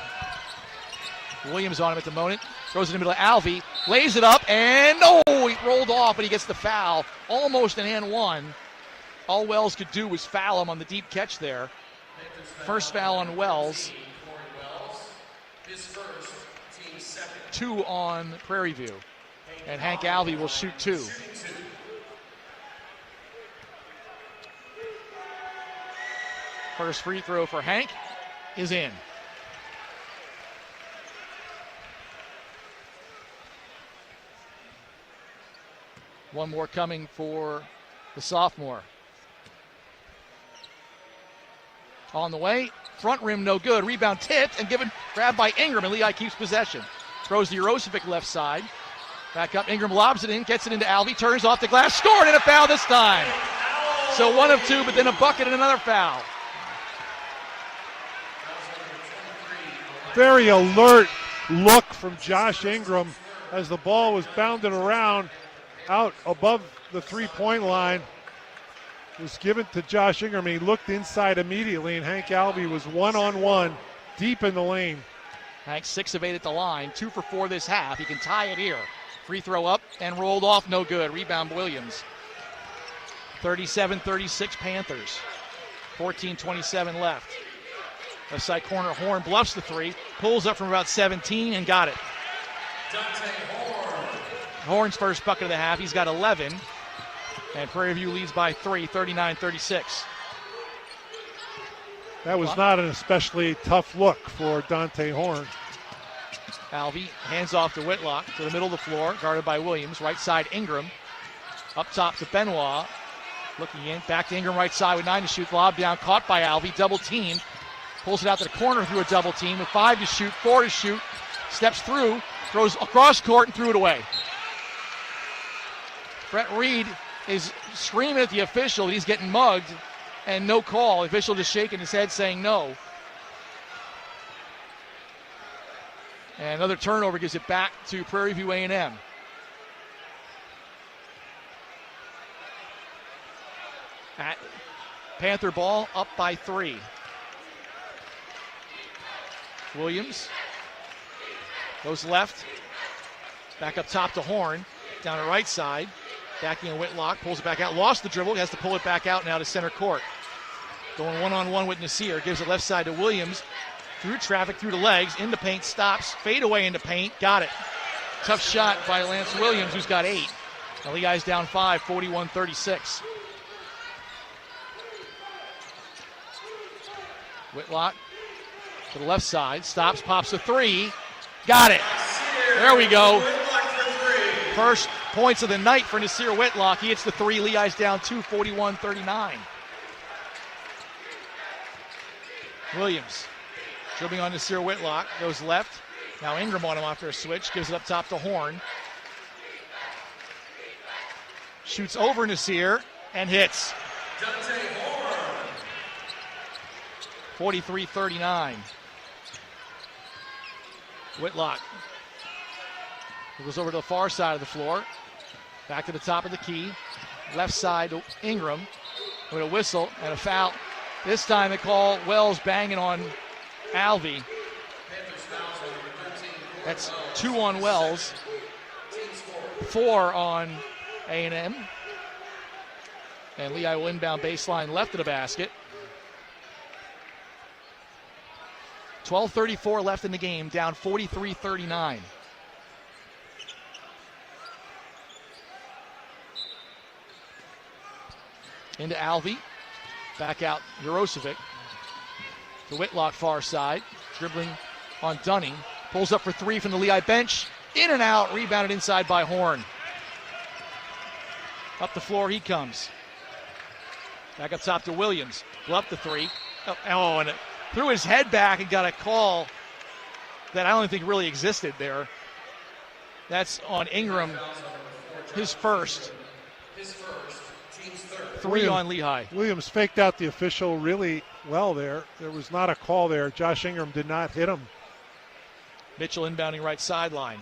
Williams on him at the moment. Throws it in the middle of Alvey, lays it up, and he rolled off, but he gets the foul. Almost an and one. All Wells could do was foul him on the deep catch there. First foul on Wells. 2 on Prairie View. And Hank Alvey will shoot 2. First free throw for Hank is in. One more coming for the sophomore. On the way, front rim no good. Rebound tipped and grabbed by Ingram, and Lehigh keeps possession. Throws to Yarosevic left side. Back up, Ingram lobs it in, gets it into Alvey, turns off the glass, scored, and a foul this time. So 1 of 2, but then a bucket and another foul. Very alert look from Josh Ingram as the ball was bounded around out above the three-point line. It was given to Josh Ingram. He looked inside immediately, and Hank Alvey was one-on-one deep in the lane. Hank 6 of 8 at the line, 2 for 4 this half. He can tie it here. Free throw up and rolled off, no good. Rebound Williams. 37-36 Panthers. 14:27 left. Left side corner, Horn bluffs the 3, pulls up from about 17 and got it. Horn's first bucket of the half. He's got 11. And Prairie View leads by 3, 39-36. That was not an especially tough look for Dante Horn. Alvey hands off to Whitlock to the middle of the floor, guarded by Williams. Right side, Ingram. Up top to Benoit. Looking in, back to Ingram right side with 9 to shoot. Lob down, caught by Alvey, double team. Pulls it out to the corner through a double team with 5 to shoot, 4 to shoot. Steps through, throws across court and threw it away. Brett Reed is screaming at the official. He's getting mugged and no call. The official just shaking his head saying no. And another turnover gives it back to Prairie View A&M. At Panther ball up by 3. Williams goes left. Back up top to Horn. Down the right side. Backing in Whitlock. Pulls it back out. Lost the dribble. He has to pull it back out now to center court. Going one-on-one with Nasir. Gives it left side to Williams. Through traffic, through the legs. Into paint. Stops. Fade away into paint. Got it. Tough shot by Lance Williams, who's got 8. Now Lehigh's down 5, 41-36. Whitlock to the left side. Stops. Pops a 3. Got it. There we go. First points of the night for Nasir Whitlock. He hits the 3. Lehigh's down 2, 41-39. Williams dribbling on Nasir Whitlock. Goes left. Now Ingram on him after a switch. Gives it up top to Horn. Shoots over Nasir and hits. 43-39. Whitlock goes over to the far side of the floor. Back to the top of the key. Left side to Ingram with a whistle and a foul. This time they call Wells banging on Alvey. That's 2 on Wells. 4 on A&M. And Lehigh will inbound baseline left of the basket. 12:34 left in the game, down 43-39. Into Alvey. Back out Jurosevic. To Whitlock far side. Dribbling on Dunning. Pulls up for three from the Lehigh bench. In and out. Rebounded inside by Horn. Up the floor he comes. Back up top to Williams. Go up the three. Oh, and threw his head back and got a call that I don't think really existed there. That's on Ingram. His first. Three on Lehigh. Williams faked out the official really well there. There was not a call there. Josh Ingram did not hit him. Mitchell inbounding right sideline.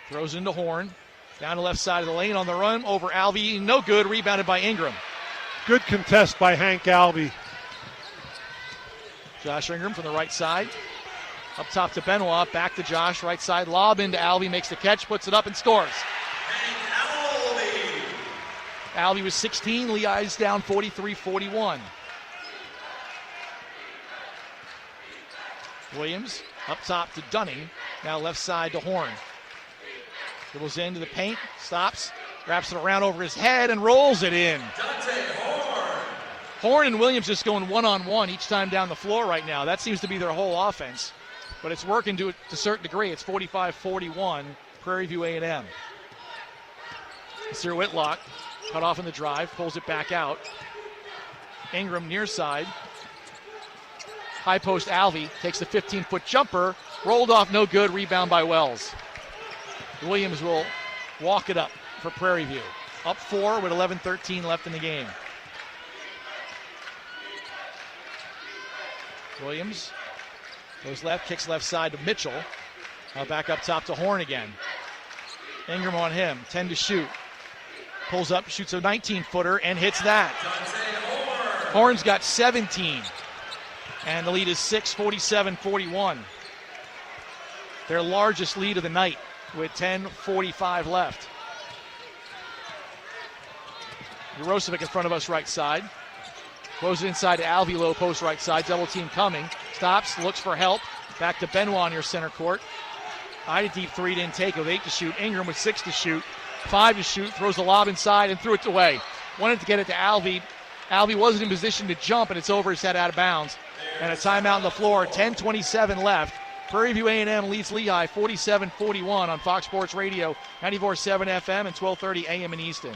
Throws into Horn. Down the left side of the lane on the run. Over Alvey. No good. Rebounded by Ingram. Good contest by Hank Alvey. Josh Ingram from the right side. Up top to Benoit. Back to Josh. Right side. Lob into Alvey. Makes the catch. Puts it up and scores. Alvey was 16. Lehigh's down 43-41. Williams up top to Dunning. Now left side to Horn. Dribbles into the paint. Stops. Wraps it around over his head and rolls it in. Horn and Williams just going one-on-one each time down the floor right now. That seems to be their whole offense. But it's working to a certain degree. It's 45-41, Prairie View A&M. Sir Whitlock cut off in the drive, pulls it back out. Ingram near side. High post Alvey takes the 15-foot jumper. Rolled off, no good. Rebound by Wells. Williams will walk it up for Prairie View. Up 4 with 11:13 left in the game. Williams goes left, kicks left side to Mitchell. Now back up top to Horn again. Ingram on him, 10 to shoot. Pulls up, shoots a 19-footer, and hits that. Horn's got 17. And the lead is 6, 47-41. Their largest lead of the night with 10:45 left. Jurosevic in front of us right side. Throws it inside to Alvey, low post right side. Double team coming. Stops, looks for help. Back to Benoit near center court. Eyed a deep three, didn't take it with 8 to shoot. Ingram with 6 to shoot. 5 to shoot. Throws the lob inside and threw it away. Wanted to get it to Alvey. Alvey wasn't in position to jump, and it's over his head out of bounds. And a timeout on the floor. 10:27 left. Prairie View A&M leads Lehigh 47-41 on Fox Sports Radio, 94.7 FM and 12:30 a.m. in Easton.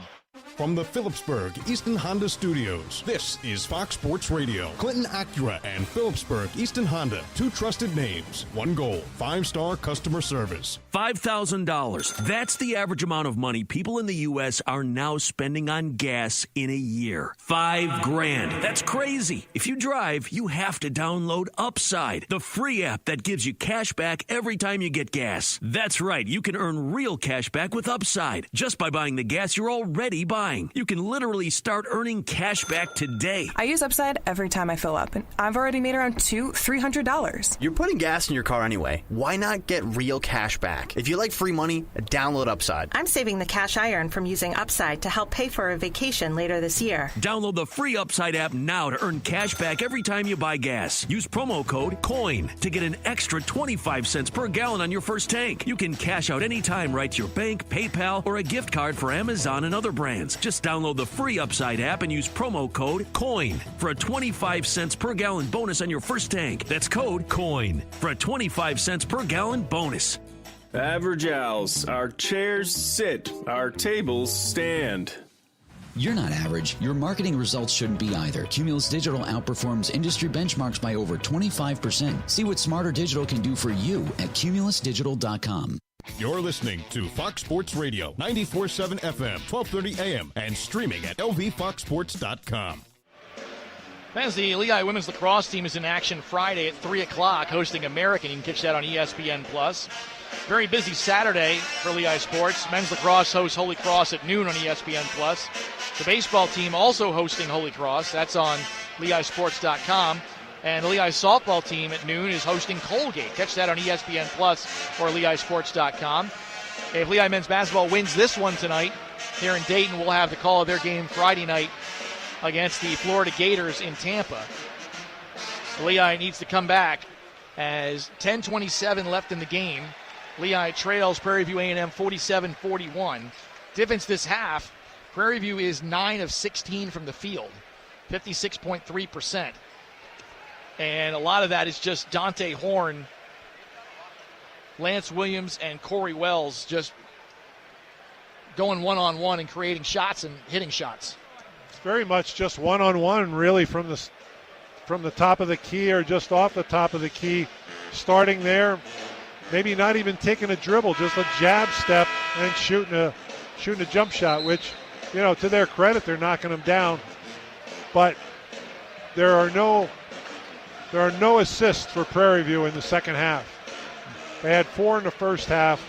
From the Phillipsburg Easton Honda Studios, this is Fox Sports Radio. Clinton Acura and Phillipsburg Easton Honda, 2 trusted names, 1 goal, 5-star customer service. $5,000. That's the average amount of money people in the U.S. are now spending on gas in a year. $5,000. That's crazy. If you drive, you have to download Upside, the free app that gives you cash back every time you get gas. That's right. You can earn real cash back with Upside just by buying the gas you're already buying. You can literally start earning cash back today. I use Upside every time I fill up, and I've already made around $300. You're putting gas in your car anyway. Why not get real cash back? If you like free money, download Upside. I'm saving the cash I earn from using Upside to help pay for a vacation later this year. Download the free Upside app now to earn cash back every time you buy gas. Use promo code COIN to get an extra 25 cents per gallon on your first tank. You can cash out anytime right to your bank, PayPal, or a gift card for Amazon and other brands. Just download the free Upside app and use promo code COIN for a 25 cents per gallon bonus on your first tank. That's code COIN for a 25 cents per gallon bonus. Average Owls. Our chairs sit, our tables stand. You're not average. Your marketing results shouldn't be either. Cumulus Digital outperforms industry benchmarks by over 25%. See what Smarter Digital can do for you at cumulusdigital.com. You're listening to Fox Sports Radio, 94.7 FM, 12:30 AM, and streaming at lvfoxsports.com. As the Lehigh women's lacrosse team is in action Friday at 3 o'clock, hosting American. You can catch that on ESPN+. Very busy Saturday for Lehigh sports. Men's lacrosse hosts Holy Cross at noon on ESPN+. The baseball team also hosting Holy Cross. That's on LehighSports.com. And the Lehigh softball team at noon is hosting Colgate. Catch that on ESPN Plus or LehighSports.com. If Lehigh men's basketball wins this one tonight here in Dayton, we'll have the call of their game Friday night against the Florida Gators in Tampa. Lehigh needs to come back as 10:27 left in the game. Lehigh trails Prairie View A&M 47-41. Difference this half, Prairie View is 9 of 16 from the field, 56.3%. And a lot of that is just Dante Horn, Lance Williams, and Corey Wells just going one-on-one and creating shots and hitting shots. It's very much just one-on-one, really, from the top of the key or just off the top of the key, starting there. Maybe not even taking a dribble, just a jab step and shooting a jump shot, which, to their credit, they're knocking them down. But there are no assists for Prairie View in the second half. They had 4 in the first half,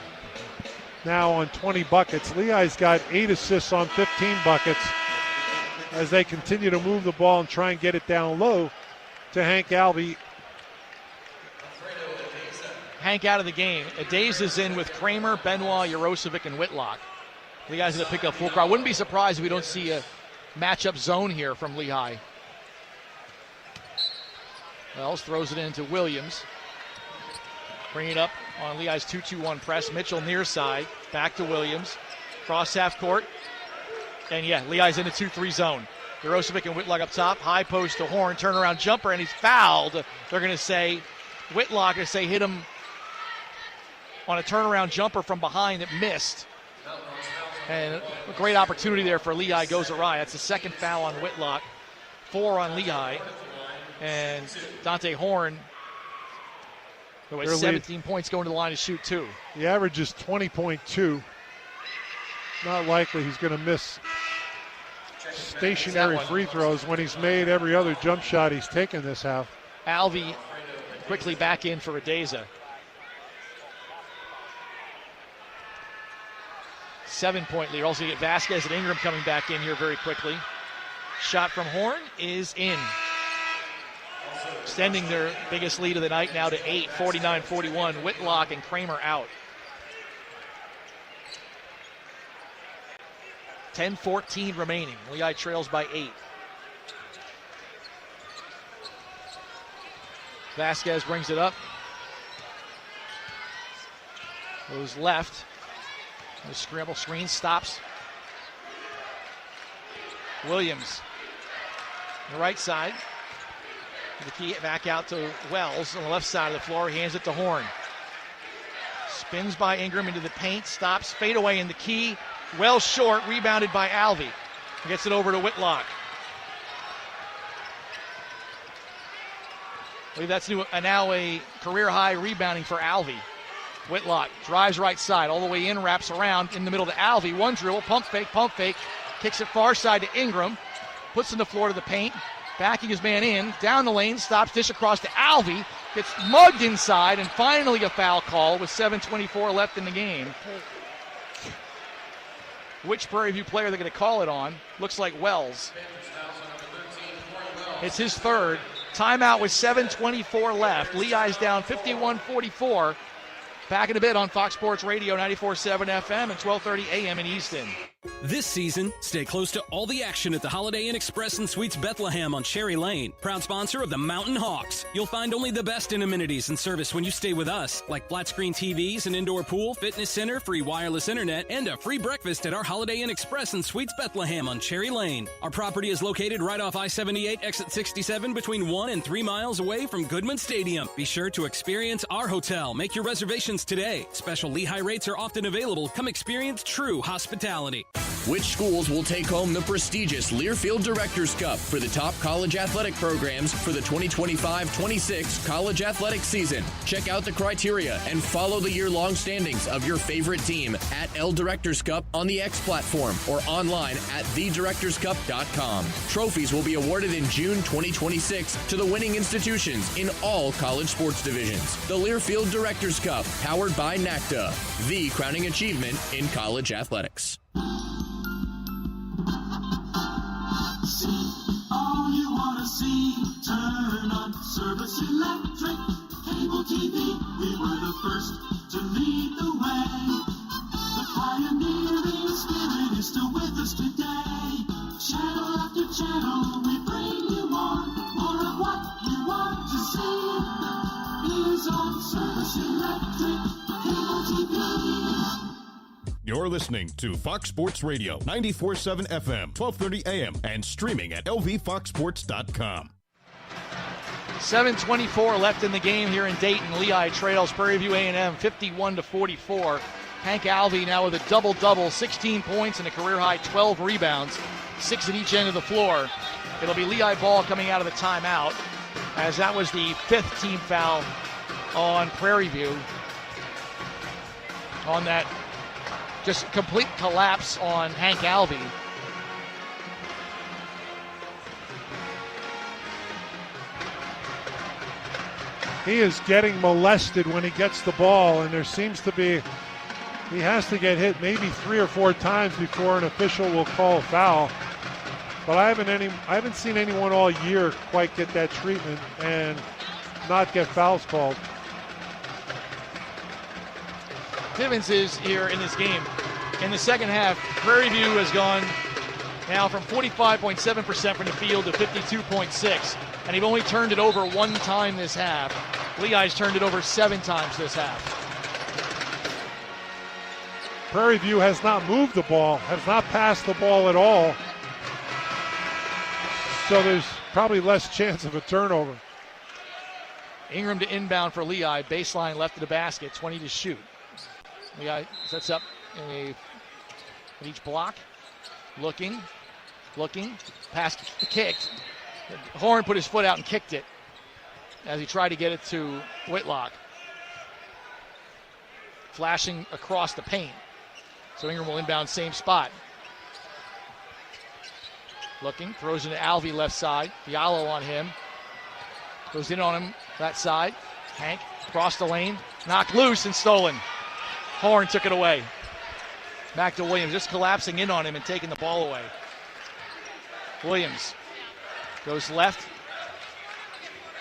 now on 20 buckets. Lehigh's got 8 assists on 15 buckets as they continue to move the ball and try and get it down low to Hank Alvey. Hank out of the game. Adaze is in with Kramer, Benoit, Jarosevic, and Whitlock. Lehigh's going to pick up full crowd. Wouldn't be surprised if we don't see a matchup zone here from Lehigh. Wells throws it into Williams. Bring it up on Lehigh's 2-2-1 press. Mitchell near side. Back to Williams. Cross half court. And Lehigh's in a 2-3 zone. Jarosevic and Whitlock up top. High post to Horn. Turnaround jumper, and he's fouled. They're going to say, Whitlock going to say hit him on a turnaround jumper from behind that missed. And a great opportunity there for Lehigh goes awry. That's the second foul on Whitlock. 4 on Lehigh. And Dante Horn, 17 points going to the line to shoot 2. The average is 20.2. Not likely he's going to miss stationary free throws when he's made every other jump shot he's taken this half. Alvey quickly back in for Adeza. 7-point lead. Also get Vasquez and Ingram coming back in here very quickly. Shot from Horn is in. Extending their biggest lead of the night now to 8, 49-41. Whitlock and Kramer out. 10-14 remaining. Lehigh trails by 8. Vasquez brings it up. Goes left. The scramble screen stops. Williams on the right side. The key back out to Wells on the left side of the floor. He hands it to Horn. Spins by Ingram into the paint. Stops. Fade away in the key. Wells short. Rebounded by Alvey. Gets it over to Whitlock. I believe that's now a career high rebounding for Alvey. Whitlock drives right side. All the way in. Wraps around in the middle to Alvey. One dribble. Pump fake. Kicks it far side to Ingram. Puts in the floor to the paint. Backing his man in, down the lane, stops, dish across to Alvey, gets mugged inside, and finally a foul call with 7:24 left in the game. Which Prairie View player they're going to call it on? Looks like Wells. It's his third. Timeout with 7:24 left. Lehigh's down 51-44. Back in a bit on Fox Sports Radio 94.7 FM and 12:30 a.m. in Easton. This season, stay close to all the action at the Holiday Inn Express and Suites Bethlehem on Cherry Lane. Proud sponsor of the Mountain Hawks. You'll find only the best in amenities and service when you stay with us, like flat screen TVs, an indoor pool, fitness center, free wireless internet, and a free breakfast at our Holiday Inn Express and Suites Bethlehem on Cherry Lane. Our property is located right off I-78, exit 67, between 1 and 3 miles away from Goodman Stadium. Be sure to experience our hotel. Make your reservations today. Special Lehigh rates are often available. Come experience true hospitality. Which schools will take home the prestigious Learfield Directors Cup for the top college athletic programs for the 2025-26 college athletic season? Check out the criteria and follow the year-long standings of your favorite team at L Directors Cup on the X platform or online at thedirectorscup.com. Trophies will be awarded in June 2026 to the winning institutions in all college sports divisions. The Learfield Directors Cup, powered by NACDA, the crowning achievement in college athletics. All you want to see, turn on Service Electric, cable TV. We were the first to lead the way. The pioneering spirit is still with us today. Channel after channel, we bring you more of what you want to listening to Fox Sports Radio, 94.7 FM, 1230 AM, and streaming at lvfoxsports.com. 7:24 left in the game here in Dayton. Lehigh trails Prairie View A&M 51-44. Hank Alvey now with a double-double, 16 points and a career-high 12 rebounds, 6 at each end of the floor. It'll be Lehigh ball coming out of the timeout, as that was the 5th team foul on Prairie View. On that just complete collapse on Hank Alvey. He is getting molested when he gets the ball, and there seems to be, he has to get hit maybe 3 or 4 times before an official will call a foul. But I haven't seen anyone all year quite get that treatment and not get fouls called. Timmons is here in this game. In the second half, Prairie View has gone now from 45.7% from the field to 52.6%, and they've only turned it over 1 time this half. Lehigh's turned it over 7 times this half. Prairie View has not moved the ball, has not passed the ball at all, so there's probably less chance of a turnover. Ingram to inbound for Lehigh, baseline left of the basket, 20 to shoot. Lehigh sets up in each block, looking, pass kicked. Horn put his foot out and kicked it as he tried to get it to Whitlock. Flashing across the paint. So Ingram will inbound same spot. Looking, throws into Alvey left side. Diallo on him. Goes in on him that side. Hank across the lane. Knocked loose and stolen. Horn took it away. Back to Williams, just collapsing in on him and taking the ball away. Williams goes left.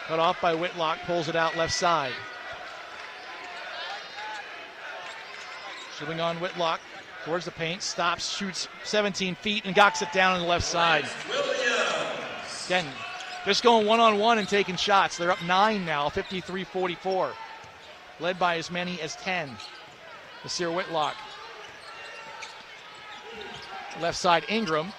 Cut off by Whitlock, pulls it out left side. Shooting on Whitlock towards the paint, stops, shoots 17 feet, and knocks it down on the left side. Again, just going one-on-one and taking shots. They're up 9 now, 53-44. Led by as many as 10. Nasir Whitlock. Left side, Ingram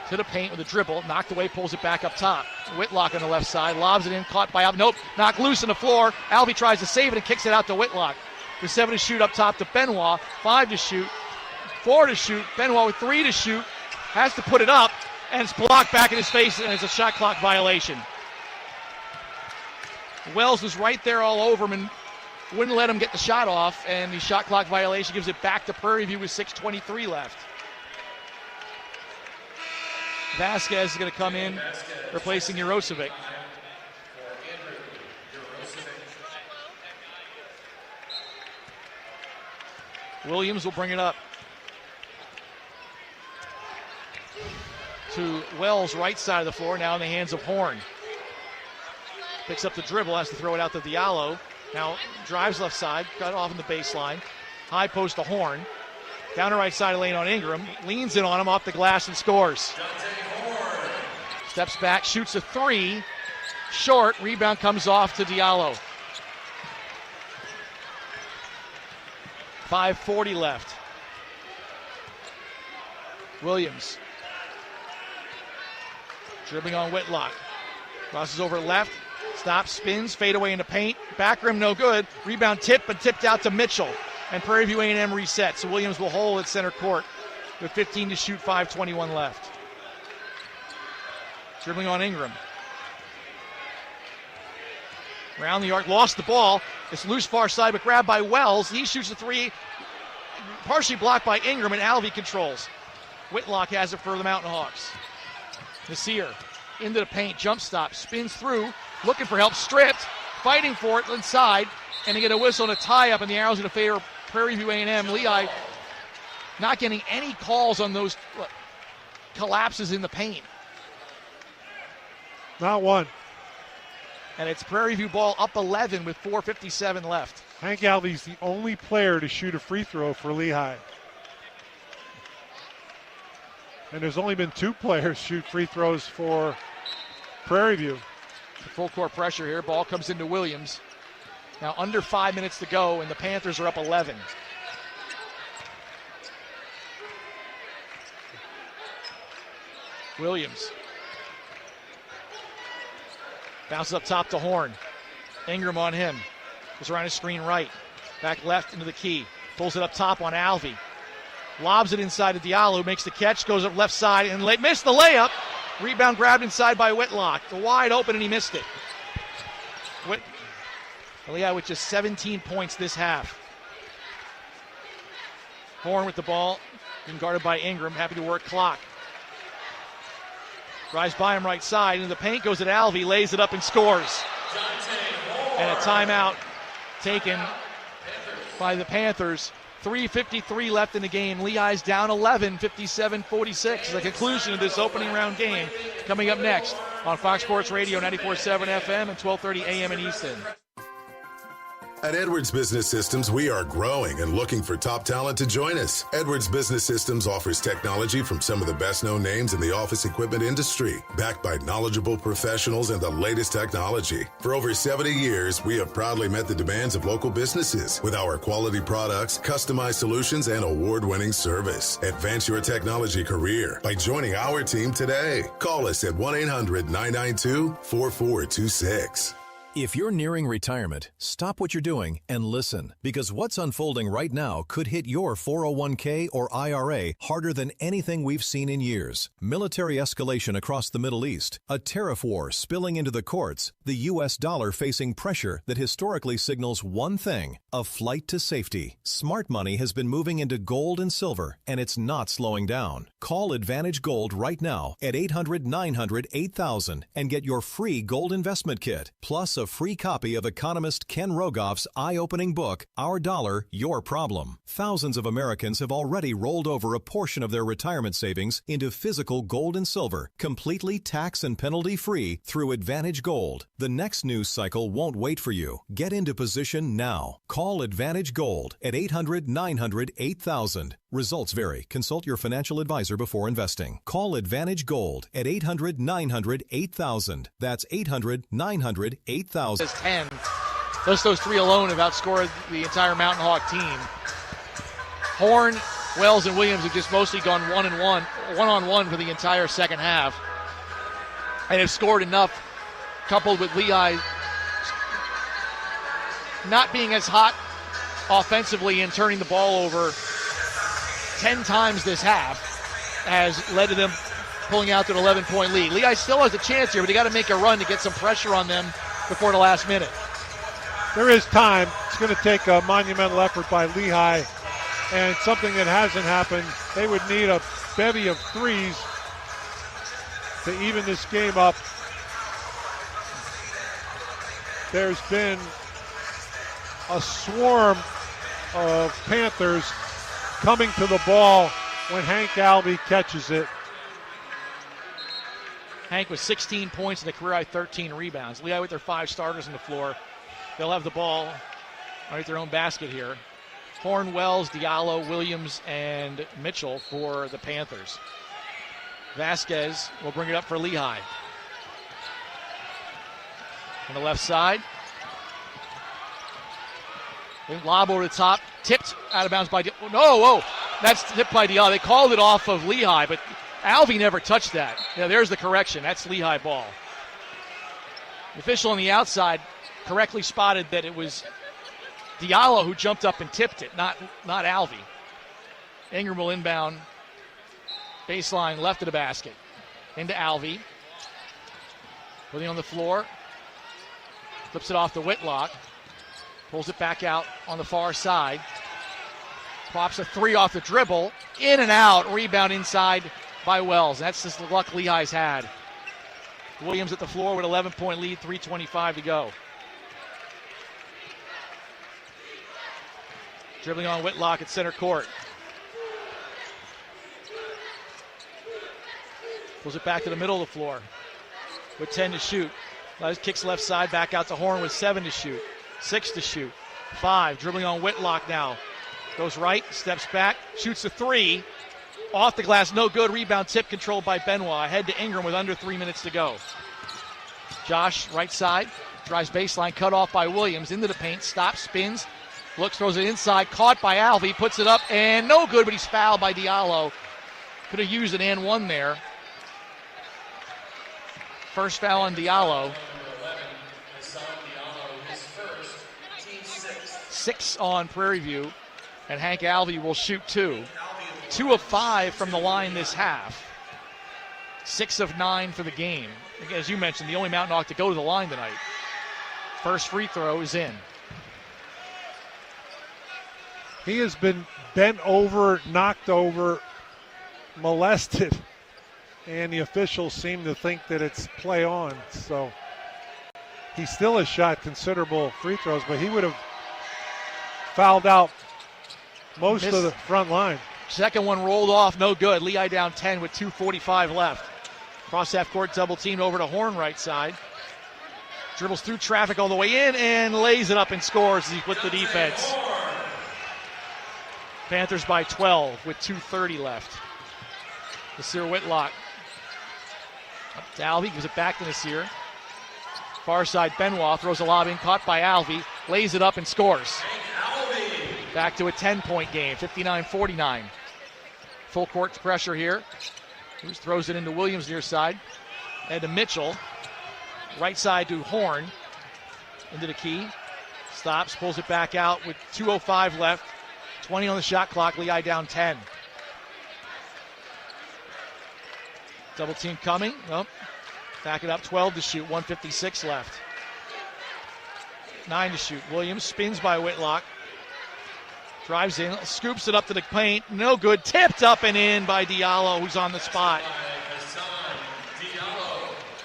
to the paint with a dribble, knocked away, pulls it back up top. Whitlock on the left side, lobs it in, caught by Alvey. Nope, knocked loose on the floor. Alvey tries to save it and kicks it out to Whitlock. With 7 to shoot up top to Benoit, 5 to shoot, 4 to shoot. Benoit with 3 to shoot, has to put it up, and it's blocked back in his face, and it's a shot clock violation. Wells was right there all over him and wouldn't let him get the shot off, and the shot clock violation gives it back to Prairie View with 6:23 left. Vasquez is going to come in, replacing Jurosevic. Williams will bring it up to Wells, right side of the floor, now in the hands of Horn. Picks up the dribble, has to throw it out to Diallo. Now drives left side, got off in the baseline. High post to Horn. Down the right side of lane on Ingram. Leans in on him off the glass and scores. Steps back, shoots a 3. Short, rebound comes off to Diallo. 5:40 left. Williams. Dribbling on Whitlock. Crosses over left. Stops, spins, fade away into paint. Back rim no good. Rebound tip, but tipped out to Mitchell. And Prairie View A&M resets. So Williams will hold at center court with 15 to shoot, 5:21 left. Dribbling on Ingram. Around the arc, lost the ball. It's loose far side, but grabbed by Wells. He shoots a 3, partially blocked by Ingram, and Alvey controls. Whitlock has it for the Mountain Hawks. Nasir into the paint, jump stop, spins through, looking for help, stripped, fighting for it inside, and they get a whistle and a tie-up, and the arrow's going to favor Prairie View A&M. Lehigh not getting any calls on those collapses in the paint. Not one. And it's Prairie View ball up 11 with 4:57 left. Hank Alvey's the only player to shoot a free throw for Lehigh. And there's only been 2 players shoot free throws for Prairie View. Full court pressure here. Ball comes into Williams. Now under 5 minutes to go, and the Panthers are up 11. Williams. Bounces up top to Horn. Ingram on him. Goes around his screen right. Back left into the key. Pulls it up top on Alvey. Lobs it inside to Diallo, who makes the catch, goes up left side, and missed the layup. Rebound grabbed inside by Whitlock. The wide open, and he missed it. Lehigh with just 17 points this half. Horn with the ball, being guarded by Ingram, happy to work clock. Drives by him right side, into the paint, goes at Alvey, lays it up and scores. And a timeout taken by the Panthers. 3:53 left in the game. Lehigh's down 11, 57-46. The conclusion of this opening round game coming up next on Fox Sports Radio 94.7 FM and 12:30 a.m. in Easton. At Edwards Business Systems, we are growing and looking for top talent to join us. Edwards Business Systems offers technology from some of the best-known names in the office equipment industry, backed by knowledgeable professionals and the latest technology. For over 70 years, we have proudly met the demands of local businesses with our quality products, customized solutions, and award-winning service. Advance your technology career by joining our team today. Call us at 1-800-992-4426. If you're nearing retirement, stop what you're doing and listen, because what's unfolding right now could hit your 401k or IRA harder than anything we've seen in years. Military escalation across the Middle East, a tariff war spilling into the courts, the U.S. dollar facing pressure that historically signals one thing: a flight to safety. Smart money has been moving into gold and silver, and it's not slowing down. Call Advantage Gold right now at 800-900-8000 and get your free gold investment kit, plus a free copy of economist Ken Rogoff's eye-opening book, Our Dollar, Your Problem. Thousands of Americans have already rolled over a portion of their retirement savings into physical gold and silver, completely tax and penalty-free through Advantage Gold. The next news cycle won't wait for you. Get into position now. Call Advantage Gold at 800-900-8000. Results vary. Consult your financial advisor before investing. Call Advantage Gold at 800-900-8000. That's 800-900-8000. 10. Just those three alone have outscored the entire Mountain Hawk team. Horn, Wells, and Williams have just mostly gone one-on-one for the entire second half, and have scored enough, coupled with Lehigh not being as hot offensively and turning the ball over 10 times this half, has led to them pulling out to an 11-point lead. Lehigh still has a chance here, but they got to make a run to get some pressure on them before the last minute. There is time. It's going to take a monumental effort by Lehigh, and something that hasn't happened. They would need a bevy of threes to even this game up. There's been a swarm of Panthers coming to the ball when Hank Alvey catches it. Hank with 16 points and a career-high 13 rebounds. Lehigh with their 5 starters on the floor. They'll have the ball right at their own basket here. Horn, Wells, Diallo, Williams, and Mitchell for the Panthers. Vasquez will bring it up for Lehigh. On the left side. Lob over the top. Tipped out of bounds by Diallo. No, whoa. That's tipped by Diallo. They called it off of Lehigh, but Alvey never touched that. Yeah, there's the correction. That's Lehigh ball. The official on the outside correctly spotted that it was Diallo who jumped up and tipped it, not Alvey. Ingram will inbound. Baseline left of the basket. Into Alvey. Putting on the floor. Flips it off to Whitlock. Pulls it back out on the far side. Pops a three off the dribble. In and out. Rebound inside by Wells. That's just the luck Lehigh's had. Williams at the floor with 11-point lead, 3:25 to go. Dribbling on Whitlock at center court. Pulls it back to the middle of the floor with 10 to shoot. Kicks left side, back out to Horn with 7 to shoot. 6 to shoot. 5. Dribbling on Whitlock now. Goes right, steps back, shoots a 3. Off the glass, no good. Rebound tip controlled by Benoit. Ahead to Ingram with under 3 minutes to go. Josh, right side, drives baseline, cut off by Williams. Into the paint, stops, spins, looks, throws it inside. Caught by Alvey, puts it up, and no good, but he's fouled by Diallo. Could have used an and one there. First foul on Diallo. 6 on Prairie View, and Hank Alvey will shoot 2. 2 of 5 from the line this half. 6 of 9 for the game. As you mentioned, the only Mountain Hawk to go to the line tonight. First free throw is in. He has been bent over, knocked over, molested, and the officials seem to think that it's play on. So he still has shot considerable free throws, but he would have fouled out most of the front line. Second one rolled off, no good. Lehigh down 10 with 2:45 left. Cross half court, double teamed over to Horn right side. Dribbles through traffic all the way in and lays it up and scores as he split the defense. Panthers by 12 with 2:30 left. Nasir Whitlock. Up to Alvey, gives it back to Nasir. Far side, Benoit throws a lob in, caught by Alvey, lays it up and scores. Back to a 10-point game, 59-49. Full court pressure here. Cruz throws it into Williams near side. And to Mitchell. Right side to Horn. Into the key. Stops, pulls it back out with 2:05 left. 20 on the shot clock, Lehigh down 10. Double team coming. Nope. Back it up, 12 to shoot, 1:56 left. 9 to shoot. Williams spins by Whitlock. Drives in, scoops it up to the paint. No good. Tipped up and in by Diallo, who's on the spot.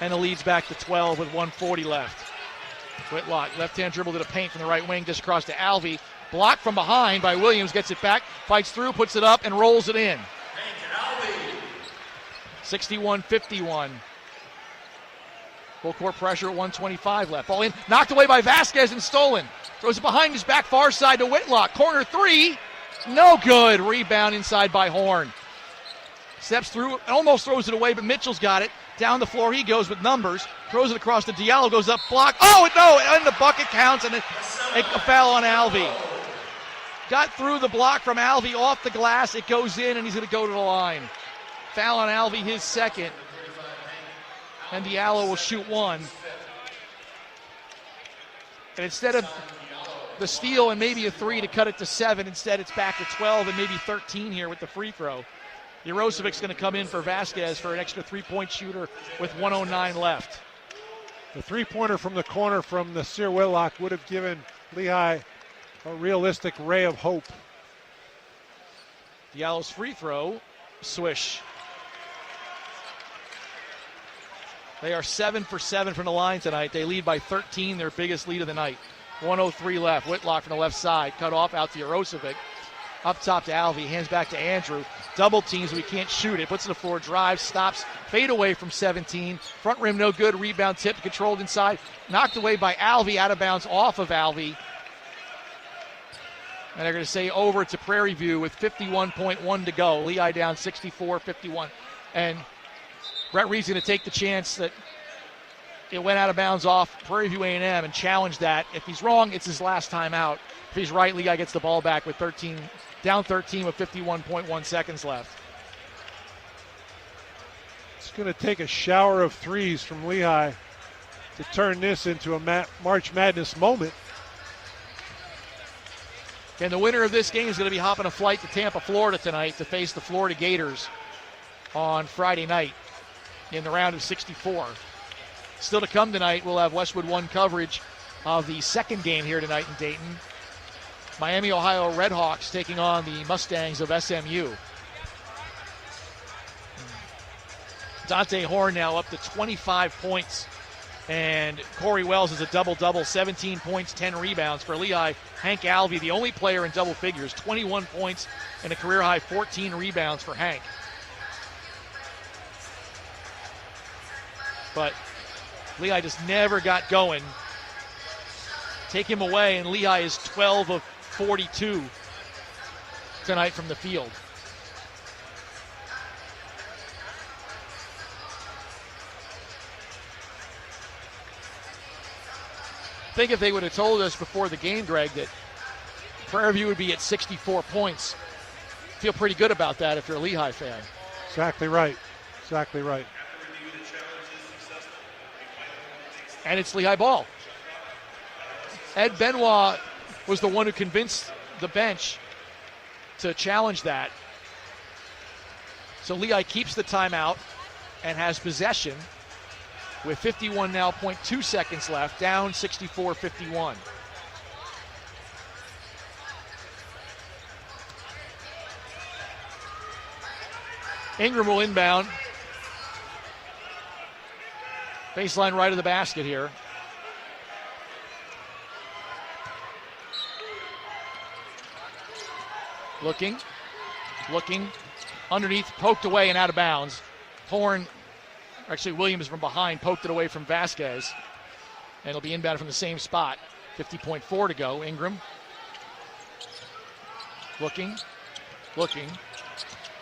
And the lead's back to 12 with 1:40 left. Whitlock, left-hand dribble to the paint from the right wing, just across to Alvey. Blocked from behind by Williams, gets it back, fights through, puts it up, and rolls it in. 61-51. Full court pressure at 1:25 left. Ball in, knocked away by Vasquez and stolen. Throws it behind his back, far side to Whitlock. Corner 3, no good. Rebound inside by Horn. Steps through, almost throws it away, but Mitchell's got it. Down the floor he goes with numbers. Throws it across to Diallo, goes up, block. Oh, no, and the bucket counts, and a foul on Alvey. Got through the block from Alvey off the glass. It goes in, and he's going to go to the line. Foul on Alvey, his second. And Diallo will shoot 1. And instead of the steal and maybe a 3 to cut it to 7, instead it's back to 12 and maybe 13 here with the free throw. Jarosevic's going to come in for Vasquez for an extra 3-point shooter with 1:09 left. The three-pointer from the corner from Nasir Whitlock would have given Lehigh a realistic ray of hope. Diallo's free throw, swish. They are 7 for 7 from the line tonight. They lead by 13, their biggest lead of the night. 1:03 left. Whitlock from the left side, cut off out to Jarosevic. Up top to Alvey, hands back to Andrew. Double teams, we can't shoot it. Puts it to the floor, drives, stops, fade away from 17. Front rim, no good. Rebound tip, controlled inside. Knocked away by Alvey, out of bounds off of Alvey. And they're going to say over to Prairie View with 51.1 to go. Lehigh down 64-51. And Brett Reed's going to take the chance that it went out of bounds off Prairie View A&M and challenge that. If he's wrong, it's his last time out. If he's right, Lehigh gets the ball back with down 13 with 51.1 seconds left. It's going to take a shower of threes from Lehigh to turn this into a March Madness moment. And the winner of this game is going to be hopping a flight to Tampa, Florida tonight to face the Florida Gators on Friday night in the round of 64. Still to come tonight, we'll have Westwood One coverage of the second game here tonight in Dayton. Miami, Ohio Redhawks taking on the Mustangs of SMU. Dante Horn now up to 25 points. And Corey Wells is a double-double, 17 points, 10 rebounds for Lehigh. Hank Alvey, the only player in double figures, 21 points and a career-high 14 rebounds for Hank. But Lehigh just never got going. Take him away, and Lehigh is 12 of 42 tonight from the field. I think if they would have told us before the game, Greg, that Prairie View would be at 64 points, feel pretty good about that if you're a Lehigh fan. Exactly right. Exactly right. And it's Lehigh ball. Ed Benoit was the one who convinced the bench to challenge that. So Lehigh keeps the timeout and has possession with 51 now, 0.2 seconds left, down 64-51. Ingram will inbound. Baseline right of the basket here. Looking, underneath, poked away and out of bounds. Williams from behind poked it away from Vasquez. And it'll be inbounded from the same spot. 50.4 to go. Ingram. Looking.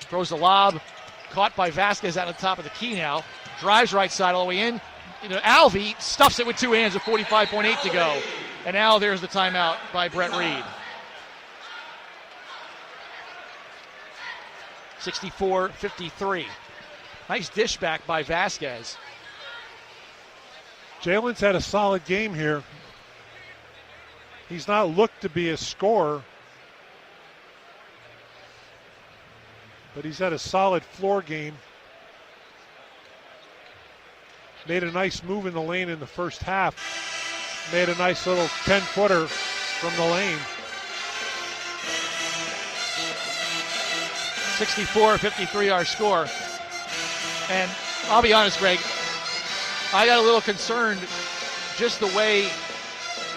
Throws the lob. Caught by Vasquez out on the top of the key now. Drives right side all the way in. Alvey stuffs it with two hands with 45.8 to go. And now there's the timeout by Brett Reed. 64-53. Nice dish back by Vasquez. Jalen's had a solid game here. He's not looked to be a scorer, but he's had a solid floor game. Made a nice move in the lane in the first half. Made a nice little 10-footer from the lane. 64-53 our score. And I'll be honest, Greg, I got a little concerned just the way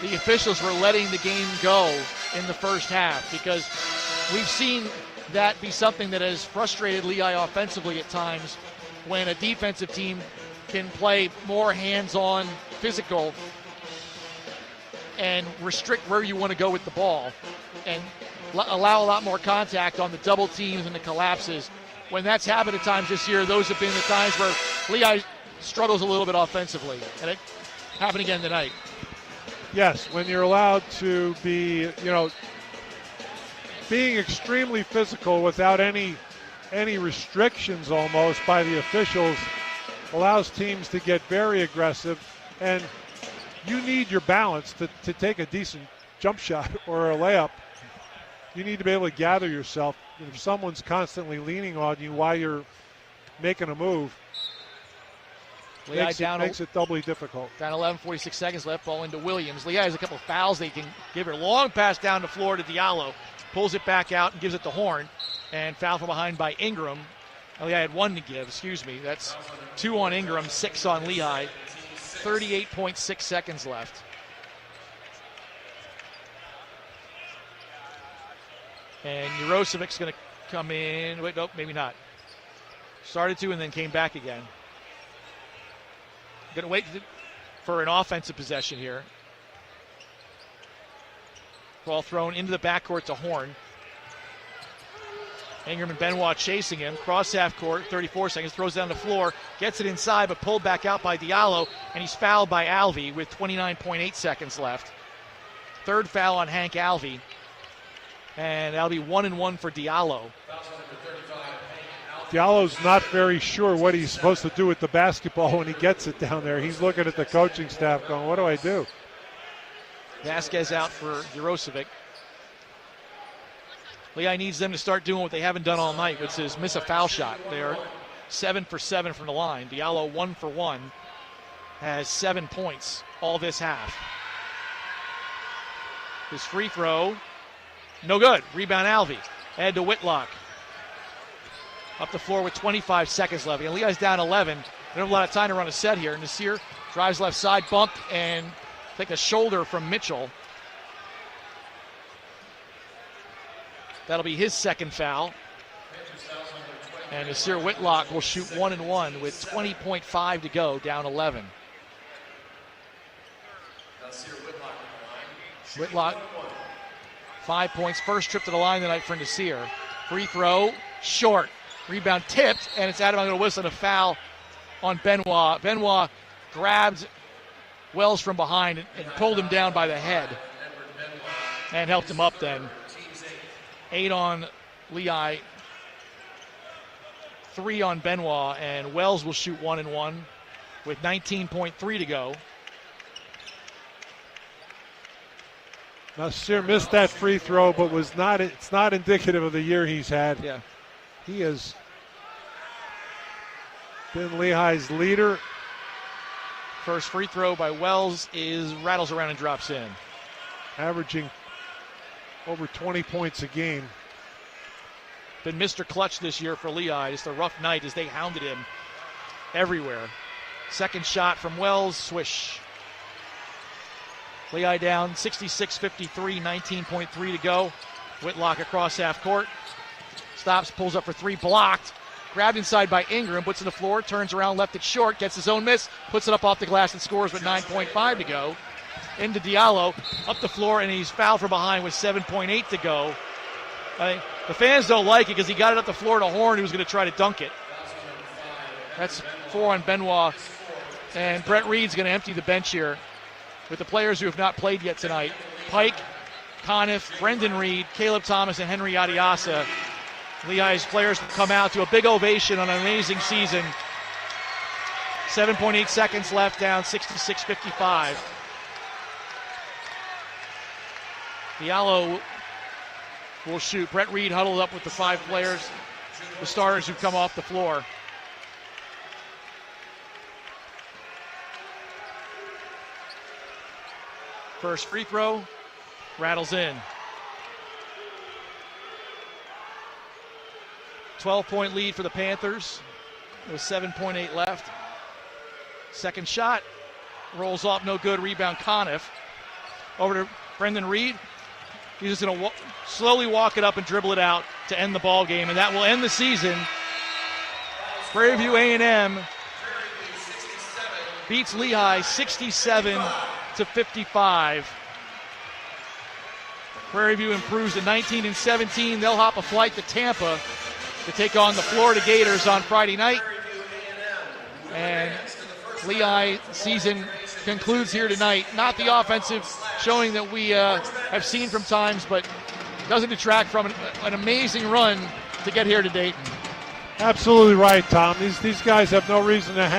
the officials were letting the game go in the first half, because we've seen that be something that has frustrated Lehigh offensively at times when a defensive team can play more hands-on, physical, and restrict where you want to go with the ball and allow a lot more contact on the double teams and the collapses. When that's happened at times this year, those have been the times where Lehigh struggles a little bit offensively, and it happened again tonight. Yes, when you're allowed to be, being extremely physical without any restrictions almost by the officials allows teams to get very aggressive, and you need your balance to take a decent jump shot or a layup. You need to be able to gather yourself. If someone's constantly leaning on you while you're making a move, makes it doubly difficult. Down 11, 46 seconds left. Ball into Williams. Lehigh has a couple of fouls. They can give it a long pass down the floor to Diallo. Pulls it back out and gives it to Horn. And foul from behind by Ingram. Lehigh had one to give, That's 2 on Ingram, 6 on Lehigh. 38.6 seconds left. And Jurosevic's going to come in. Wait, nope, maybe not. Started to and then came back again. Going to wait for an offensive possession here. Ball thrown into the backcourt to Horn. Ingram and Benoit chasing him. Cross half court, 34 seconds. Throws down the floor. Gets it inside, but pulled back out by Diallo. And he's fouled by Alvey with 29.8 seconds left. Third foul on Hank Alvey. And that'll be 1-1 for Diallo. Diallo's not very sure what he's supposed to do with the basketball when he gets it down there. He's looking at the coaching staff going, what do I do? Vasquez out for Jurosevic. Lehigh needs them to start doing what they haven't done all night, which is miss a foul shot. They're 7 for 7 from the line. Diallo 1 for 1. Has 7 points all this half. His free throw, no good. Rebound Alvey. Add to Whitlock. Up the floor with 25 seconds left. And Lehigh's down 11. They don't have a lot of time to run a set here. Nasir drives left side, bumped, and take a shoulder from Mitchell. That'll be his second foul. And Nasir Whitlock will shoot 1-1 with 20.5 to go, down 11. Whitlock, 5 points. First trip to the line tonight for Nasir. Free throw, short. Rebound tipped, and it's Adam going to whistle a foul on Benoit. Benoit grabbed Wells from behind and pulled him down by the head and helped him up then. 8 on Lehigh, 3 on Benoit, and Wells will shoot 1-1 with 19.3 to go. Nasir missed that free throw, but it's not indicative of the year he's had. Yeah. He has been Lehigh's leader. First free throw by Wells rattles around and drops in. Averaging over 20 points a game. Been Mr. Clutch this year for Lehigh. Just a rough night as they hounded him everywhere. Second shot from Wells, swish. Lehigh down 66-53, 19.3 to go. Whitlock across half court. Stops, pulls up for three, blocked. Grabbed inside by Ingram, puts it on the floor, turns around, left it short, gets his own miss, puts it up off the glass and scores with 9.5 to go. Into Diallo, up the floor, and he's fouled from behind with 7.8 to go. The fans don't like it because he got it up the floor to Horn, who was going to try to dunk it. That's 4 on Benoit. And Brett Reed's going to empty the bench here with the players who have not played yet tonight. Pike, Conniff, Brendan Reed, Caleb Thomas, and Henry Adiasa. Lehigh's players come out to a big ovation on an amazing season. 7.8 seconds left, down 66-55. Diallo will shoot. Brett Reed huddled up with the 5 players, the starters who've come off the floor. First free throw, rattles in. 12-point lead for the Panthers with 7.8 left. Second shot, rolls off, no good. Rebound, Conniff. Over to Brendan Reed. He's just going to slowly walk it up and dribble it out to end the ball game, and that will end the season. Prairie View A&M beats Lehigh 67-55. Prairie View improves to 19-17. They'll hop a flight to Tampa to take on the Florida Gators on Friday night. And Lehigh season concludes here tonight. Not the offensive showing that we have seen from times, but doesn't detract from an amazing run to get here to Dayton. Absolutely right, Tom. These guys have no reason to hang